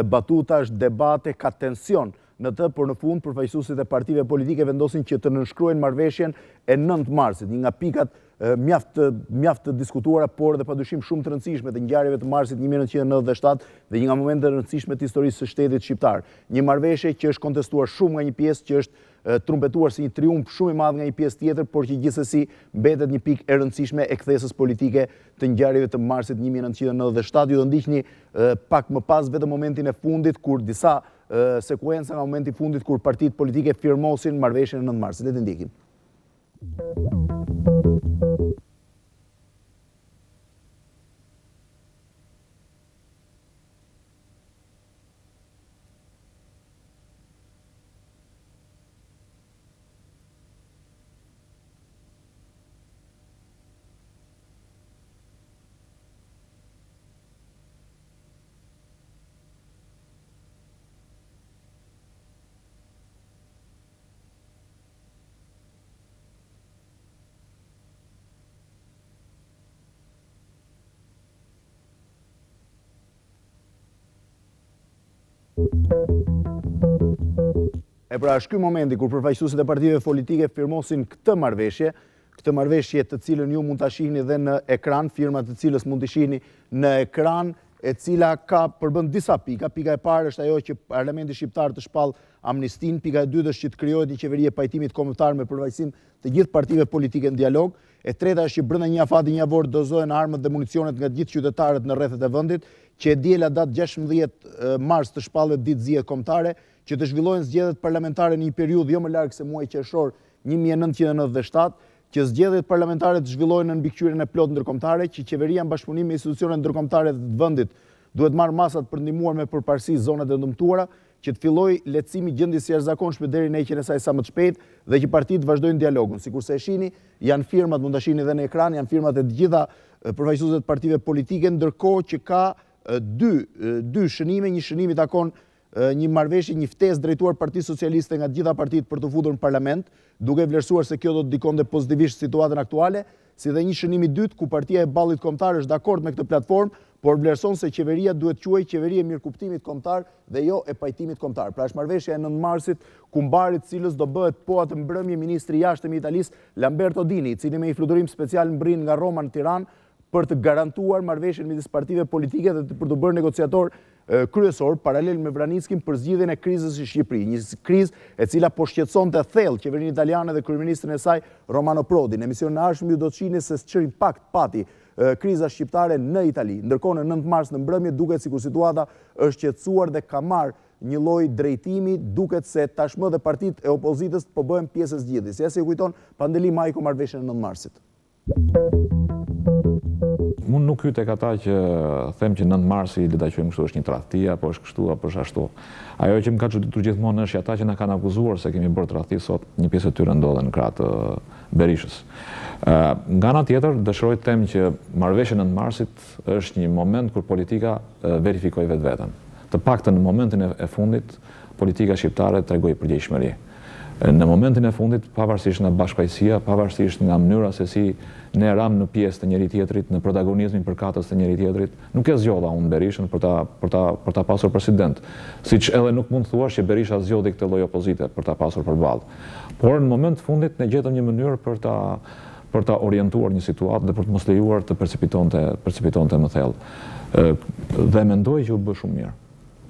batutash, debate, ka tension në të, por në fund përfaqësuesit e partive politike vendosin që të nënshkruajnë marrëveshjen e 9 marsit, një nga pikat mjaft të diskutuara, por dhe padyshim shumë të rëndësishme të ngjarjeve të marsit 1997 dhe një nga momentet të rëndësishme të historisë së shtetit shqiptar. Një marrëveshje që është kontestuar shumë nga një pjesë, që është trumpetuar si një triumf shumë i madh nga një pjesë tjetër, por që gjithsesi mbetet një pikë e rëndësishme e kthesës politike të ngjarjeve të marsit 1997. Ju do ndiqni pak më pas vetëm momentin e fundit, kur disa sekuenca nga momenti i fundit kur partitë politike firmosin marrëveshjen e 9 marsit. Le të ndjekim. E pra është ky momenti kur përfaqësuesit e partive politike firmosin këtë marrëveshje të cilën ju mund ta shihni dhe në ekran, firma të cilës mund të shihni në ekran, e cila ka përbën disa pika. Pika e parë është ajo që Parlamenti Shqiptar të shpall amnistin, pika e dytë është që të krijohet një qeveri e pajtimit kombëtar me përfaqësim të gjithë partive politike në dialog. E treta është që brenda një afati një avort dozohen armët dhe municionet nga gjithë qytetarët në rrethet e vendit, që e diela datë 16 mars të shpallet ditë zgjedhje kombëtare, që të zhvillohen zgjedhjet parlamentare në një periudhë jo më larg se muaji qershor 1997, që zgjedhjet parlamentare të zhvillohen në mbikëqyrjen e plotë ndërkombëtare, që qeveria në bashkëpunim me institucionet ndërkombëtare të vendit duhet marrë masat për ndihmuar me përparësi zonat e dëmtuara, që të fillojë lehtësimi i gjendjes së jashtëzakonshme deri në heqjen e saj sa më të shpejtë dhe që partitë vazhdojnë dialogun. Sikurse e shihni, janë firmat, mund ta shihni edhe në ekran, janë firmat e të gjitha përfaqësuesve të partive politike, ndërkohë që ka dy shënime, një shënim i takon një marrëveshje, një ftesë drejtuar Partisë Socialiste nga të gjitha partitë për të futur në parlament, duke vlerësuar se kjo do të dikonte pozitivisht situatën aktuale, si dhe një shënim i dytë ku Partia e Ballit Kombëtar është dakord me këtë platformë, por vlerëson se qeveria duhet quhej qeveri e mirëkuptimit kombëtar dhe jo e pajtimit kombëtar. Pra është marrëveshja e 9 marsit, ku mbarit cilës do bëhet po atë mbrëmje ministri i jashtëm i Italisë, Lamberto Dini, i cili me një fluturim special mbrin nga Roma në Tiranë për të garantuar marrëveshjen midis partive politike dhe për të bërë negociator kryesor paralel me Vranickin për zgjidhjen e krizës së Shqipërisë, një krizë e cila po shqetësonte thellë qeverinë italiane dhe kryeministrin e saj Romano Prodi. Në emisionin e ardhshëm ju do të shihni se ç'është impakt pati kriza shqiptare në Itali. Ndërkohë në 9 mars në mbrëmje duket sikur situata është qetësuar dhe ka marrë një lloj drejtimi, duket se tashmë dhe partitë e opozitës po bëhen pjesë e zgjidhjes. Ja si e kujton Pandeli Majko marrëveshjen e 9 marsit. Unë nuk hyj tek ata që them që 9 marsi le ta quajmë kështu është një tradhti apo është kështu apo është ashtu. Ajo që më ka çuditur gjithmonë është ata që na kanë akuzuar se kemi bërë tradhti sot, një pjesë e tyre ndodhen në krah të Berishës. Nga ana tjetër, dëshiroj të them që marrëveshja e 9 marsit është një moment kur politika verifikoi vetveten. Të paktën në momentin e fundit, politika shqiptare tregoi përgjegjësi. Në momentin e fundit, pavarësisht nga bashkëpajësia, pavarësisht nga mënyra se si ne ram në pjesë të njëri tjetrit, në protagonizmin përkatës të njëri tjetrit, nuk e zgjodha unë Berishën për ta pasur president. Siç edhe nuk mund të thuash që Berisha zgjodhi këtë lloj opozite për ta pasur përballë. Por në moment të fundit ne gjetëm një mënyrë për ta orientuar një situatë dhe për të mos lejuar të percepitonte më thellë. Dhe mendoj që u bë shumë mirë.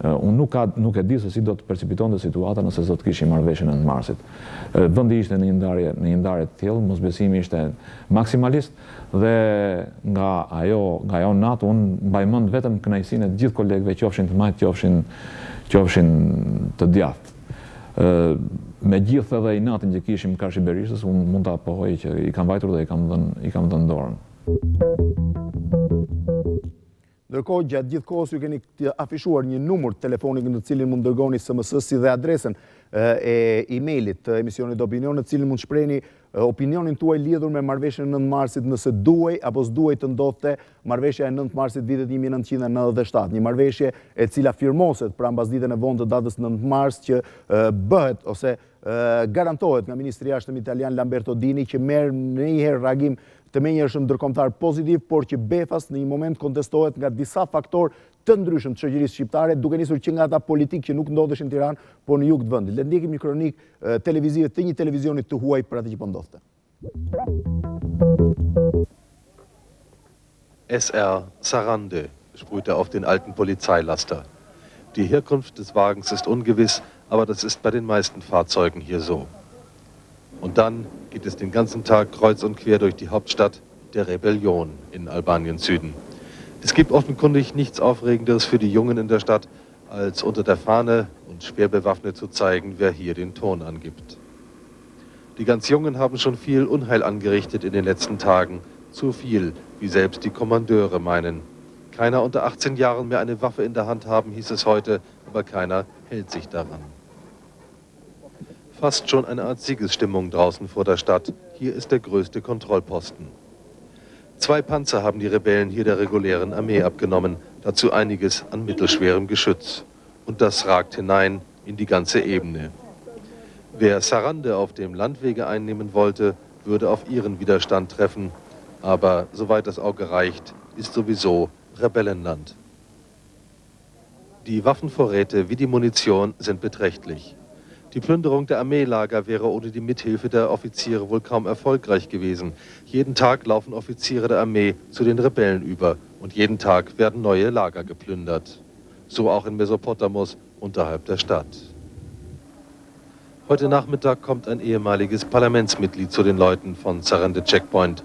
Unë nuk e di se si do të percepitonte situata nëse do të kishim marrëveshjen e 9 marsit. Vendi ishte në një ndarje të tillë, mosbesimi ishte maksimalist dhe nga ajo natë unë mbaj mend vetëm kënaqësinë e gjithë kolegëve, qofshin të majt, qofshin të djathtë. Megjithë edhe inatin që kishim karshi Berishës, unë mund ta pohoj që i kam vajtur dhe i kam dhënë dorën. Ndërkohë, gjatë gjithë kohës ju keni afishuar një numër telefonik në cilin mund dërgoni SMS si dhe adresën e emailit të emisionit opinion, në cilin mund shprehni opinionin tuaj lidhur me marrëveshjen e 9 marsit, nëse duhej apo s'duhej të ndodhte marrëveshja e 9 marsit vitet 1997, një marrëveshje e cila firmoset pra mbasditjen e vonë të datës 9 mars që bëhet ose garantohet nga ministri i jashtëm italian Lamberto Dini, që merr në një herë reagim të menjëhershëm ndërkombëtar pozitiv, por që befas në një moment kontestohet nga disa faktorë të ndryshëm të shoqërisë shqiptare, duke nisur që nga ata politikë që nuk ndodheshin në Tiranë, por në jug të vendit. Le ndjekim një kronikë televizive të një televizionit të huaj për atë që po ndodhte. SR Sarande sprühte auf den alten Polizeilaster. Die Herkunft des Wagens ist ungewiss, aber das ist bei den meisten Fahrzeugen hier so. Und dann geht es den ganzen Tag kreuz und quer durch die Hauptstadt der Rebellion in Albaniens Süden. Es gibt offenkundig nichts Aufregenderes für die Jungen in der Stadt, als unter der Fahne und schwer bewaffnet zu zeigen, wer hier den Ton angibt. Die ganz Jungen haben schon viel Unheil angerichtet in den letzten Tagen. Zu viel, wie selbst die Kommandeure meinen. Keiner unter 18 Jahren mehr eine Waffe in der Hand haben, hieß es heute, aber keiner hält sich daran. Fast schon eine Art Siegesstimmung draußen vor der Stadt. Hier ist der größte Kontrollposten. 2 Panzer haben die Rebellen hier der regulären Armee abgenommen, dazu einiges an mittelschwerem Geschütz. Und das ragt hinein in die ganze Ebene. Wer Sarande auf dem Landwege einnehmen wollte, würde auf ihren Widerstand treffen. Aber soweit das Auge reicht, ist sowieso Rebellenland. Die Waffenvorräte wie die Munition sind beträchtlich. Die Plünderung der Armeelager wäre ohne die Mithilfe der Offiziere wohl kaum erfolgreich gewesen. Jeden Tag laufen Offiziere der Armee zu den Rebellen über und jeden Tag werden neue Lager geplündert. So auch in Mesopotamus unterhalb der Stadt. Heute Nachmittag kommt ein ehemaliges Parlamentsmitglied zu den Leuten von Sarande Checkpoint.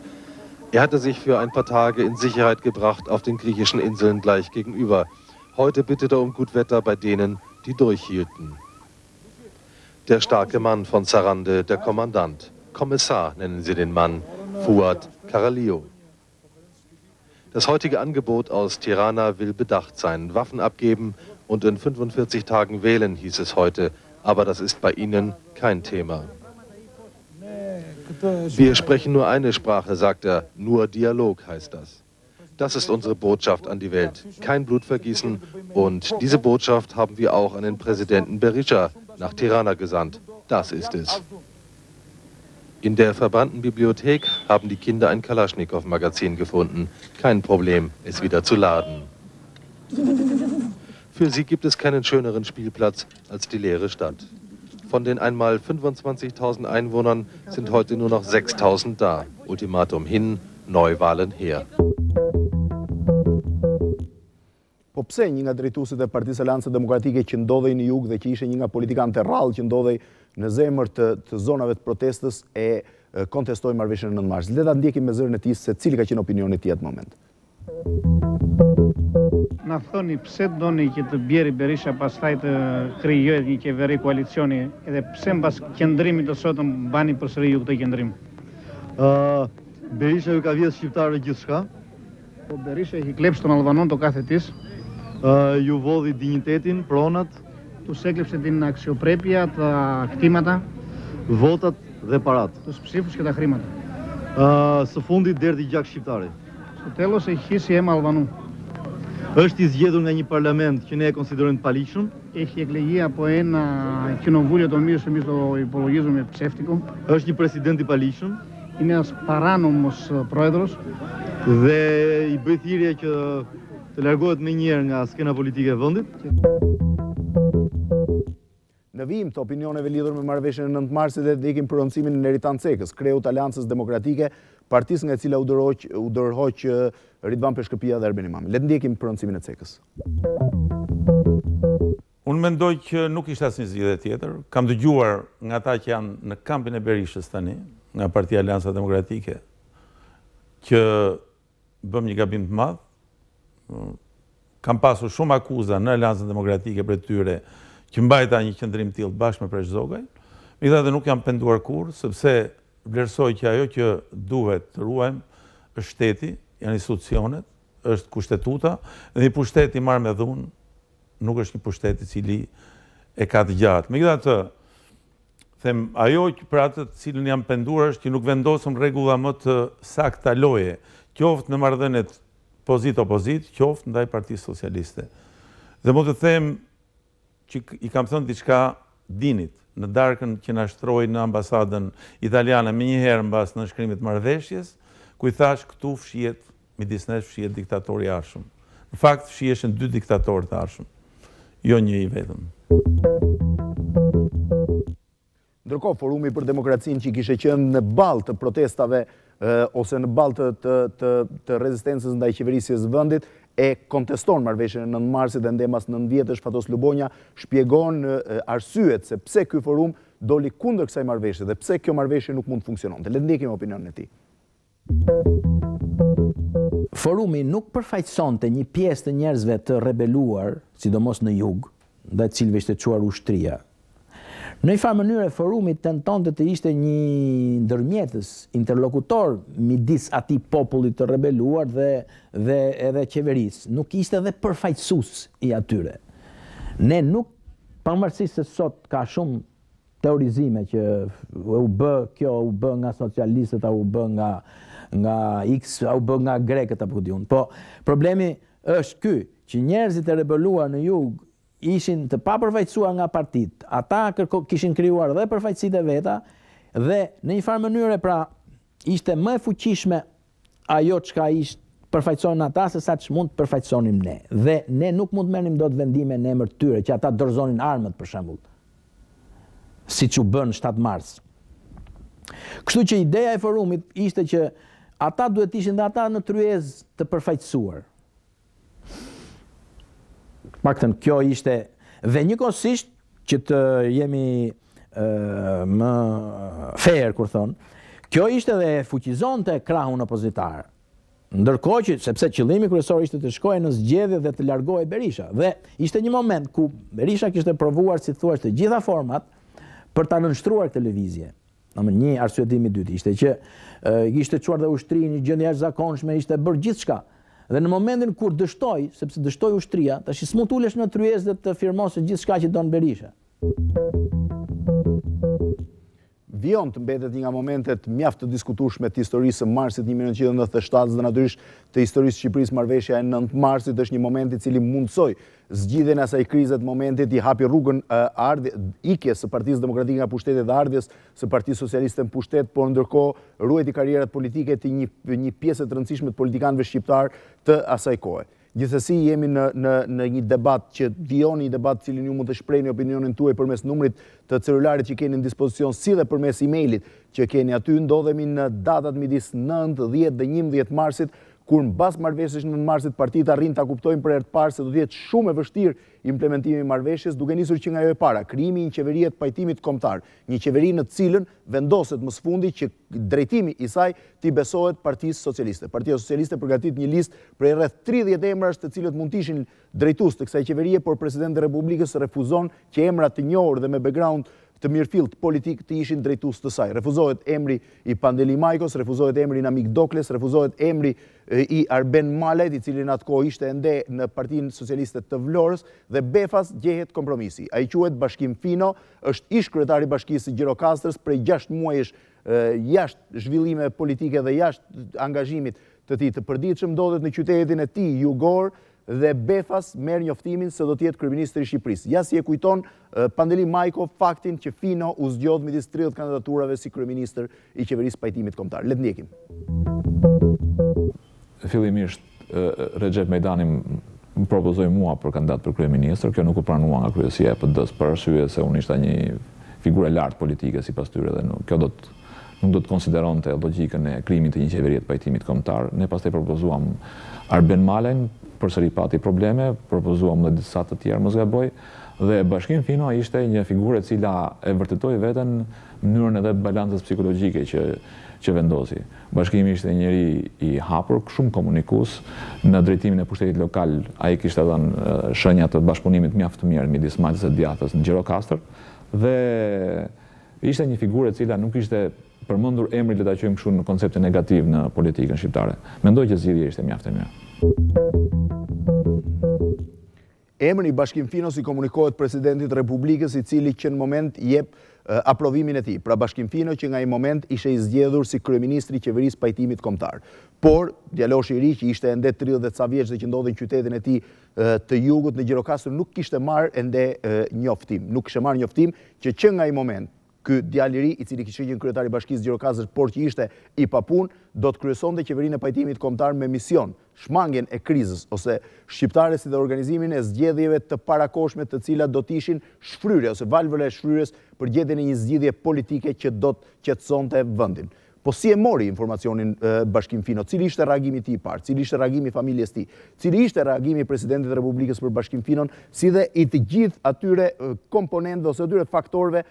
Er hatte sich für ein paar Tage in Sicherheit gebracht auf den griechischen Inseln gleich gegenüber. Heute bittet er um Gutwetter bei denen, die durchhielten. Der starke Mann von Sarande, der Kommandant. Kommissar nennen sie den Mann, Fuad Karalio. Das heutige Angebot aus Tirana will bedacht sein, Waffen abgeben und in 45 Tagen wählen, hieß es heute. Aber das ist bei ihnen kein Thema. Wir sprechen nur eine Sprache, sagt er, nur Dialog heißt das. Das ist unsere Botschaft an die Welt, kein Blutvergießen. Und diese Botschaft haben wir auch an den Präsidenten Berisha nach Tirana gesandt. Das ist es. In der verbrannten Bibliothek haben die Kinder ein Kalaschnikow-Magazin gefunden. Kein Problem, es wieder zu laden. Für sie gibt es keinen schöneren Spielplatz als die leere Stadt. Von den einmal 25.000 Einwohnern sind heute nur noch 6.000 da. Ultimatum hin, Neuwahlen her. Po pse një nga drejtuesit e Partisë Aleancës Demokratike që ndodhej në jug dhe që ishte një nga politikanët e rrallë që ndodhej në zemër të zonave të protestës e kontestoi marrëveshjen e 9 Marsit. Le ta ndjekim me zërin e tij se cili ka qenë opinioni i tij atë moment. Να θώνει ψε ντώνει και το μπιέρι Μπερίσα παστάει το κρυγιό και βερή κοαλιτσιόνι και ψε μπας κεντρίμι το σώτον μπάνει προς ρίγιου το κεντρίμι. Berisha ju ka vjedhë shqiptarë gjithçka. Ο Μπερίσα έχει κλέψει τον Αλβανόν το κάθε της. Ju vodhi dinjitetin, pronat. Τους έκλεψε την αξιοπρέπεια, τα κτήματα. Votat dhe parat. Τους ψήφους και τα χρήματα. Së fundit derdhi gjak shqiptare. Στο τέλος έχει χύσει αίμα Αλβανού. Është i zgjedhur nga një parlament që ne e konsiderojmë të paligjshëm. Έχει εκλεγεί από ένα κοινοβούλιο το οποίο εμείς το υπολογίζουμε ψεύτικο. Është një president i paligjshëm. Είναι ένας παράνομος πρόεδρος. Dhe i bëj thirrje që të largohet menjëherë nga skena politike e vendit. Në vijim të opinioneve lidhur me marrëveshjen e 9 Marsit dhe ikim për rëndësimin e Eritan Cekës, kreu të Aleancës Demokratike, partisë nga e cila u dërhoq Ridvan Peshkëpia dhe Erben Imami. Le të ndjekim për rëndësimin e Cekës. Unë mendoj që nuk ishte asnjë zgjidhje tjetër. Kam dëgjuar nga ata që janë në kampin e Berishës tani, nga Partia Aleanca Demokratike, që bëm një gabim të madh. Kam pasur shumë akuza në Aleancën Demokratike për tyre që mbajta një qëndrim tillë bashkë me Presh Zogaj. Megjithatë nuk jam penduar kurrë, sepse vlerësoj që ajo që duhet të ruajmë është shteti, janë institucionet, është kushtetuta, dhe një pushtet i marrë me dhunë nuk është një pushtet i cili e ka të gjatë. Megjithatë, them ajo që për atë të cilën jam penduar është që nuk vendosëm rregulla më të sakta loje, qoftë në marrëdhëniet pozit-opozit, qoftë ndaj Partisë Socialiste. Dhe mund të them që i kam thënë diçka Dinit në darkën që na shtroi në ambasadën italiane më njëherë mbas nënshkrimit të marrëveshjes, ku i thash këtu fshihet midis nesh fshihet diktatori i arshëm. Në fakt fshiheshin 2 diktatorë të arshëm, jo një i vetëm. Ndërkohë, Forumi për Demokracinë që kishte qenë në ballë të protestave ose në ballë të rezistencës ndaj qeverisjes së vendit, e konteston marrëveshjen e 9 Marsit dhe ndemas 9 vjetësh Fatos Lubonja shpjegon arsyet se pse ky forum doli kundër kësaj marrëveshje dhe pse kjo marrëveshje nuk mund të funksiononte. Le të ndjekim opinionin e tij. Forumi nuk përfaqësonte një pjesë të njerëzve të rebeluar, sidomos në jug, ndaj të cilëve ishte çuar ushtria. Në një farë mënyrë forumi tentonte të ishte një ndërmjetës, interlokutor midis atij popullit të rebeluar dhe edhe qeverisë. Nuk ishte edhe përfaqësues i atyre. Ne nuk, pavarësisht se sot ka shumë teorizime që u bë kjo, u bë nga socialistët, u bë nga X, u bë nga grekët apo diun. Po problemi është ky, që njerëzit e rebeluar në jug ishin të papërfaqësuar nga partitë. Ata kishin krijuar dhe përfaqësitë e veta dhe në një farë mënyre pra ishte më e fuqishme ajo çka ishte përfaqësojnë ata se sa që mund të përfaqësonim ne. Dhe ne nuk mund të merrim dot vendime në emër të tyre që ata dorëzonin armët për shembull. Siç u bën 7 Mars. Kështu që ideja e forumit ishte që ata duhet ishin dhe ata në tryezë të përfaqësuar. Paktën kjo ishte dhe njëkohësisht që të jemi më fair kur thon, kjo ishte dhe fuqizonte krahun opozitar. Ndërkohë që sepse qëllimi kryesor ishte të shkojë në zgjedhje dhe të largohej Berisha. Dhe ishte një moment ku Berisha kishte provuar si thua të gjitha format për ta nënshtruar këtë lëvizje. Një arsyetim i dytë ishte që ishte çuar dhe ushtri një gjendje jashtëzakonshme, ishte bërë gjithçka. Dhe në momentin kur dështoi, sepse dështoi ushtria, tash s'mund ulesh në tryezë dhe të firmosë gjithçka që don Berisha. Vion të mbetet një nga momentet mjaft të diskutueshme të historisë së Marsit 1997 dhe natyrisht të historisë së Shqipërisë marrëveshja e 9 Marsit është një moment i cili mundsoi zgjidhjen e asaj krize të momentit, i hapi rrugën ikjes së Partisë Demokratike nga pushteti dhe ardhjes së Partisë Socialiste në pushtet, por ndërkohë ruajti karrierat politike të një pjesë të rëndësishme të politikanëve shqiptar të asaj kohe. Gjithsesi jemi në një debat që vion një debat cilin ju mund të shprehni opinionin tuaj përmes numrit të celularit që keni në dispozicion si dhe përmes emailit që keni aty. Ndodhemi në datat midis 9, 10 dhe 11 Marsit, kur mbas marrëveshjes në 9 Marsit partitë arrin ta kuptojnë për herë të parë se do të jetë shumë e vështirë implementimi i marrëveshjes, duke nisur që nga ajo e para, krijimi i një qeverie të pajtimit kombëtar, një qeveri në të cilën vendoset më së fundi që drejtimi i saj t'i besohet Partisë Socialiste. Partia Socialiste përgatit një listë prej rreth 30 emrash të cilët mund të ishin drejtues të kësaj qeverie, por presidenti i Republikës refuzon që emra të njohur dhe me background të mirëfillt politik të ishin drejtues të saj. Refuzohet emri i Pandeli Majkos, refuzohet emri i Namik Dokles, refuzohet emri i Arben Malajt, i cili në atë kohë ishte ende në Partinë Socialiste të Vlorës, dhe befas gjehet kompromisi. Ai quhet Bashkim Fino, është ish kryetari i Bashkisë së Gjirokastrës prej 6 muajsh jashtë zhvillime politike dhe jashtë angazhimit të tij të përditshëm, ndodhet në qytetin e tij jugor dhe befas merr njoftimin se do të jetë kryeministri i Shqipërisë. Ja si e kujton Pandeli Majko faktin që Fino u zgjodh midis 30 kandidaturave si kryeministër i qeverisë pajtimit kombëtar. Le të ndjekim. Fillimisht Recep Mejdani më propozoi mua për kandidat për kryeministër, kjo nuk u pranua nga kryesia e PD-s për arsye se unë isha një figurë e lartë politike sipas tyre dhe kjo nuk do të konsideronte logjikën e krijimit të një qeverie të pajtimit kombëtar. Ne pastaj propozuam Arben Malajn, përsëri pati probleme, propozuam dhe disa të tjerë, mos gaboj, dhe Bashkim Fino ishte një figurë e cila e vërtetoi veten në mënyrën edhe balancës psikologjike që vendosi. Bashkimi ishte njëri i hapur, shumë komunikues në drejtimin e pushtetit lokal. Ai kishte dhënë shenja të bashkëpunimit mjaft të mirë midis Malës së Djathtës në Gjirokastër dhe ishte një figurë e cila nuk ishte përmendur emri, le ta quajmë kështu, në koncepte negativ në politikën shqiptare. Mendoj që zgjidhja ishte mjaft e mirë. Emri Bashkim Finos i komunikohet presidentit Republikës, i cili që në moment jep aprovimin e tij. Pra Bashkim Fino që nga ai moment ishte i zgjedhur si kryeministri i qeverisë pajtimit kombëtar. Por djaloshi i ri që ishte ende 30 ca vjeç dhe që ndodhej në qytetin e tij të jugut në Gjirokastër nuk kishte marrë ende njoftim. Nuk kishte marrë njoftim që nga ai moment ky djalë i ri, i cili kishte qenë kryetari i Bashkisë Gjirokastër, por që ishte i papunë, do të kryesonte qeverinë e pajtimit kombëtar me mision shmangjen e krizës ose shqiptare si dhe organizimin e zgjedhjeve të parakohshme të cilat do të ishin shfryrje ose valvëra e shfryrjes për gjetjen e një zgjidhje politike që do të qetësonte vendin. Po si e mori informacionin Bashkim Fino? Cili ishte reagimi i tij i parë? Cili ishte reagimi i familjes tij? Cili ishte reagimi i presidentit të Republikës për Bashkim Finon, si dhe i të gjithë atyre komponentëve ose atyre faktorëve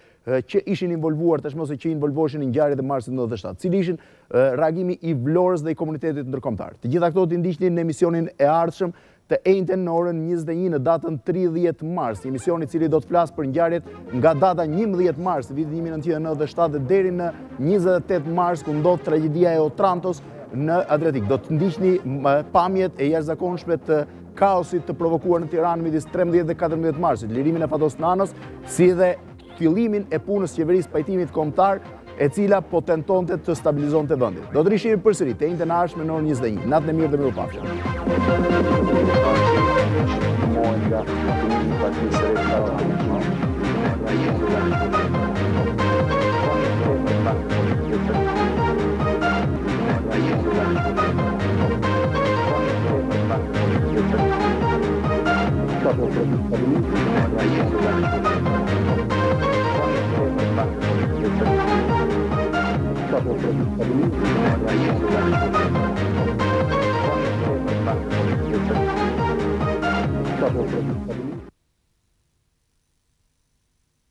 që ishin involvuar tashmë ose që involvoheshin në ngjarjet e Marsit 97? Cili ishin reagimi i Vlorës dhe i komunitetit ndërkombëtar? Të gjitha këto t'i ndiqnin në emisionin e ardhshëm të njëjtën në orën 21 në datën 30 Mars, emisioni i cili do të flasë për ngjarjet nga data 11 Mars të vitit 1997 deri në 28 Mars ku ndodh tragjedia e Otrantos në Adriatik. Do të ndiqni pamjet e jashtëzakonshme të kaosit të provokuar në Tiranë midis 13 dhe 14 Marsit, lirimin e Fatos Nanës, si dhe fillimin e punës qeverisë pajtimit kombëtar, e cila po tentonte të stabilizonte vendin. Do të rishim përsëri të njëjtën e ardhshme në orën 21. Natën e mirë dhe mirupafshim. Stati